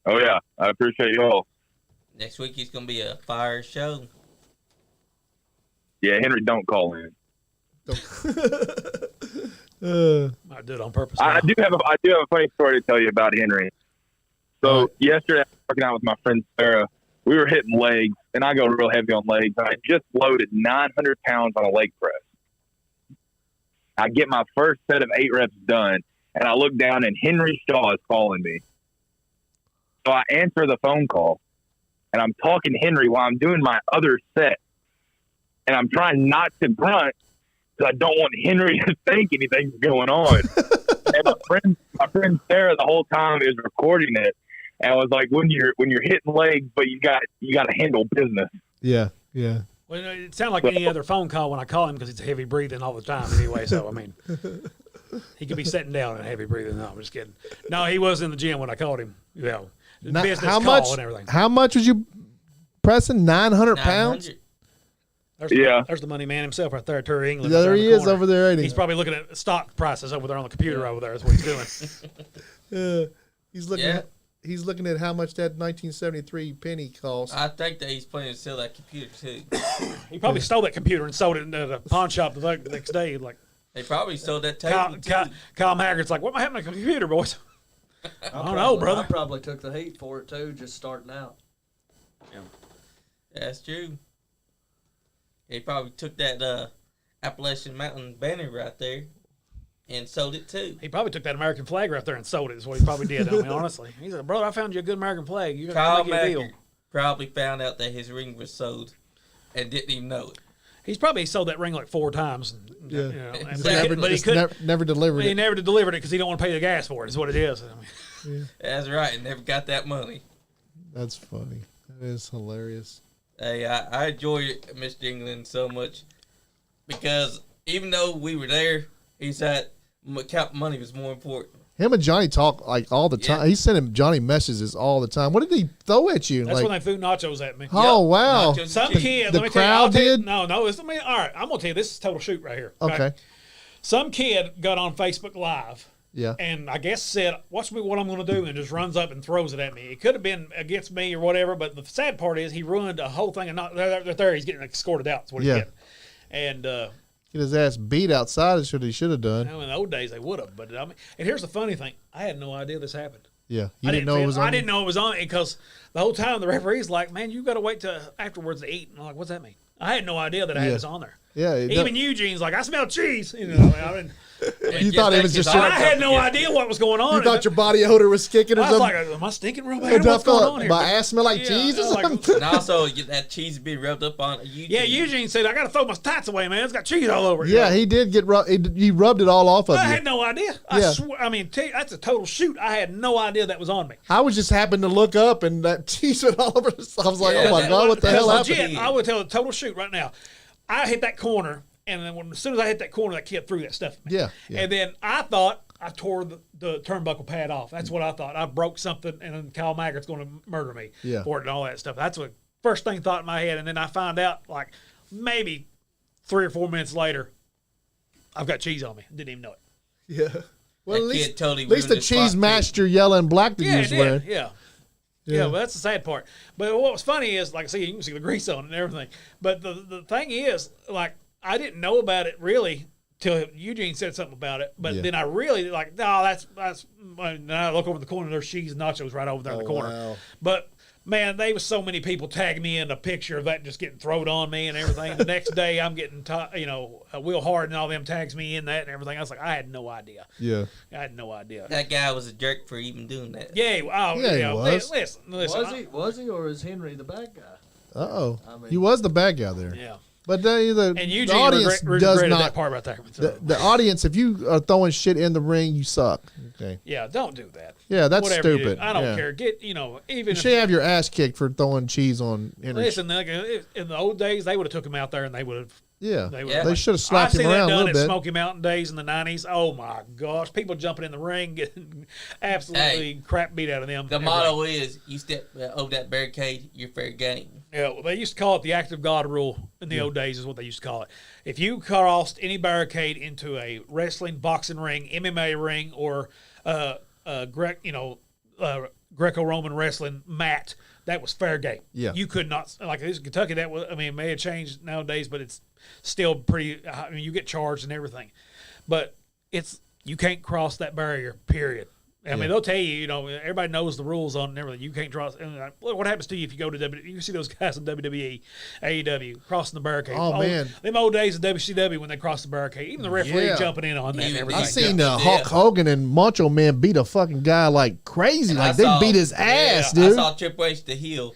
Speaker 6: Oh yeah, I appreciate you all.
Speaker 1: Next week it's gonna be a fire show.
Speaker 6: Yeah, Henry, don't call in.
Speaker 3: I did it on purpose.
Speaker 6: I do have a funny story to tell you about Henry. So yesterday, I was working out with my friend Sarah. We were hitting legs, and I go real heavy on legs. I just loaded 900 pounds on a leg press. I get my first set of 8 reps done, and I look down, and Henry Shaw is calling me. So I answer the phone call, and I'm talking to Henry while I'm doing my other set. And I'm trying not to grunt because I don't want Henry to think anything's going on. And my friend Sarah the whole time is recording it, and I was like, when you're hitting legs, but you got to handle business.
Speaker 2: Yeah.
Speaker 3: Well, it sounded like any other phone call when I call him because he's heavy breathing all the time anyway. So, I mean, he could be sitting down and heavy breathing. No, I'm just kidding. No, he was in the gym when I called him. Business call and everything.
Speaker 2: How much was you pressing? 900 pounds?
Speaker 3: There's the money man himself right there, Terry England.
Speaker 2: There he is over there, ain't he?
Speaker 3: He's probably looking at stock prices over there on the computer over there. That's what he's doing.
Speaker 2: He's looking at how much that 1973 penny cost.
Speaker 1: I think that he's planning to sell that computer too.
Speaker 3: He probably stole that computer and sold it at a pawn shop the next day. Like
Speaker 1: they probably sold that table.
Speaker 3: Kyle Haggard's like, what happened to the computer, boys? I don't know, brother.
Speaker 4: I probably took the heat for it too, just starting out.
Speaker 1: Yeah, that's true. He probably took that Appalachian Mountain banner right there and sold it too.
Speaker 3: He probably took that American flag right there and sold it. Is what he probably did. I mean, honestly, he said, "Brother, I found you a good American flag. You got to make a deal."
Speaker 1: Probably found out that his ring was sold and didn't even know it.
Speaker 3: He's probably sold that ring like 4 times.
Speaker 2: But he couldn't. Never delivered it.
Speaker 3: He never delivered it because he don't want to pay the gas for it. Is what it is. I mean,
Speaker 1: That's right. And never got that money.
Speaker 2: That's funny. That is hilarious.
Speaker 1: Hey, I enjoy Mr. England so much because even though we were there, he said money was more important.
Speaker 2: Him and Johnny talk like all the time.
Speaker 1: Yeah.
Speaker 2: He's sending Johnny messages all the time. What did he throw at you?
Speaker 3: That's
Speaker 2: like,
Speaker 3: when they threw nachos at me.
Speaker 2: oh wow!
Speaker 1: Nachos.
Speaker 3: Some
Speaker 1: The-
Speaker 3: kid,
Speaker 2: the
Speaker 3: let me tell you,
Speaker 2: crowd
Speaker 3: I'll tell you,
Speaker 2: did?
Speaker 3: no, it's, all right, I'm gonna tell you, this is total shoot right here.
Speaker 2: Okay.
Speaker 3: Some kid got on Facebook Live.
Speaker 2: Yeah.
Speaker 3: And I guess said, "Watch me, what I'm going to do," and just runs up and throws it at me. It could have been against me or whatever, but the sad part is he ruined a whole thing. And not there, he's getting escorted out. That's what he's
Speaker 2: Yeah.
Speaker 3: getting. And
Speaker 2: Get his ass beat outside. Is what he should have done.
Speaker 3: in the old days they would have, but I mean, and here's the funny thing: I had no idea this happened.
Speaker 2: Yeah. You didn't know it was on.
Speaker 3: I didn't know it was on because the whole time the referee's like, "Man, you got to wait till afterwards to eat." And I'm like, "What's that mean?" I had no idea that I had this on there.
Speaker 2: Yeah.
Speaker 3: Even Eugene's like, "I smell cheese." You know, I mean,
Speaker 2: You thought it was just
Speaker 3: I had no idea what was going on.
Speaker 2: You thought your body odor was kicking or
Speaker 3: I was
Speaker 2: something?
Speaker 3: like, "Am I stinking real
Speaker 2: And
Speaker 3: bad?
Speaker 2: I
Speaker 3: What's going on
Speaker 2: thought
Speaker 3: here?"
Speaker 2: my ass smell like
Speaker 3: Yeah,
Speaker 2: cheese or
Speaker 3: I was like,
Speaker 2: something.
Speaker 1: And also, get that cheese being rubbed up on you.
Speaker 3: Yeah, Eugene said, "I got to throw my tats away, man. It's got cheese all over it."
Speaker 2: Yeah, he did get he rubbed it all off of
Speaker 3: I
Speaker 2: you.
Speaker 3: had no idea.
Speaker 2: Yeah.
Speaker 3: I mean, that's a total shoot. I had no idea that was on me.
Speaker 2: I was just happened to look up and that cheese went all over. I was like,
Speaker 1: Yeah,
Speaker 2: oh my
Speaker 1: that
Speaker 2: god,
Speaker 1: was
Speaker 2: what the hell
Speaker 3: Legit,
Speaker 2: happened?
Speaker 3: I would tell a total shoot right now. I hit that corner, and then as soon as I hit that corner, that kid threw that stuff at me.
Speaker 2: Yeah, yeah.
Speaker 3: And then I thought I tore the turnbuckle pad off. That's what I thought. I broke something, and then Kyle Maggart's going to murder me
Speaker 2: Yeah.
Speaker 3: for it and all that stuff. That's what first thing thought in my head. And then I found out, like, maybe 3 or 4 minutes later, I've got cheese on me. Didn't even know it.
Speaker 2: Yeah. Well,
Speaker 1: That kid totally
Speaker 2: at least
Speaker 1: ruined
Speaker 2: the
Speaker 1: his
Speaker 2: cheese
Speaker 1: spot,
Speaker 2: matched your yellow and black that
Speaker 3: Yeah,
Speaker 2: you
Speaker 3: it
Speaker 2: was
Speaker 3: did.
Speaker 2: wearing.
Speaker 3: Yeah.
Speaker 2: Yeah.
Speaker 3: Yeah, well, that's the sad part. But what was funny is, like I see, you can see the grease on it and everything. But the thing is, like, I didn't know about it really till Eugene said something about it. But
Speaker 2: Yeah.
Speaker 3: then I really, like, no, that's. And I look over the corner, there's cheese and nachos right over there in the corner.
Speaker 2: Wow.
Speaker 3: But, man, there was so many people tagging me in a picture of that just getting thrown on me and everything. The next day, I'm getting, Will Hard and all them tags me in that and everything. I was like, I had no idea.
Speaker 2: Yeah.
Speaker 3: I had no idea.
Speaker 1: That guy was a jerk for even doing that.
Speaker 3: Yeah, oh,
Speaker 2: Yeah, he
Speaker 3: yeah,
Speaker 2: was.
Speaker 3: Listen.
Speaker 4: Was he, or is Henry the bad guy?
Speaker 2: Uh-oh.
Speaker 4: I mean-
Speaker 2: He was the bad guy there.
Speaker 3: Yeah.
Speaker 2: But the
Speaker 3: And Eugene
Speaker 2: audience does
Speaker 3: regretted
Speaker 2: not.
Speaker 3: that part right there. So,
Speaker 2: The audience, if you are throwing shit in the ring, you suck. Okay.
Speaker 3: yeah, don't do that.
Speaker 2: Yeah, that's
Speaker 3: Whatever you do.
Speaker 2: stupid.
Speaker 3: I don't
Speaker 2: Yeah.
Speaker 3: care. Get even
Speaker 2: You
Speaker 3: if,
Speaker 2: should have your ass kicked for throwing cheese on Henry.
Speaker 3: listen. Like, in the old days, they would have took him out there and they would have.
Speaker 2: Yeah.
Speaker 3: They,
Speaker 1: Yeah.
Speaker 2: They should have slapped
Speaker 3: I've
Speaker 2: him
Speaker 3: seen
Speaker 2: around
Speaker 3: that
Speaker 2: a
Speaker 3: done
Speaker 2: little
Speaker 3: at
Speaker 2: bit.
Speaker 3: Smoky Mountain days in the '90s. Oh my gosh, people jumping in the ring, getting absolutely crap beat out of them.
Speaker 1: The motto is, you step over that barricade, you're fair game.
Speaker 3: Yeah, well, they used to call it the act of God rule in the old days, is what they used to call it. If you crossed any barricade into a wrestling, boxing ring, MMA ring, or Greco-Roman wrestling mat, that was fair game.
Speaker 2: Yeah.
Speaker 3: You could not, like this in Kentucky, that was, I mean, it may have changed nowadays, but it's still pretty, I mean, you get charged and everything. But you can't cross that barrier, period. I mean, they'll tell you, everybody knows the rules on it and everything. You can't cross. And what happens to you if you go to WWE? You see those guys in WWE, AEW, crossing the barricade.
Speaker 2: Oh, man.
Speaker 3: Them old days of WCW when they crossed the barricade. Even the referee
Speaker 2: Yeah.
Speaker 3: jumping in on that and
Speaker 1: Even-
Speaker 3: everything.
Speaker 2: I seen
Speaker 1: Yeah.
Speaker 2: Hulk Hogan and Macho Man beat a fucking guy like crazy.
Speaker 1: And
Speaker 2: Like
Speaker 1: I
Speaker 2: they
Speaker 1: saw-
Speaker 2: beat his ass,
Speaker 1: I
Speaker 2: dude.
Speaker 1: saw Triple H, the heel,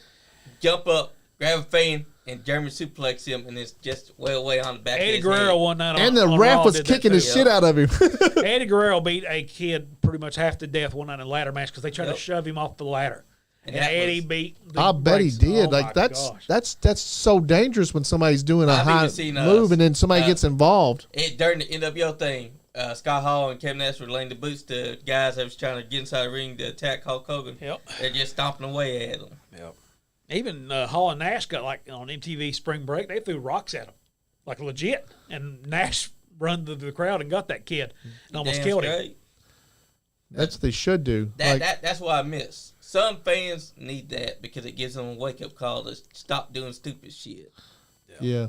Speaker 1: jump up, grab a fan, and German suplex him, and it's just way away on the back
Speaker 3: Eddie
Speaker 1: of his
Speaker 3: Guerrero
Speaker 1: head.
Speaker 3: one night
Speaker 2: And
Speaker 3: on
Speaker 2: the
Speaker 3: on
Speaker 2: ref
Speaker 3: Raw
Speaker 2: was
Speaker 3: did that
Speaker 2: kicking
Speaker 3: too.
Speaker 2: the shit out of him.
Speaker 3: Eddie Guerrero beat a kid pretty much half to death one night in a ladder match because they tried
Speaker 1: Yep.
Speaker 3: to shove him off the ladder. And
Speaker 1: that
Speaker 3: Eddie
Speaker 1: was-
Speaker 3: beat the
Speaker 2: I bet he
Speaker 3: brakes.
Speaker 2: did.
Speaker 3: Oh,
Speaker 2: like
Speaker 3: my
Speaker 2: that's
Speaker 3: gosh.
Speaker 2: that's so dangerous when somebody's doing a
Speaker 1: I've
Speaker 2: high
Speaker 1: even seen,
Speaker 2: move and then somebody gets involved.
Speaker 1: During the NWO thing, Scott Hall and Kevin Nash were laying the boots to guys that was trying to get inside the ring to attack Hulk Hogan.
Speaker 3: Yep.
Speaker 1: They're just stomping away at him.
Speaker 3: Yep. Even Hall and Nash got, like, on MTV Spring Break, they threw rocks at him, like legit. And Nash run to the crowd and got that kid and almost
Speaker 1: Damn
Speaker 3: killed him.
Speaker 1: straight.
Speaker 2: That's what they should do.
Speaker 1: That's what I miss. Some fans need that because it gives them a wake up call to stop doing stupid shit.
Speaker 2: yeah.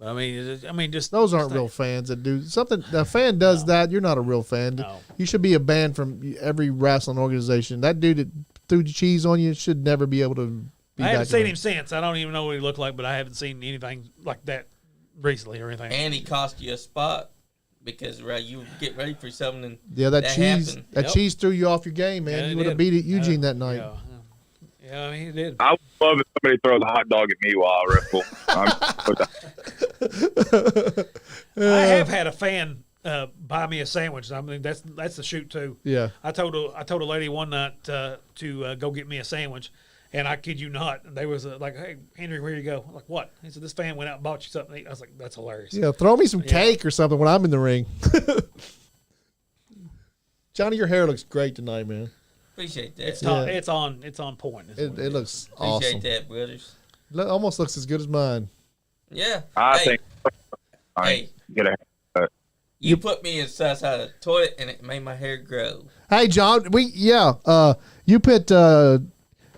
Speaker 3: I mean, just
Speaker 2: Those aren't real fans that do something. The fan does that. You're not a real fan.
Speaker 3: No.
Speaker 2: You should be a banned from every wrestling organization. That dude that threw the cheese on you should never be able to be
Speaker 3: I
Speaker 2: back
Speaker 3: haven't
Speaker 2: in
Speaker 3: seen
Speaker 2: the-
Speaker 3: him since. I don't even know what he looked like, but I haven't seen anything like that recently or anything.
Speaker 1: And he cost you a spot because you get ready for something. And
Speaker 2: Yeah, that cheese.
Speaker 1: happened.
Speaker 2: That
Speaker 3: Yep.
Speaker 2: cheese threw you off your game, man.
Speaker 3: Yeah,
Speaker 2: You
Speaker 3: it
Speaker 2: would have
Speaker 3: did.
Speaker 2: beat Eugene that night.
Speaker 3: Yeah, I mean, he did.
Speaker 6: I would love if somebody throws a hot dog at me while I wrestle.
Speaker 3: I have had a fan buy me a sandwich. I mean, that's the shoot too.
Speaker 2: Yeah.
Speaker 3: I told a lady one night to go get me a sandwich, and I kid you not, and they was like, "Hey, Henry, where you go?" I'm like, what? He said, "This fan went out and bought you something to eat." I was like, "That's hilarious."
Speaker 2: Yeah, throw me some cake or something when I'm in the ring. Johnny, your hair looks great tonight, man.
Speaker 1: Appreciate that.
Speaker 3: It's on point.
Speaker 2: It looks
Speaker 1: Appreciate
Speaker 2: awesome.
Speaker 1: that, brothers.
Speaker 2: Almost looks as good as mine.
Speaker 1: Yeah.
Speaker 6: I
Speaker 1: Hey,
Speaker 6: think.
Speaker 1: hey,
Speaker 6: Get a haircut.
Speaker 1: you put me inside the toilet and it made my hair grow.
Speaker 2: Hey, John, you put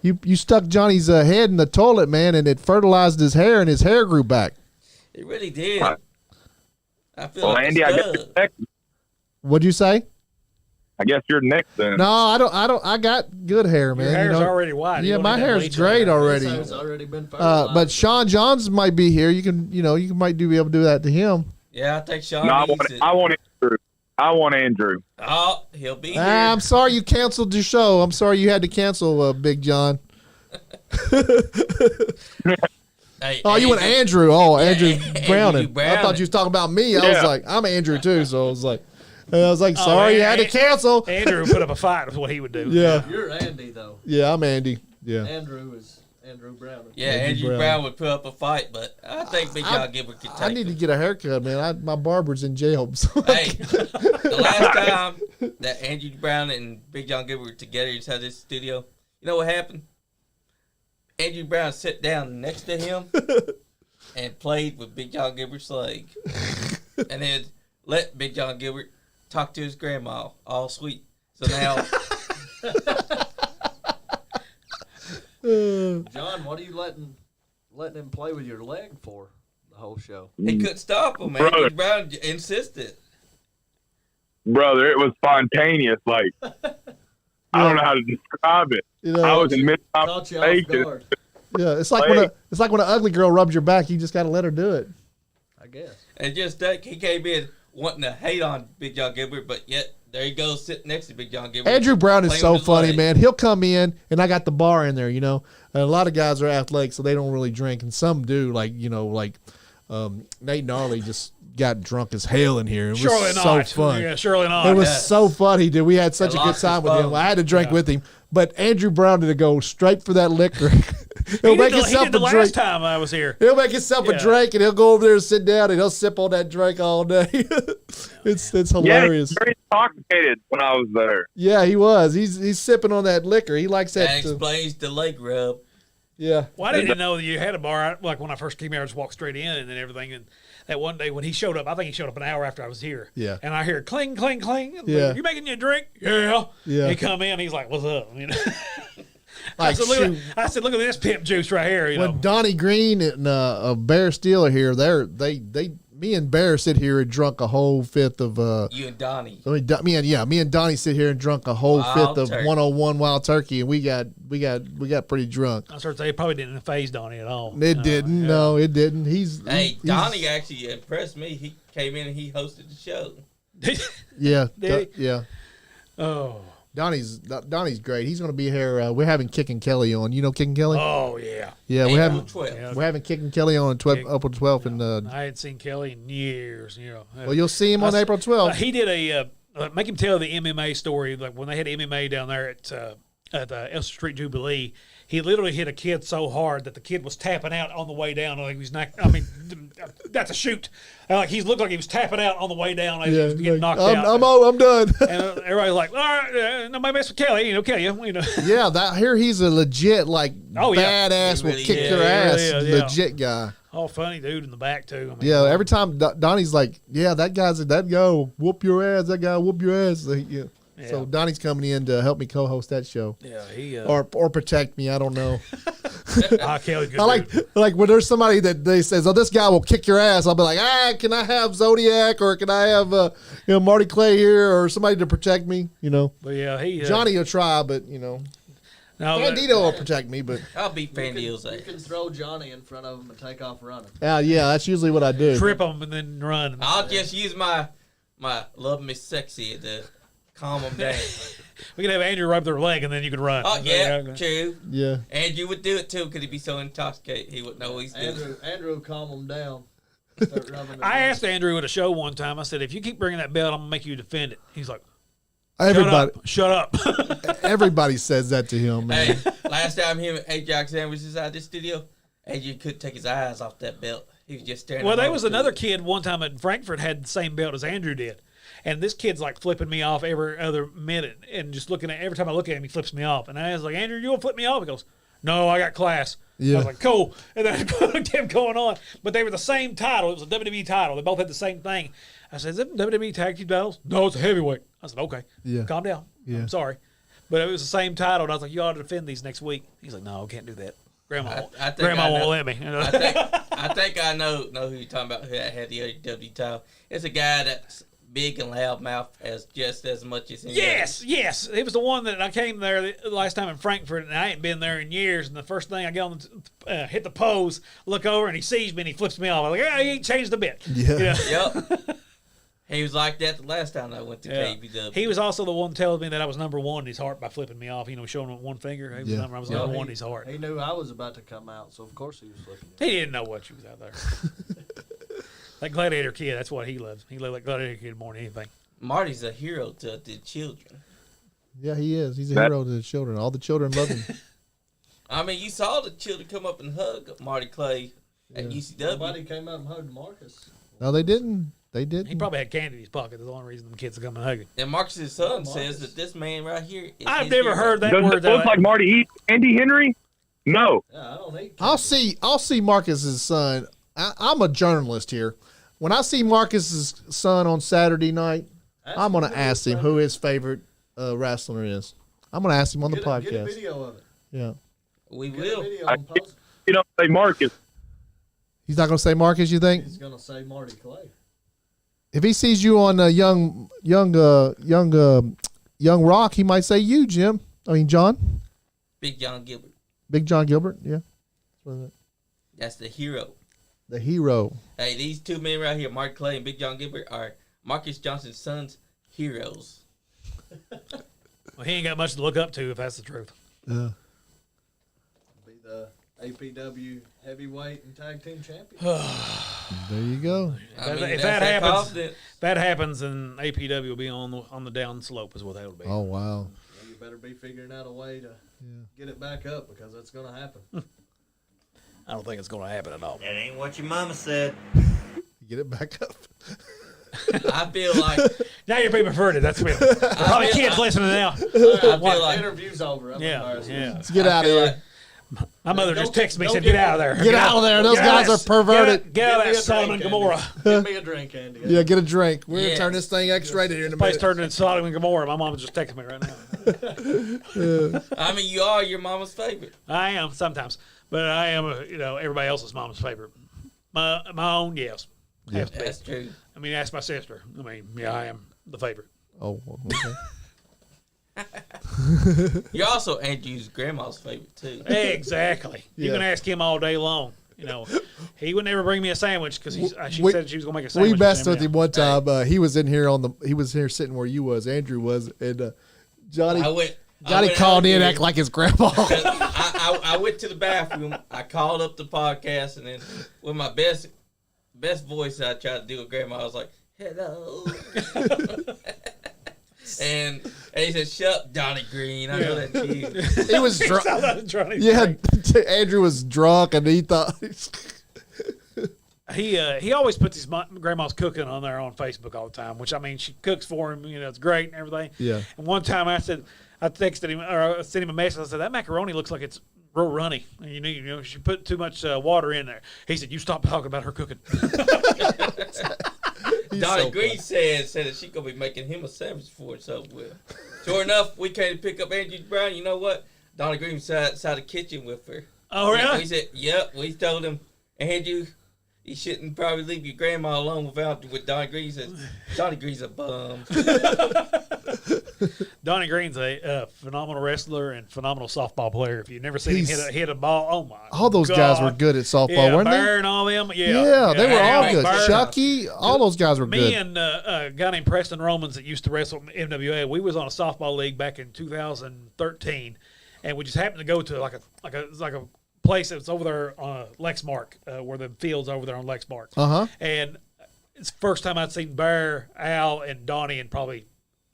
Speaker 2: you stuck Johnny's head in the toilet, man, and it fertilized his hair, and his hair grew back.
Speaker 1: It really did.
Speaker 6: Right.
Speaker 1: I feel
Speaker 6: Well,
Speaker 1: like
Speaker 6: Andy,
Speaker 1: a
Speaker 6: I guess
Speaker 1: stud.
Speaker 6: you're next.
Speaker 2: What'd you say?
Speaker 6: I guess you're next then.
Speaker 2: No, I don't. I got good hair, man.
Speaker 3: Your hair's
Speaker 2: you know?
Speaker 3: already white. You
Speaker 2: Yeah,
Speaker 3: don't
Speaker 2: my
Speaker 3: need that
Speaker 2: hair's
Speaker 3: bleach
Speaker 2: great
Speaker 3: hair.
Speaker 2: already.
Speaker 4: His hair's already been fertilized.
Speaker 2: But Sean Johns might be here. You can, you might be able to do that to him.
Speaker 1: Yeah, I think Sean
Speaker 6: No, I
Speaker 1: needs
Speaker 6: want,
Speaker 1: it.
Speaker 6: I want Andrew. I want Andrew.
Speaker 1: Oh, he'll be here.
Speaker 2: I'm sorry you canceled your show. I'm sorry you had to cancel, Big John.
Speaker 1: Hey,
Speaker 2: Oh, you went Andrew. Oh, Andrew
Speaker 1: Andrew
Speaker 2: Browning. I
Speaker 1: Browning.
Speaker 2: thought you was talking about me. I was
Speaker 6: Yeah.
Speaker 2: like, I'm Andrew too. So I was like, sorry you had to cancel.
Speaker 3: Andrew put up a fight with what he would do.
Speaker 2: Yeah,
Speaker 4: You're Andy though.
Speaker 2: yeah, I'm Andy. Yeah.
Speaker 4: Andrew is Andrew Brown.
Speaker 1: Yeah,
Speaker 2: Andrew
Speaker 1: Andrew
Speaker 2: Brown.
Speaker 1: Brown would put up a fight, but I think Big John Gilbert could take
Speaker 2: I need to
Speaker 1: him.
Speaker 2: get a haircut, man. My barber's in jail. So
Speaker 1: Hey, the last time that Andrew Brown and Big John Gilbert were together inside this studio, you know what happened? Andrew Brown sat down next to him and played with Big John Gilbert's leg. And then let Big John Gilbert talk to his grandma, all sweet. So now,
Speaker 4: John, what are you letting him play with your leg for the whole show?
Speaker 1: he couldn't stop him.
Speaker 6: Brother.
Speaker 1: Andrew Brown insisted.
Speaker 6: Brother, it was spontaneous. Like, I don't know how to describe it. I was in
Speaker 4: Caught you off
Speaker 6: mid-conversation.
Speaker 4: guard,
Speaker 2: yeah, it's like when an ugly girl rubs your back. You just got to let her do it.
Speaker 4: I guess.
Speaker 1: And just that, he came in wanting to hate on Big John Gilbert, but yet there he goes sitting next to Big John Gilbert.
Speaker 2: Andrew Brown is
Speaker 1: playing
Speaker 2: so
Speaker 1: with his
Speaker 2: funny,
Speaker 1: leg.
Speaker 2: man. He'll come in, and I got the bar in there, And a lot of guys are athletic, so they don't really drink, and some do. Like Nate Gnarly just got drunk as hell in here. It was
Speaker 3: Surely
Speaker 2: so
Speaker 3: not.
Speaker 2: fun.
Speaker 3: Yeah, surely not.
Speaker 2: It was
Speaker 1: Yes.
Speaker 2: so funny, dude. We had such
Speaker 1: And
Speaker 2: a good
Speaker 1: lost
Speaker 2: time
Speaker 1: his
Speaker 2: with him.
Speaker 1: phone.
Speaker 2: I had to drink with him, but Andrew Brown did go straight for that liquor.
Speaker 3: He
Speaker 2: He'll make
Speaker 3: did
Speaker 2: himself
Speaker 3: the
Speaker 2: a
Speaker 3: last
Speaker 2: drink.
Speaker 3: time I was here.
Speaker 2: He'll make himself a
Speaker 3: Yeah.
Speaker 2: drink, and he'll go over there and sit down, and he'll sip on that drink all day. it's
Speaker 6: Yeah,
Speaker 2: hilarious.
Speaker 6: he's very intoxicated when I was there.
Speaker 2: Yeah, he was. He's sipping on that liquor. He likes
Speaker 1: That
Speaker 2: that.
Speaker 1: explains the leg rub.
Speaker 2: Yeah.
Speaker 3: Well, I didn't know that you had a bar. Like when I first came here, I just walked straight in and then everything. And that one day when he showed up, I think he showed up an hour after I was here.
Speaker 2: Yeah.
Speaker 3: And I hear cling, cling, cling.
Speaker 2: Yeah.
Speaker 3: You making you a drink? Yeah.
Speaker 2: Yeah.
Speaker 3: He come in. He's like, "What's up?"
Speaker 2: Like,
Speaker 3: Look at this pimp juice right here. You know.
Speaker 2: when Donnie Green and Bear Steele are here, me and Bear sit here and drunk a whole fifth of.
Speaker 1: You and Donnie.
Speaker 2: Me and Donnie sit here and drunk a whole
Speaker 1: Wild
Speaker 2: fifth of
Speaker 1: turkey.
Speaker 2: 101 Wild Turkey, and we got pretty drunk.
Speaker 3: I started to say it probably didn't phase Donnie at all.
Speaker 2: It didn't.
Speaker 3: Yeah.
Speaker 2: No, it didn't.
Speaker 1: Hey, Donnie actually impressed me. He came in and he hosted the show.
Speaker 2: Yeah,
Speaker 3: Did
Speaker 2: yeah.
Speaker 3: Oh.
Speaker 2: Donnie's great. He's going to be here. We're having Kick and Kelly on. You know Kick and Kelly?
Speaker 3: Oh yeah.
Speaker 2: Yeah, we're having
Speaker 1: 12.
Speaker 3: Yeah.
Speaker 2: we're having Kick and Kelly on April 12th, and
Speaker 3: I hadn't seen Kelly in years.
Speaker 2: well, you'll see him on
Speaker 3: I-
Speaker 2: April 12th.
Speaker 3: He did a make him tell the MMA story. Like when they had MMA down there at the Elster Street Jubilee, he literally hit a kid so hard that the kid was tapping out on the way down. Like he was not. I mean, that's a shoot. Like he looked like he was tapping out on the way down. Like he was getting knocked out.
Speaker 2: I'm done.
Speaker 3: And everybody's like, "All right, nobody mess with Kelly. Kill you."
Speaker 2: Yeah, that here he's a legit
Speaker 3: Oh, yeah.
Speaker 2: badass
Speaker 1: He
Speaker 2: will
Speaker 1: really
Speaker 2: kick
Speaker 1: is.
Speaker 2: your
Speaker 3: He
Speaker 2: ass
Speaker 3: really is, yeah.
Speaker 2: legit guy.
Speaker 3: Oh, funny dude in the back too. I mean,
Speaker 2: Yeah, every time Donnie's like, yeah, that guy will whoop your ass. That guy will whoop your ass. So, yeah.
Speaker 3: Yeah.
Speaker 2: So Donnie's coming in to help me co-host that show,
Speaker 3: Yeah, he.
Speaker 2: or protect me. I don't know.
Speaker 3: Kelly's good.
Speaker 2: I like
Speaker 3: dude.
Speaker 2: when there's somebody that they says, "Oh, this guy will kick your ass." I'll be like, can I have Zodiac or can I have Marty Clay here or somebody to protect me?
Speaker 3: But yeah, he.
Speaker 2: Johnny will try, but
Speaker 3: No,
Speaker 2: Bandito will protect me. But
Speaker 1: I'll beat Bandito's
Speaker 4: You
Speaker 1: ass.
Speaker 4: can throw Johnny in front of him and take off running.
Speaker 2: yeah, that's usually what I do.
Speaker 3: trip him and then run.
Speaker 1: I'll just use my love me sexy to calm them down.
Speaker 3: We could have Andrew rub their leg and then you could run.
Speaker 1: Oh, yeah, true.
Speaker 2: Yeah.
Speaker 1: Andrew would do it too because he'd be so intoxicated he wouldn't know what he's doing.
Speaker 4: Andrew calm him down. Start rubbing it
Speaker 3: I
Speaker 4: down.
Speaker 3: asked Andrew at a show one time. I said, "If you keep bringing that belt, I'm gonna make you defend it." He's like,
Speaker 2: Everybody,
Speaker 3: shut up."
Speaker 2: everybody says that to him, man.
Speaker 1: Hey, last time him and AJ Alexander was inside this studio, AJ couldn't take his eyes off that belt. He was just staring.
Speaker 3: Well,
Speaker 1: at
Speaker 3: there
Speaker 1: him
Speaker 3: was
Speaker 1: through
Speaker 3: another
Speaker 1: it.
Speaker 3: kid one time at Frankfurt had the same belt as Andrew did, And this kid's like flipping me off every other minute, and just looking at every time I look at him, he flips me off. And I was like, Andrew, you want to flip me off? He goes, no, I got class.
Speaker 2: Yeah.
Speaker 3: I was like, cool. And then I kept going on. But they were the same title. It was a WWE title. They both had the same thing. I said, is it WWE tag team titles? No, it's a heavyweight. I said, okay.
Speaker 2: Yeah.
Speaker 3: Calm down.
Speaker 2: Yeah.
Speaker 3: I'm sorry. But it was the same title. And I was like, you ought to defend these next week. He's like, no, I can't do that. Grandma won't let me.
Speaker 1: I think I know who you're talking about. Who had the WWE title? It's a guy that's big and loudmouth as just as much as anybody.
Speaker 3: Yes. It was the one that I came there the last time in Frankfurt, and I ain't been there in years. And the first thing I get on, hit the pose, look over, and he sees me and he flips me off. I'm like, yeah, he ain't changed a bit.
Speaker 2: Yeah.
Speaker 1: Yep. He was like that the last time I went to KBW.
Speaker 3: He was also the one telling me that I was number one in his heart by flipping me off. Showing him with one finger. I was number one in his heart.
Speaker 4: He knew I was about to come out, so of course he was flipping.
Speaker 3: He didn't know what you was out there. That Gladiator kid, that's what he loves. He loved that Gladiator kid more than anything.
Speaker 1: Marty's a hero to the children.
Speaker 2: Yeah, he is. He's a hero to the children. All the children love him.
Speaker 1: I mean, you saw the children come up and hug Marty Clay at UCW.
Speaker 4: Nobody came up and hugged Marcus.
Speaker 2: No, they didn't. They didn't.
Speaker 3: He probably had candy in his pocket. That's the only reason the kids are coming hugging.
Speaker 1: And Marcus's son says that this man right here is
Speaker 3: I've never heard that
Speaker 6: Doesn't
Speaker 3: word.
Speaker 6: it look like Marty eats Andy Henry? No.
Speaker 4: Yeah, I don't eat.
Speaker 2: I'll see Marcus's son. I'm a journalist here. When I see Marcus's son on Saturday night, I'm going to ask him who his favorite wrestler is. I'm going to ask him on the podcast.
Speaker 4: Get a video of it.
Speaker 2: Yeah.
Speaker 1: We
Speaker 4: Get a
Speaker 1: will.
Speaker 4: video
Speaker 6: I
Speaker 4: and post it.
Speaker 6: You don't say Marcus.
Speaker 2: He's not going to say Marcus, you think?
Speaker 4: He's gonna say Marty Clay.
Speaker 2: If he sees you on young Rock, he might say you, Jim. I mean, John.
Speaker 1: Big John Gilbert.
Speaker 2: Big John Gilbert, yeah.
Speaker 1: That's the hero.
Speaker 2: The hero.
Speaker 1: Hey, these two men right here, Marty Clay and Big John Gilbert, are Marcus Johnson's son's heroes.
Speaker 3: Well, he ain't got much to look up to if that's the truth.
Speaker 2: Yeah.
Speaker 4: Be the APW heavyweight and tag team champion.
Speaker 2: There you go.
Speaker 3: If that happens, then APW will be on the down slope, is what that would be.
Speaker 2: Oh, wow.
Speaker 4: Well, you better be figuring out a way to get it back up because it's gonna happen.
Speaker 3: I don't think it's going to happen at all.
Speaker 5: That ain't what your mama said.
Speaker 2: Get it back up.
Speaker 1: I feel like
Speaker 3: Now you're being perverted. That's weird. Probably kids listening now.
Speaker 1: I feel
Speaker 4: The
Speaker 1: like
Speaker 4: interview's over. I'm embarrassed.
Speaker 3: Yeah.
Speaker 2: Let's get out of
Speaker 1: feel
Speaker 2: here.
Speaker 3: My mother just texted me and
Speaker 4: don't
Speaker 3: said,
Speaker 4: get
Speaker 3: "Get out of there.
Speaker 2: Get out of there. Those guys are perverted.
Speaker 3: Get out of
Speaker 4: Give me
Speaker 3: that
Speaker 4: a
Speaker 3: Sodom
Speaker 4: drink,
Speaker 3: and Gomorrah."
Speaker 4: Andy. Give me a drink, Andy.
Speaker 2: Yeah, get a drink. We're going to
Speaker 1: Yes.
Speaker 2: turn this thing X-rated here in a
Speaker 3: Place
Speaker 2: minute.
Speaker 3: turned into Sodom and Gomorrah. My mom just texted me right now.
Speaker 1: I mean, you are your mama's favorite.
Speaker 3: I am sometimes, but I am everybody else's mom's favorite. My own, yes.
Speaker 2: Yeah.
Speaker 3: Has to be.
Speaker 1: That's true.
Speaker 3: I mean, ask my sister. I mean, yeah, I am the favorite.
Speaker 2: Oh, okay.
Speaker 1: You're also Andrew's grandma's favorite too.
Speaker 3: Exactly. You
Speaker 2: Yeah.
Speaker 3: can ask him all day long. He would never bring me a sandwich because she
Speaker 2: We-
Speaker 3: said she was going to make a sandwich.
Speaker 2: We messed
Speaker 3: and
Speaker 2: with him one time. He was in here he was here sitting where you was. Andrew was, and Johnny
Speaker 1: I went
Speaker 2: called
Speaker 1: out
Speaker 2: in,
Speaker 1: here.
Speaker 2: act like his grandpa.
Speaker 1: I went to the bathroom. I called up the podcast, and then with my best voice I tried to do with Grandma, I was like, "Hello," and he said, "Shut up, Donnie Green. I know that's you."
Speaker 2: He was drunk. Yeah, Andrew was drunk, and he thought.
Speaker 3: He always puts his grandma's cooking on there on Facebook all the time, which I mean she cooks for him. It's great and everything.
Speaker 2: Yeah.
Speaker 3: And one time I texted him or I sent him a message. I said that macaroni looks like it's real runny. And she put too much water in there. He said, "You stop talking about her cooking."
Speaker 1: Donnie Green said that she gonna be making him a sandwich for it. So sure enough, we came to pick up Andrew Brown. You know what? Donnie Green was outside the kitchen with her.
Speaker 3: Oh really?
Speaker 1: We said, "Yep." We told him, Andrew, you shouldn't probably leave your grandma alone with Donnie Green. He says, Donnie Green's a bum.
Speaker 3: Donnie Green's a phenomenal wrestler and phenomenal softball player. If you've never seen him hit a ball, oh my!
Speaker 2: All those guys were good at softball, weren't
Speaker 3: Bear
Speaker 2: they?
Speaker 3: and all them.
Speaker 2: Yeah, they were all good.
Speaker 3: Bear.
Speaker 2: Chucky, all those guys were
Speaker 3: Me
Speaker 2: good.
Speaker 3: and a guy named Preston Romans that used to wrestle in MWA, we was on a softball league back in 2013, and we just happened to go to like a place that's over there on Lexmark, where the field's over there on Lexmark. And it's the first time I'd seen Bear, Al, and Donnie in probably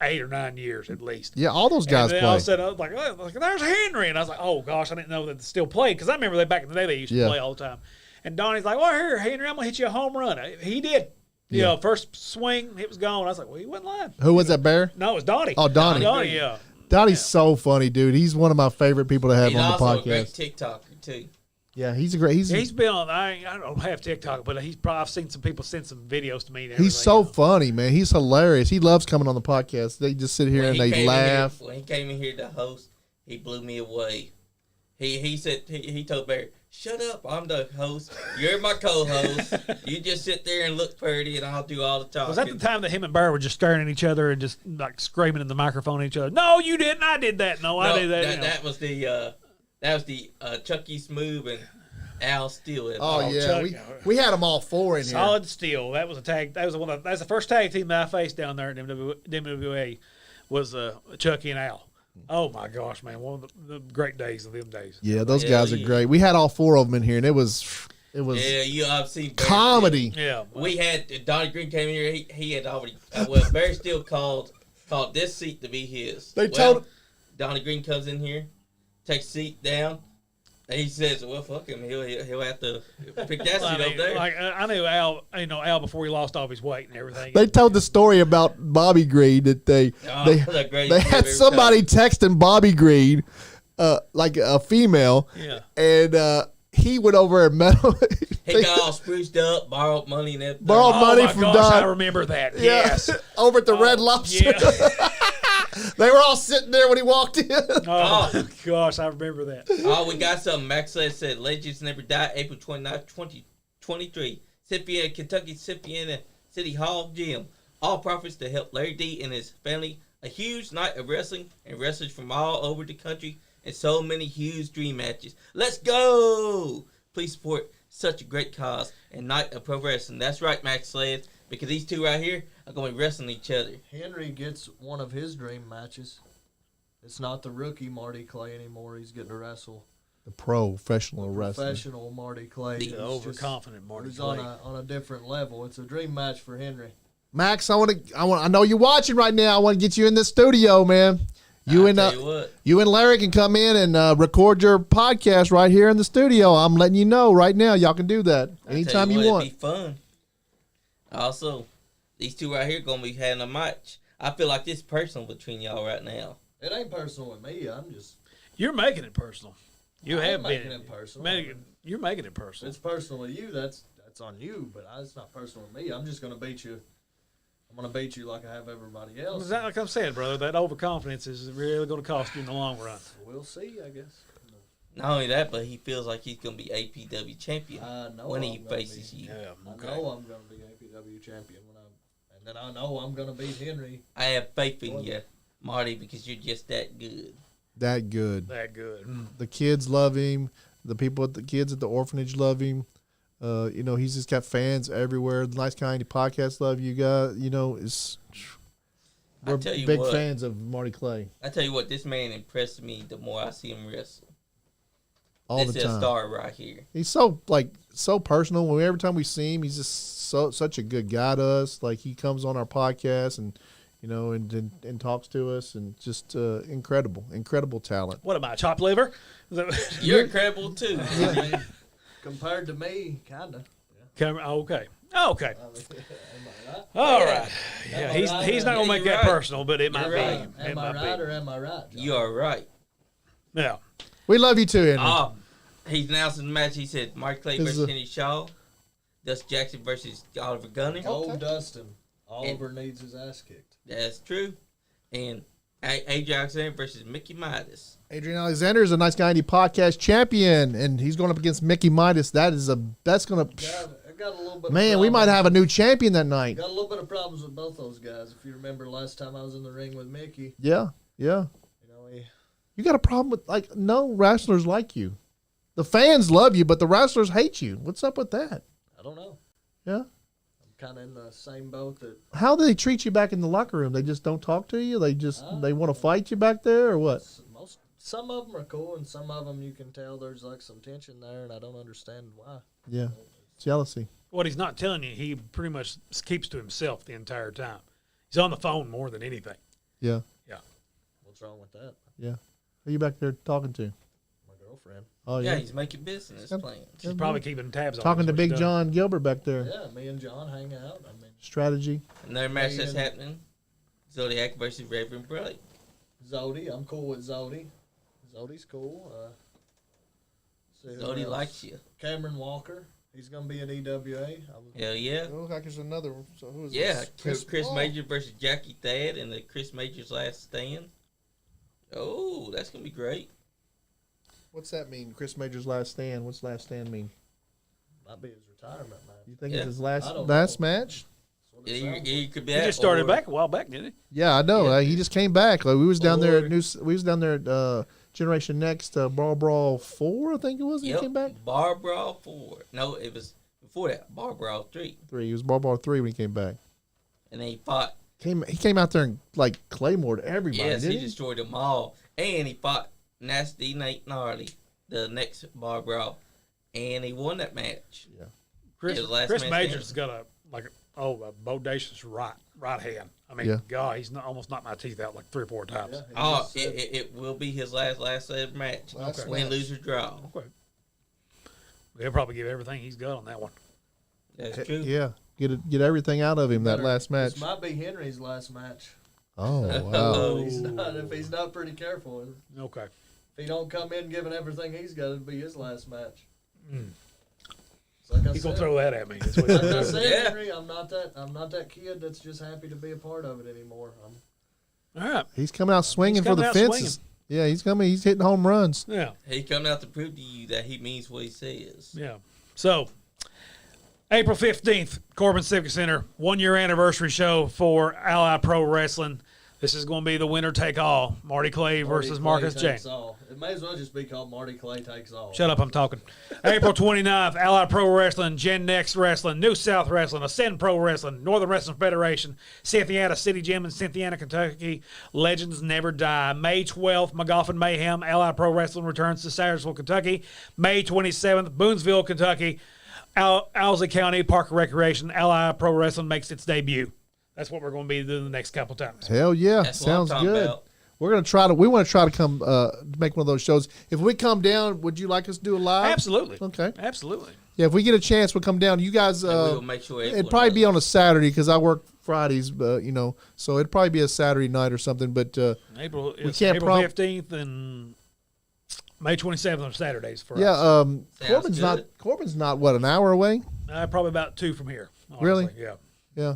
Speaker 3: 8 or 9 years at least.
Speaker 2: Yeah, all those guys
Speaker 3: and then
Speaker 2: play.
Speaker 3: all of a sudden, I was like, oh, there's Henry. And I was like, oh, gosh, I didn't know that they still played. Because I remember back in the day, they used to play all the time. And Donnie's like, well, here, Henry, I'm going to hit you a home run. He did. Yeah, first swing, it was gone. I was like, well, he wasn't lying.
Speaker 2: Who was that, Bear?
Speaker 3: No, it was Donnie.
Speaker 2: Oh, Donnie.
Speaker 3: Donnie, yeah.
Speaker 2: Donnie's so funny, dude. He's one of my favorite people to have
Speaker 1: He's
Speaker 2: on the
Speaker 1: also a great
Speaker 2: podcast.
Speaker 1: TikToker too.
Speaker 2: Yeah, he's a great.
Speaker 3: He's been on. I don't have TikTok, but I've seen some people send some videos to me. And
Speaker 2: he's so funny, man. He's hilarious. He loves coming on the podcast. They just sit here
Speaker 1: When
Speaker 2: and
Speaker 1: he
Speaker 2: they
Speaker 1: came
Speaker 2: laugh.
Speaker 1: When he came in here to host, he blew me away. He said he told Barry, "Shut up, I'm the host. You're my co-host. You just sit there and look pretty, and I'll do all the talking."
Speaker 3: Was that the time that him and Bear were just staring at each other and just like screaming in the microphone at each other? No, you didn't. I did that. No, I did that.
Speaker 1: That was the Chucky Smooth and Al Steele.
Speaker 2: Oh yeah,
Speaker 3: Chuck.
Speaker 2: we had them all four in here.
Speaker 3: Solid Steel. That was a tag. That was that's the first tag team that I faced down there at MWA was Chucky and Al. Oh my gosh, man! One of the great days of them days.
Speaker 2: Yeah, those guys are great. We had all four of them in here, and it was
Speaker 1: I've seen Bear
Speaker 2: comedy.
Speaker 3: Yeah,
Speaker 1: We had Donnie Green came in here. He had already Barry Steele called this seat to be his.
Speaker 2: They told
Speaker 1: Donnie Green comes in here, takes seat down, and he says, "Well, fuck him. He'll have to pick that seat up there."
Speaker 3: Like I knew Al, Al before he lost all his weight and everything.
Speaker 2: They told the story about Bobby Green that they had somebody texting Bobby Green, like a female, and he went over and met him.
Speaker 1: He got all spruced up, borrowed money and everything.
Speaker 2: Borrowed money
Speaker 3: my
Speaker 2: from
Speaker 3: gosh,
Speaker 2: Don.
Speaker 3: I remember that. Yes,
Speaker 2: over at the Red Lobster.
Speaker 3: Yeah.
Speaker 2: They were all sitting there when he walked in.
Speaker 3: Oh, my gosh, I remember that.
Speaker 1: Oh, we got something. Max said, "Legends never die." April 29th, 2023. Cypriana, Kentucky, Cypriana City Hall Gym. All profits to help Larry D and his family. A huge night of wrestling and wrestlers from all over the country, and so many huge dream matches. Let's go! Please support such a great cause and night of pro wrestling. That's right, Max Sled, because these two right here are going to be wrestling each other.
Speaker 4: Henry gets one of his dream matches. It's not the rookie Marty Clay anymore. He's getting to wrestle
Speaker 2: The professional wrestler.
Speaker 4: professional Marty Clay.
Speaker 1: The
Speaker 4: who's
Speaker 3: overconfident Marty
Speaker 4: Who's
Speaker 3: Clay.
Speaker 4: on a different level. It's a dream match for Henry.
Speaker 2: Max, I know you're watching right now. I want to get you in the studio, man. You and Larry can come in and record your podcast right here in the studio. I'm letting you know right now. Y'all can do that anytime you want.
Speaker 1: It'd be fun. Also, these two right here going to be having a match. I feel like it's personal between y'all right now.
Speaker 4: It ain't personal with me. I'm just.
Speaker 3: You're making it personal. You
Speaker 4: I
Speaker 3: have
Speaker 4: am
Speaker 3: been.
Speaker 4: making it personal.
Speaker 3: You're making it personal.
Speaker 4: It's personal with you. That's on you. But it's not personal with me. I'm just gonna beat you. I'm gonna beat you like I have everybody else.
Speaker 3: Like I'm saying, brother, that overconfidence is really going to cost you in the long run.
Speaker 4: We'll see. I guess.
Speaker 1: Not only that, but he feels like he's going to be APW champion when he faces you.
Speaker 3: Yeah, okay.
Speaker 4: I know I'm gonna be APW champion and then I know I'm gonna beat Henry.
Speaker 1: I have faith in you, Marty, because you're just that good.
Speaker 2: That good.
Speaker 3: That good.
Speaker 2: The kids love him. The kids at the orphanage love him. He's just got fans everywhere. The Nice Kind podcast love you guys. We're
Speaker 1: tell you
Speaker 2: big
Speaker 1: what.
Speaker 2: fans of Marty Clay.
Speaker 1: I tell you what, this man impressed me the more I see him wrestle.
Speaker 2: All
Speaker 1: This
Speaker 2: the
Speaker 1: is a
Speaker 2: time.
Speaker 1: star right here.
Speaker 2: He's so personal. Every time we see him, he's just such a good guy to us. Like he comes on our podcast and and talks to us, and just incredible talent.
Speaker 3: What am I, chopped liver?
Speaker 1: You're incredible too.
Speaker 4: Compared to me, kinda.
Speaker 3: Okay.
Speaker 4: Am I right?
Speaker 3: All right. Yeah,
Speaker 4: Am I
Speaker 3: he's
Speaker 4: right?
Speaker 3: not going to
Speaker 1: Yeah,
Speaker 3: make
Speaker 1: you're
Speaker 3: that
Speaker 1: right.
Speaker 3: personal, but it might be.
Speaker 1: right.
Speaker 3: It
Speaker 4: Am I
Speaker 3: might
Speaker 4: right
Speaker 3: be.
Speaker 4: or am I right, John?
Speaker 1: You are right.
Speaker 3: Yeah.
Speaker 2: We love you too, Henry.
Speaker 1: He's announcing the match. He said Mark Clay
Speaker 2: This
Speaker 1: versus
Speaker 2: is
Speaker 1: Kenny Shaw, Dustin Jackson versus Oliver Gunner.
Speaker 4: Old Dustin. Oliver needs his ass kicked.
Speaker 1: That's true. And Adrian Alexander versus Mickey Midas.
Speaker 2: Adrian Alexander is a Nice Guy Indie podcast champion, and he's going up against Mickey Midas. That's going to.
Speaker 4: I got a little bit.
Speaker 2: Man, we might have a new champion that night.
Speaker 4: Got a little bit of problems with both those guys. If you remember last time I was in the ring with Mickey,
Speaker 2: Yeah. You got a problem with no wrestlers like you. The fans love you, but the wrestlers hate you. What's up with that?
Speaker 4: I don't know.
Speaker 2: Yeah.
Speaker 4: I'm kind of in the same boat that
Speaker 2: How do they treat you back in the locker room? They just don't talk to you. They want to fight you back there, or what?
Speaker 4: some of them are cool, and some of them you can tell there's like some tension there, and I don't understand why.
Speaker 2: Yeah, jealousy.
Speaker 3: What he's not telling you, he pretty much keeps to himself the entire time. He's on the phone more than anything.
Speaker 2: Yeah,
Speaker 4: What's wrong with that?
Speaker 2: yeah. Who are you back there talking to?
Speaker 4: My girlfriend.
Speaker 2: Oh
Speaker 1: Yeah,
Speaker 2: yeah,
Speaker 1: he's making business
Speaker 2: Yep.
Speaker 1: plans.
Speaker 3: He's probably keeping tabs on
Speaker 2: talking
Speaker 3: us,
Speaker 2: to
Speaker 3: what he's
Speaker 2: Big
Speaker 3: done.
Speaker 2: John Gilbert back there.
Speaker 4: Yeah, me and John hang out. I mean,
Speaker 2: strategy.
Speaker 1: Another match that's
Speaker 4: And-
Speaker 1: happening: Zodiac versus Reverend Blake.
Speaker 4: Zodi, I'm cool with Zodi. Zodi's cool. See who
Speaker 1: Zodi
Speaker 4: else.
Speaker 1: likes you.
Speaker 4: Cameron Walker. He's gonna be in EWA.
Speaker 1: Hell yeah.
Speaker 2: It looks like there's another one. So who is
Speaker 1: Yeah,
Speaker 2: this?
Speaker 1: Chris
Speaker 2: Oh.
Speaker 1: Major versus Jackie Thad in the Chris Major's Last Stand. Oh, that's gonna be great.
Speaker 2: What's that mean? Chris Major's last stand. What's last stand mean?
Speaker 4: Might be his retirement match.
Speaker 2: You think
Speaker 1: Yeah.
Speaker 2: it's his
Speaker 4: I
Speaker 2: last
Speaker 4: don't
Speaker 2: match?
Speaker 4: know.
Speaker 2: Match?
Speaker 4: That's what it sounds like.
Speaker 1: It could be
Speaker 3: He
Speaker 1: that,
Speaker 3: just started
Speaker 1: or-
Speaker 3: back a while back, didn't he?
Speaker 2: Yeah, I know.
Speaker 1: Yeah.
Speaker 2: He just came back. Like we was down there
Speaker 1: Or-
Speaker 2: at we was down there at Generation Next Brawl 4, I think it was. He
Speaker 1: Yep,
Speaker 2: came back.
Speaker 1: Bar Brawl 4. No, it was before that. Bar Brawl 3.
Speaker 2: 3. He was Brawl 3 when he came back.
Speaker 1: And then he fought.
Speaker 2: He came out there and like Claymore'd everybody.
Speaker 1: Yes,
Speaker 2: didn't
Speaker 1: he
Speaker 2: he?
Speaker 1: destroyed them all. And he fought Nasty Nate Gnarly, the next Bar Brawl. And he won that match.
Speaker 3: Chris,
Speaker 1: His last
Speaker 3: Chris
Speaker 1: man
Speaker 3: Major's got a bodacious right hand. I mean,
Speaker 2: Yeah.
Speaker 3: God, he's almost knocked my teeth out like 3 or 4 times.
Speaker 4: Yeah, he
Speaker 1: Oh,
Speaker 4: just said-
Speaker 1: it will be his last ever match.
Speaker 2: Last
Speaker 1: Win,
Speaker 2: match.
Speaker 1: lose, or draw.
Speaker 3: Okay. He'll probably give everything he's got on that one.
Speaker 1: That's true.
Speaker 2: Yeah, get everything out of him that
Speaker 4: better-
Speaker 2: last match.
Speaker 4: This might be Henry's last match.
Speaker 2: Oh wow!
Speaker 4: If he's not pretty careful.
Speaker 3: Okay.
Speaker 4: If he don't come in giving everything he's got, it'll be his last match.
Speaker 3: Mm.
Speaker 4: So like I
Speaker 3: He's going
Speaker 4: said,
Speaker 3: to throw that at me. That's what he's
Speaker 4: like I
Speaker 3: gonna do.
Speaker 4: said,
Speaker 1: Yeah.
Speaker 4: Henry, I'm not that kid that's just happy to be a part of it anymore.
Speaker 3: All right.
Speaker 2: He's coming out swinging for
Speaker 3: coming
Speaker 2: the
Speaker 3: out
Speaker 2: fences. Yeah, he's coming. He's hitting home runs.
Speaker 3: Yeah.
Speaker 1: He coming out to prove to you that he means what he says.
Speaker 3: Yeah. So, April 15th, Corbin Civic Center, 1-year anniversary show for Ally Pro Wrestling. This is going to be the winner take all. Marty Clay versus Marcus James.
Speaker 4: Takes all. It may as well just be called Marty Clay Takes All.
Speaker 3: Shut up, I'm talking. April 29th, Ally Pro Wrestling, Gen Next Wrestling, New South Wrestling, Ascend Pro Wrestling, Northern Wrestling Federation, Cynthiana City Gym in Cynthiana, Kentucky. Legends Never Die. May 12th, McGoffin Mayhem, Ally Pro Wrestling returns to Sayersville, Kentucky. May 27th, Boonesville, Kentucky. Owsley County Park and Recreation, Ally Pro Wrestling makes its debut. That's what we're going to be doing the next couple times.
Speaker 2: Hell yeah,
Speaker 1: That's what I'm
Speaker 2: sounds
Speaker 1: talking
Speaker 2: good.
Speaker 1: about.
Speaker 2: We're gonna try to. We want to try to come make one of those shows. If we come down, would you like us to do a live?
Speaker 3: Absolutely.
Speaker 2: Okay.
Speaker 3: Absolutely.
Speaker 2: Yeah, if we get a chance, we'll come down. You guys,
Speaker 1: And we'll make sure
Speaker 2: it'd
Speaker 1: everyone
Speaker 2: probably be
Speaker 1: knows.
Speaker 2: on a Saturday because I work Fridays. So it'd probably be a Saturday night or something. But
Speaker 3: April
Speaker 2: can't
Speaker 3: 15th and May 27th are Saturdays for
Speaker 2: yeah,
Speaker 3: us.
Speaker 2: Corbin's
Speaker 1: good.
Speaker 2: Corbin's not what, an hour away.
Speaker 3: Probably about 2 from here. Honestly.
Speaker 2: Really?
Speaker 3: Yeah.
Speaker 2: Yeah.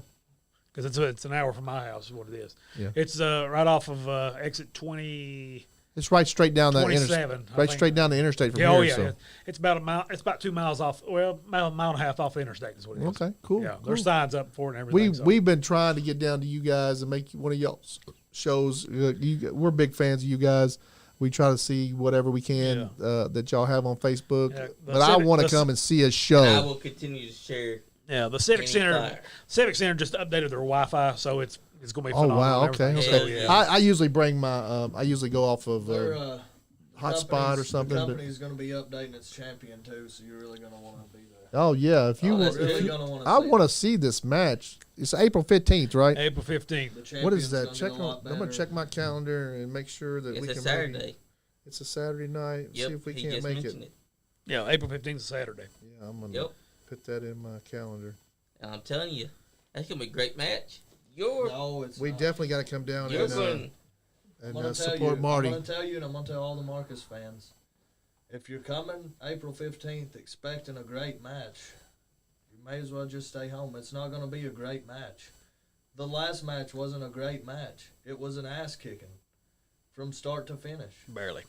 Speaker 3: Because it's an hour from my house is what it is.
Speaker 2: Yeah.
Speaker 3: It's right off of exit 20.
Speaker 2: It's right straight down the
Speaker 3: 27,
Speaker 2: interstate.
Speaker 3: I
Speaker 2: Right
Speaker 3: think.
Speaker 2: straight down the interstate from
Speaker 3: Yeah,
Speaker 2: here.
Speaker 3: oh yeah,
Speaker 2: so.
Speaker 3: yeah. It's about a mile. It's about 2 miles off. Well, mile and a half off the interstate is what it is.
Speaker 2: Okay, cool.
Speaker 3: Yeah,
Speaker 2: cool.
Speaker 3: there's signs up for it and everything. so.
Speaker 2: We've been trying to get down to you guys and make one of y'all's shows. We're big fans of you guys. We try to see whatever we can that y'all have on Facebook.
Speaker 3: Yeah, the
Speaker 2: but I
Speaker 3: Civic-
Speaker 2: want to
Speaker 3: the-
Speaker 2: come and see a show.
Speaker 1: And I will continue to share.
Speaker 3: Yeah, the Civic
Speaker 1: Any
Speaker 3: Center.
Speaker 1: flyer.
Speaker 3: Civic Center just updated their Wi-Fi, so it's going to be
Speaker 2: Oh
Speaker 3: phenomenal.
Speaker 2: wow!
Speaker 3: and
Speaker 2: Okay,
Speaker 3: everything.
Speaker 2: okay.
Speaker 1: Hell yeah.
Speaker 2: I usually bring my. I usually go off of
Speaker 4: Their
Speaker 2: hotspot or something.
Speaker 4: The
Speaker 2: But,
Speaker 4: company's going to be updating its champion too, so you're really going to want to be there.
Speaker 2: oh yeah, if you
Speaker 1: Oh,
Speaker 2: want,
Speaker 1: that's
Speaker 2: if
Speaker 4: really
Speaker 2: you-
Speaker 4: gonna wanna
Speaker 2: I
Speaker 4: see
Speaker 2: want to see this match. It's April 15th, right?
Speaker 3: April 15th.
Speaker 4: The
Speaker 2: What is
Speaker 4: champion's
Speaker 2: that?
Speaker 4: gonna
Speaker 2: Check.
Speaker 4: get a lot
Speaker 2: I'm gonna
Speaker 4: better.
Speaker 2: check my calendar and make sure that
Speaker 1: It's
Speaker 2: we
Speaker 1: a
Speaker 2: can.
Speaker 1: Saturday.
Speaker 2: Make it. It's a Saturday night.
Speaker 1: Yep,
Speaker 2: See if we
Speaker 1: he
Speaker 2: can't
Speaker 1: just
Speaker 2: make it.
Speaker 1: mentioned it.
Speaker 3: Yeah, April 15th is Saturday.
Speaker 2: Yeah, I'm gonna
Speaker 1: Yep.
Speaker 2: put that in my calendar.
Speaker 1: And I'm telling you, that's gonna be a great match. You're
Speaker 4: No, it's
Speaker 2: We
Speaker 4: not.
Speaker 2: definitely got to come down
Speaker 1: you're
Speaker 2: and,
Speaker 1: going.
Speaker 4: I'm gonna tell
Speaker 2: support
Speaker 4: you,
Speaker 2: Marty.
Speaker 4: I'm going to tell you, and I'm going to tell all the Marcus fans. If you're coming April 15th expecting a great match, you may as well just stay home. It's not going to be a great match. The last match wasn't a great match. It was an ass kicking from start to finish.
Speaker 3: Barely.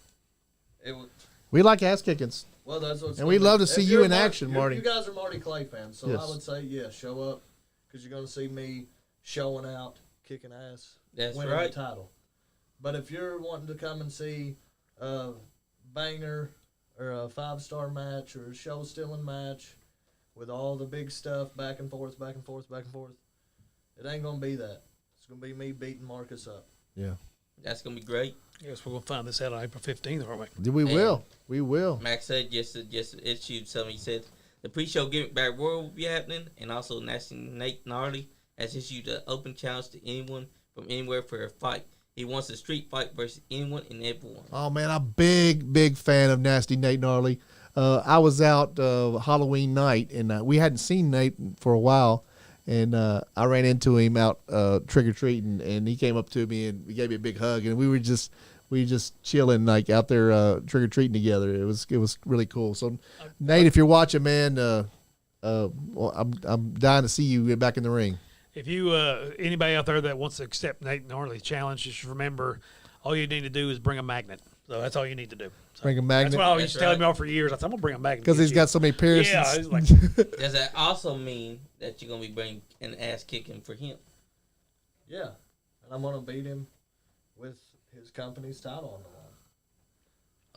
Speaker 4: It was.
Speaker 2: We like ass kickings.
Speaker 4: Well, that's what's
Speaker 2: And we'd
Speaker 4: gonna
Speaker 2: love
Speaker 4: be.
Speaker 2: to see
Speaker 4: If
Speaker 2: you
Speaker 4: you're
Speaker 2: in action, Marty.
Speaker 4: You guys are Marty Clay fans, so
Speaker 2: Yes.
Speaker 4: I would say, yeah, show up because you're going to see me showing out, kicking ass,
Speaker 1: That's
Speaker 4: winning
Speaker 1: right.
Speaker 4: the title. But if you're wanting to come and see a banger or a 5-star match or a show-stealing match with all the big stuff back and forth, back and forth, back and forth, it ain't going to be that. It's going to be me beating Marcus up.
Speaker 2: Yeah.
Speaker 1: That's gonna be great.
Speaker 3: Yes, we're going to find this out on April 15th, aren't we?
Speaker 2: We
Speaker 1: And-
Speaker 2: will. We will.
Speaker 1: Max said just issued something. He said the pre-show Gimmick Back Royal will be happening, and also Nasty Nate Gnarly has issued an open challenge to anyone from anywhere for a fight. He wants a street fight versus anyone and everyone.
Speaker 2: Oh man, I'm big fan of Nasty Nate Gnarly. I was out Halloween night and we hadn't seen Nate for a while, And I ran into him out trick or treating, and he came up to me and he gave me a big hug, and we were just chilling like out there trick or treating together. It was really cool. So Nate, if you're watching, man, well, I'm dying to see you get back in the ring.
Speaker 3: If you anybody out there that wants to accept Nate and Harley's challenge, just remember, all you need to do is bring a magnet. So that's all you need to do. So
Speaker 2: Bring a magnet.
Speaker 3: That's what I used to tell
Speaker 1: right.
Speaker 3: him for years. I said, I'm gonna bring a magnet
Speaker 2: Because he's got so many piercings.
Speaker 3: Yeah, he's like,
Speaker 1: Does that also mean that you're gonna be bringing an ass kicking for him?
Speaker 4: Yeah, and I'm gonna beat him with his company's title on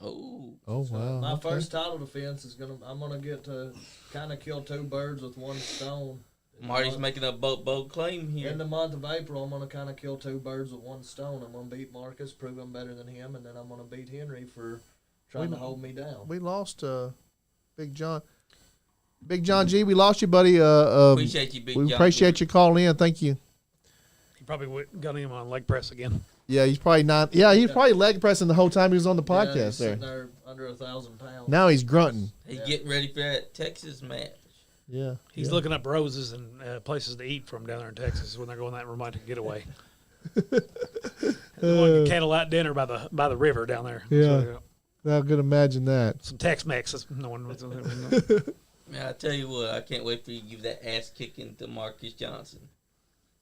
Speaker 4: the line.
Speaker 1: Oh,
Speaker 2: Oh
Speaker 4: So
Speaker 2: wow!
Speaker 4: my
Speaker 2: okay.
Speaker 4: first title defense is I'm gonna get to kind of kill two birds with one stone.
Speaker 1: Marty's making a bold claim here.
Speaker 4: In the month of April, I'm gonna kind of kill two birds with one stone. I'm gonna beat Marcus, prove I'm better than him, and then I'm gonna beat Henry for trying to hold me down.
Speaker 2: We lost Big John. Big John G, we lost you, buddy.
Speaker 1: Appreciate you, Big
Speaker 2: we
Speaker 1: John.
Speaker 2: appreciate you calling in. Thank you.
Speaker 3: he probably got him on leg press again.
Speaker 2: Yeah, he's probably not. Yeah, he's probably leg pressing the whole time he was on the
Speaker 4: Yeah,
Speaker 2: podcast
Speaker 4: he's
Speaker 2: there.
Speaker 4: sitting there under 1,000 pounds.
Speaker 2: Now he's grunting.
Speaker 1: He's getting ready for that Texas match.
Speaker 2: Yeah,
Speaker 3: He's
Speaker 2: yeah.
Speaker 3: looking up roses and places to eat from down there in Texas when they're going that romantic getaway. Going to candlelight dinner by the river down there.
Speaker 2: Yeah.
Speaker 3: So,
Speaker 2: I could imagine that.
Speaker 3: some Tex-Mex. No one was.
Speaker 1: Man, I tell you what, I can't wait for you to give that ass kicking to Marcus Johnson.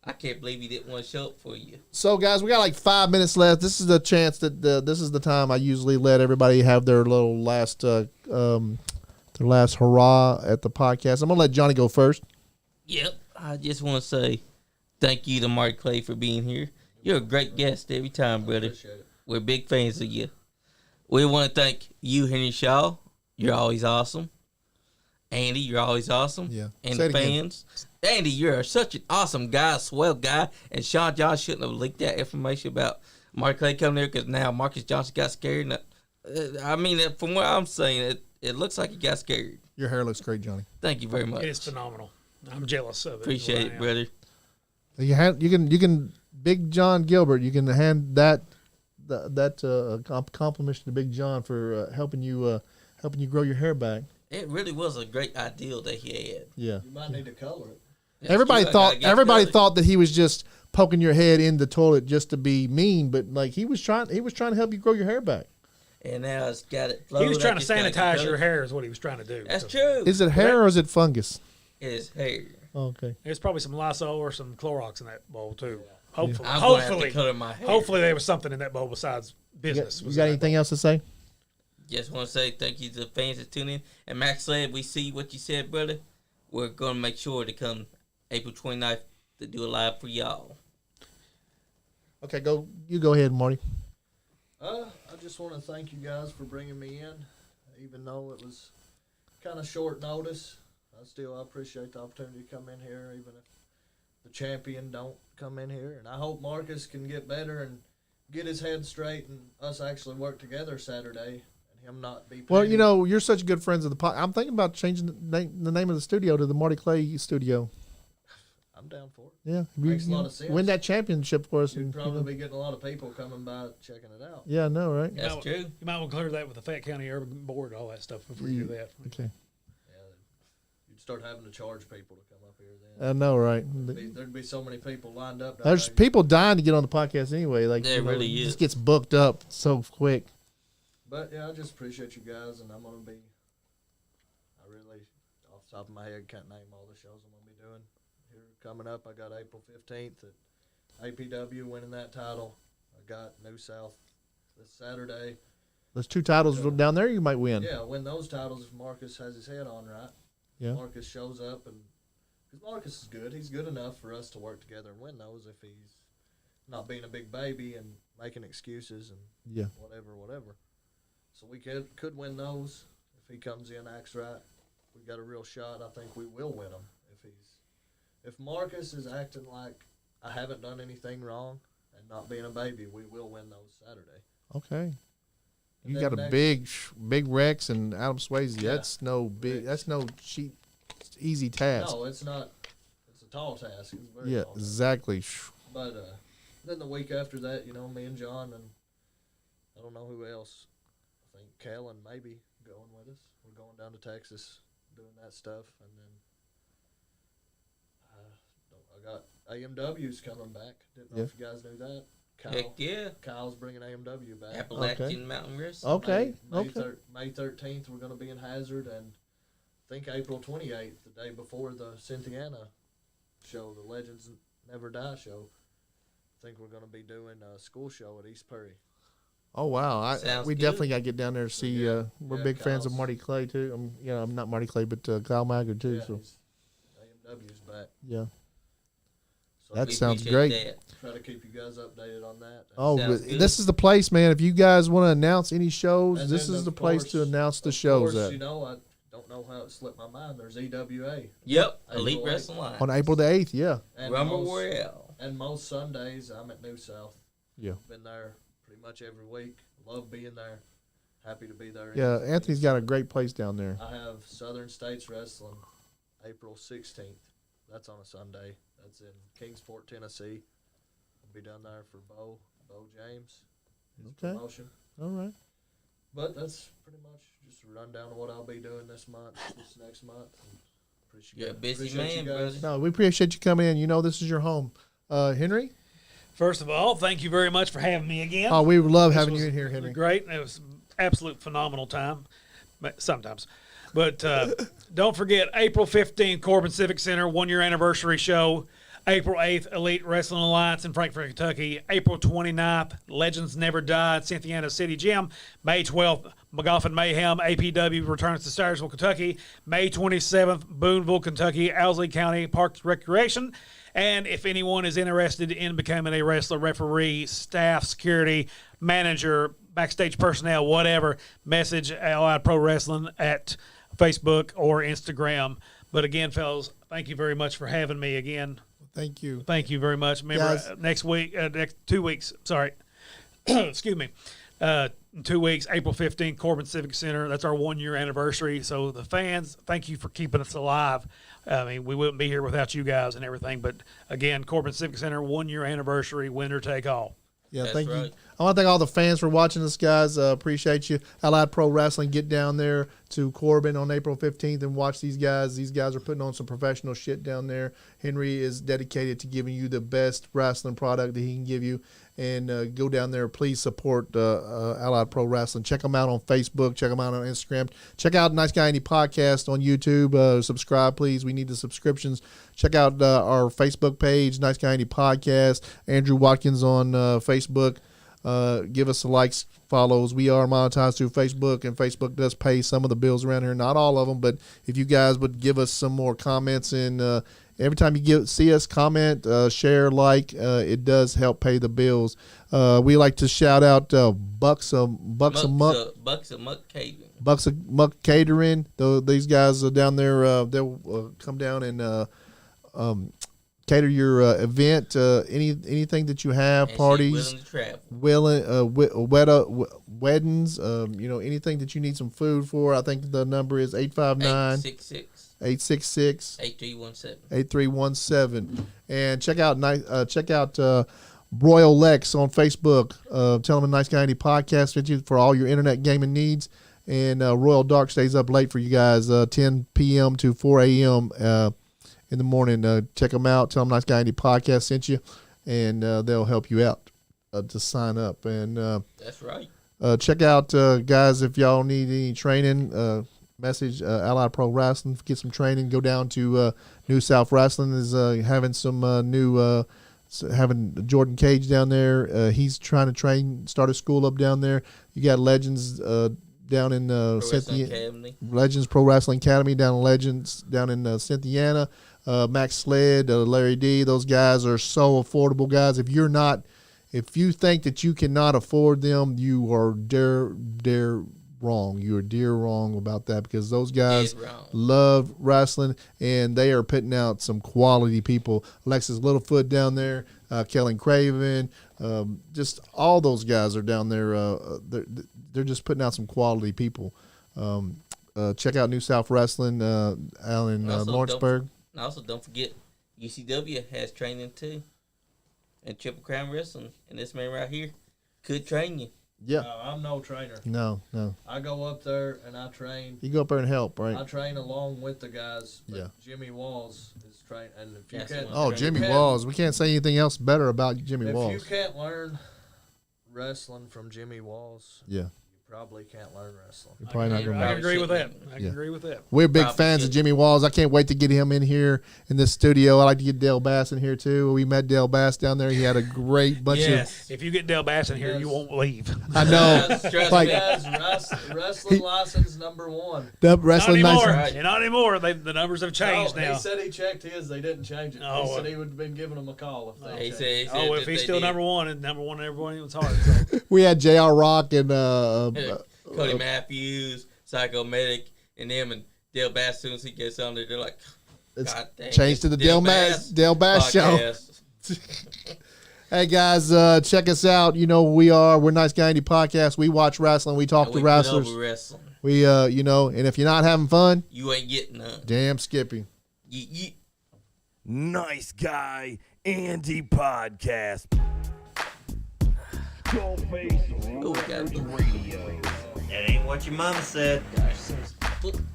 Speaker 1: I can't believe he didn't want to show up for you.
Speaker 2: So, guys, we got like 5 minutes left. This is the chance that this is the time I usually let everybody have their little last hurrah at the podcast. I'm gonna let Johnny go first.
Speaker 1: Yep. I just want to say thank you to Mark Clay for being here. You're a great guest every time, brother.
Speaker 4: Appreciate it.
Speaker 1: We're big fans of you. We want to thank you, Henry Shaw. You're always awesome. Andy, you're always awesome.
Speaker 2: Yeah.
Speaker 1: And
Speaker 2: Say
Speaker 1: the
Speaker 2: it again.
Speaker 1: fans. Andy, you're such an awesome guy, swell guy. And Sean John shouldn't have leaked that information about Mark Clay coming there because now Marcus Johnson got scared. And, from what I'm saying, it looks like he got scared.
Speaker 2: Your hair looks great, Johnny.
Speaker 1: Thank you very much.
Speaker 3: It is phenomenal. I'm jealous of it.
Speaker 1: Appreciate it, brother.
Speaker 2: You can Big John Gilbert. You can hand that compliment to Big John for helping you grow your hair back.
Speaker 1: It really was a great ideal that he had.
Speaker 2: Yeah.
Speaker 4: You might need to color it.
Speaker 1: That's
Speaker 2: Everybody
Speaker 1: true. I gotta get
Speaker 2: everybody
Speaker 1: colored.
Speaker 2: thought that he was just poking your head in the toilet just to be mean, but like he was trying to help you grow your hair back.
Speaker 1: And now it's got it.
Speaker 3: He was trying to
Speaker 1: flowed like it's gotta
Speaker 3: sanitize
Speaker 1: get
Speaker 3: your
Speaker 1: colored.
Speaker 3: hair is what he was trying to do.
Speaker 1: That's
Speaker 3: So
Speaker 1: true.
Speaker 2: Is it hair or is it fungus?
Speaker 1: It is hair.
Speaker 2: Oh, okay.
Speaker 3: There's probably some Lysol or some Clorox in that bowl too. Hopefully,
Speaker 1: I'm gonna have to
Speaker 3: hopefully,
Speaker 1: color my hair.
Speaker 3: hopefully there was something in that bowl besides business.
Speaker 2: You got anything else to say?
Speaker 1: Just want to say thank you to the fans that tune in. And Max said, we see what you said, brother. We're going to make sure to come April 29th to do a live for y'all.
Speaker 2: Okay, go ahead, Marty.
Speaker 4: I just want to thank you guys for bringing me in, even though it was kind of short notice. I appreciate the opportunity to come in here, even if the champion don't come in here. And I hope Marcus can get better and get his head straight, and us actually work together Saturday, and him not be.
Speaker 2: Well,
Speaker 4: petty.
Speaker 2: you know, you're such good friends of the pod. I'm thinking about changing the name of the studio to the Marty Clay Studio.
Speaker 4: I'm down for it.
Speaker 2: Yeah,
Speaker 4: Makes a lot of sense.
Speaker 2: Win that championship for us.
Speaker 4: You'd
Speaker 2: And,
Speaker 4: probably be getting a lot of people coming by checking it out.
Speaker 2: yeah, I know, right?
Speaker 1: That's
Speaker 3: might-
Speaker 1: true.
Speaker 3: You might want to clear that with the Fayette County Urban Board, all that stuff before you do that.
Speaker 2: Okay,
Speaker 4: Yeah, you'd start having to charge people to come up here then.
Speaker 2: I know, right?
Speaker 4: There'd be so many people lined up. down
Speaker 2: There's
Speaker 4: there.
Speaker 2: people dying to get on the podcast anyway. Like,
Speaker 1: There really
Speaker 2: it
Speaker 1: is.
Speaker 2: just gets booked up so quick.
Speaker 4: But yeah, I just appreciate you guys, and I'm gonna be. I really, off the top of my head, can't name all the shows I'm gonna be doing here coming up. I got April 15th at APW winning that title. I got New South this Saturday.
Speaker 2: There's 2 titles down there you might win.
Speaker 4: Yeah, win those titles if Marcus has his head on right.
Speaker 2: Yeah.
Speaker 4: Marcus shows up, and because Marcus is good, he's good enough for us to work together and win those if he's not being a big baby and making excuses and
Speaker 2: Yeah.
Speaker 4: whatever. So we could win those if he comes in, acts right. We got a real shot. I think we will win them if Marcus is acting like I haven't done anything wrong and not being a baby. We will win those Saturday.
Speaker 2: Okay.
Speaker 4: And
Speaker 2: You
Speaker 4: then
Speaker 2: got a
Speaker 4: next-
Speaker 2: big Rex and Adam Swayze.
Speaker 4: Yeah.
Speaker 2: That's no big. That's no cheap, easy task.
Speaker 4: No, it's not. It's a tall task. It's a very
Speaker 2: Yeah,
Speaker 4: tall task.
Speaker 2: exactly.
Speaker 4: But then the week after that, me and John and I don't know who else. I think Kellen maybe going with us. We're going down to Texas doing that stuff, and then I got AMW's coming back. Didn't know
Speaker 2: Yeah.
Speaker 4: if you guys knew that.
Speaker 1: Heck yeah.
Speaker 4: Kyle's bringing AMW back.
Speaker 1: Appalachian Mountain Wrestling.
Speaker 2: Okay.
Speaker 4: May 13th, we're going to be in Hazard, and I think April 28th, the day before the Cynthiana show, the Legends Never Die show. I think we're going to be doing a school show at East Perry.
Speaker 2: Oh wow!
Speaker 1: Sounds
Speaker 2: We
Speaker 1: good.
Speaker 2: definitely got to get down there to see.
Speaker 4: Yeah.
Speaker 2: We're
Speaker 4: Yeah,
Speaker 2: big fans of
Speaker 4: Kyle's-
Speaker 2: Marty Clay too. I'm not Marty Clay, but Kyle Maggard too.
Speaker 4: Yeah,
Speaker 2: So
Speaker 4: AMW's back.
Speaker 2: yeah,
Speaker 4: So
Speaker 2: That
Speaker 1: We
Speaker 2: sounds
Speaker 1: appreciate
Speaker 2: great.
Speaker 1: that.
Speaker 4: try to keep you guys updated on that.
Speaker 2: Oh,
Speaker 1: Sounds
Speaker 2: but
Speaker 1: good.
Speaker 2: this is the place, man. If you guys want to announce any shows,
Speaker 4: And
Speaker 2: this
Speaker 4: then,
Speaker 2: is
Speaker 4: of
Speaker 2: the place to
Speaker 4: course-
Speaker 2: announce the
Speaker 4: Of
Speaker 2: shows
Speaker 4: course,
Speaker 2: at.
Speaker 4: you know, I don't know how it slipped my mind. There's EWA.
Speaker 1: Yep.
Speaker 4: April
Speaker 1: Elite
Speaker 4: 8th.
Speaker 1: Wrestling Line.
Speaker 2: On April the 8th, yeah.
Speaker 4: And
Speaker 1: Rumble
Speaker 4: most,
Speaker 1: Royale.
Speaker 4: and most Sundays, I'm at New South.
Speaker 2: Yeah.
Speaker 4: Been there pretty much every week. Love being there. Happy to be there.
Speaker 2: Yeah, Anthony's got a great place down there.
Speaker 4: I have Southern States Wrestling, April 16th. That's on a Sunday. That's in Kingsport, Tennessee. I'll be down there for Bo James. His
Speaker 2: Okay.
Speaker 4: promotion.
Speaker 2: All right.
Speaker 4: But that's pretty much just a rundown of what I'll be doing this month, this next month. Appreciate,
Speaker 1: You're a busy
Speaker 4: appreciate you
Speaker 1: man,
Speaker 4: guys.
Speaker 1: brother.
Speaker 2: No, we appreciate you coming in. You know this is your home. Henry?
Speaker 3: First of all, thank you very much for having me again.
Speaker 2: Oh, we love having
Speaker 3: This
Speaker 2: you
Speaker 3: was
Speaker 2: in here, Henry.
Speaker 3: Great. It was absolute phenomenal time, but sometimes. But don't forget, April 15th, Corbin Civic Center, 1-year anniversary show. April 8th, Elite Wrestling Alliance in Frankfort, Kentucky. April 29th, Legends Never Die at Cynthiana City Gym. May 12th, McGoffin Mayhem, APW returns to Styersville, Kentucky. May 27th, Boonville, Kentucky, Owsley County Parks Recreation. And if anyone is interested in becoming a wrestler, referee, staff, security, manager, backstage personnel, whatever, message Allied Pro Wrestling at Facebook or Instagram. But again, fellas, thank you very much for having me again.
Speaker 2: Thank you.
Speaker 3: Thank you very much. Remember,
Speaker 2: Guys.
Speaker 3: next week, next 2 weeks, sorry, excuse me, in 2 weeks, April 15th, Corbin Civic Center. That's our 1-year anniversary. So the fans, thank you for keeping us alive. I mean, we wouldn't be here without you guys and everything. But again, Corbin Civic Center, 1-year anniversary, winner take all.
Speaker 2: Yeah,
Speaker 1: That's
Speaker 2: thank you.
Speaker 1: right.
Speaker 2: I want to thank all the fans for watching us, guys. Appreciate you. Allied Pro Wrestling, get down there to Corbin on April 15th and watch these guys. These guys are putting on some professional shit down there. Henry is dedicated to giving you the best wrestling product that he can give you. And go down there. Please support Allied Pro Wrestling. Check them out on Facebook. Check them out on Instagram. Check out Nice Guy Indie Podcast on YouTube. Subscribe, please. We need the subscriptions. Check out our Facebook page, Nice Guy Indie Podcast. Andrew Watkins on Facebook. Give us the likes, follows. We are monetized through Facebook, and Facebook does pay some of the bills around here. Not all of them, but if you guys would give us some more comments and every time you see us, comment, share, like, it does help pay the bills. We like to shout out Bucks a Muck Catering. These guys are down there. They'll come down and cater your event. Anything that you have,
Speaker 1: And
Speaker 2: parties,
Speaker 1: willing to travel.
Speaker 2: weddings. Anything that you need some food for. I think the number is 859 866 8317. And check out Royal Lex on Facebook. Tell them a Nice Guy Indie Podcast with you for all your internet gaming needs. And Royal Dark stays up late for you guys, 10 p.m. to 4 a.m. In the morning. Check them out. Tell them Nice Guy Indie Podcast sent you, and they'll help you out to sign up. And
Speaker 1: That's right.
Speaker 2: check out, guys, if y'all need any training, message Allied Pro Wrestling. Get some training. Go down to New South Wrestling is having some new having Jordan Cage down there. He's trying to start a school up down there. You got Legends down in Legends Pro Wrestling Academy down in Legends down in Cynthiana. Max Sled, Larry D. Those guys are so affordable, guys. If you think that you cannot afford them, you are dare wrong. You are dear wrong about that, because those guys love wrestling and they are putting out some quality people. Alexis Littlefoot down there, Kellen Craven, just all those guys are down there. They're just putting out some quality people. Check out New South Wrestling out in Lawrenceburg.
Speaker 1: Also, don't forget, UCW has training too, and Triple Crown Wrestling, and this man right here could train you.
Speaker 2: Yeah.
Speaker 4: No, I'm no trainer.
Speaker 2: No.
Speaker 4: I go up there and I train.
Speaker 2: You go up there and help, right?
Speaker 4: I train along with the guys. But
Speaker 2: Yeah.
Speaker 4: Jimmy Walls is train, and if you
Speaker 1: That's
Speaker 4: can't,
Speaker 1: the one.
Speaker 2: Oh,
Speaker 4: if you
Speaker 2: Jimmy
Speaker 4: can't-
Speaker 2: Walls. We can't say anything else better about Jimmy
Speaker 4: If
Speaker 2: Walls.
Speaker 4: you can't learn wrestling from Jimmy Walls,
Speaker 2: Yeah.
Speaker 4: you probably can't learn wrestling.
Speaker 2: You're probably not
Speaker 3: I
Speaker 2: going
Speaker 3: can
Speaker 2: to.
Speaker 3: agree with that. I can
Speaker 2: Yeah.
Speaker 3: agree with that.
Speaker 2: We're big
Speaker 1: Probably
Speaker 2: fans of
Speaker 1: should.
Speaker 2: Jimmy Walls. I can't wait to get him in here in this studio. I like to get Dale Bass in here too. We met Dale Bass down there. He had a great bunch
Speaker 1: Yes.
Speaker 3: If you get Del Bass in here, you won't leave.
Speaker 2: of. I know.
Speaker 1: Trust
Speaker 2: Like-
Speaker 1: me.
Speaker 4: Guys, wrestling license #1.
Speaker 2: The
Speaker 3: Not
Speaker 2: wrestling
Speaker 3: anymore.
Speaker 2: nice.
Speaker 3: Not anymore. The numbers have changed
Speaker 4: No,
Speaker 3: now.
Speaker 4: he said he checked his. They didn't change it.
Speaker 3: Oh,
Speaker 4: he said he would have been giving them a call if they
Speaker 1: He
Speaker 4: checked
Speaker 1: said,
Speaker 4: it.
Speaker 3: Oh, if
Speaker 1: that
Speaker 3: he's
Speaker 1: they
Speaker 3: still
Speaker 1: did.
Speaker 3: number one, and number one, everyone, it was hard. So.
Speaker 2: We had J.R. Rock and
Speaker 1: Cody Matthews, Psycho Medic, and them, and Dale Bass. As soon as he gets on there, they're like,
Speaker 2: it's
Speaker 1: God dang,
Speaker 2: changed to the Dale Bass show.
Speaker 1: podcast.
Speaker 2: Hey guys, check us out. You know who we are. We're Nice Guy Indie Podcast. We watch wrestling. We talk
Speaker 1: And
Speaker 2: to
Speaker 1: we put
Speaker 2: wrestlers.
Speaker 1: over wrestling.
Speaker 2: We and if you're not having fun,
Speaker 1: You ain't getting none.
Speaker 2: damn Skippy.
Speaker 1: You,
Speaker 7: Nice Guy Andy Podcast.
Speaker 1: oh, we got
Speaker 5: That ain't what your mama said.
Speaker 1: gosh.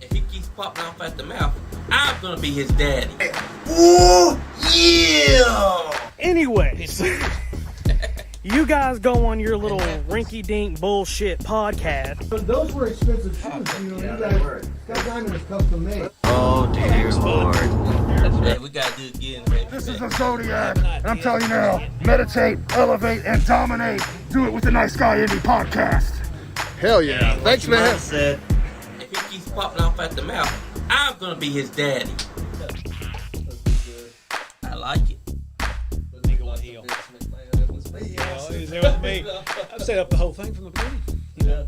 Speaker 1: If he keeps popping off at the mouth, I'm gonna be his daddy.
Speaker 5: Ooh, yeah!
Speaker 8: Anyways, you guys go on your little rinky-dink bullshit podcast.
Speaker 9: But those were expensive shoes. You know, Scott Diamond is custom made.
Speaker 5: Oh, dear Lord.
Speaker 1: Hey, we gotta do it again, baby.
Speaker 9: This is a Zodiac, and I'm telling you now, meditate, elevate, and dominate. Do it with the Nice Guy Indie Podcast.
Speaker 2: Hell yeah!
Speaker 5: Ain't what
Speaker 2: Thanks,
Speaker 5: your mama
Speaker 2: man.
Speaker 5: said.
Speaker 1: If he keeps popping off at the mouth, I'm gonna be his daddy. I like it.
Speaker 3: Nigga on heel.
Speaker 4: Vince McMahon, it was me.
Speaker 3: Oh, he was there with me. I've set up the whole thing from the beginning.
Speaker 4: Yeah.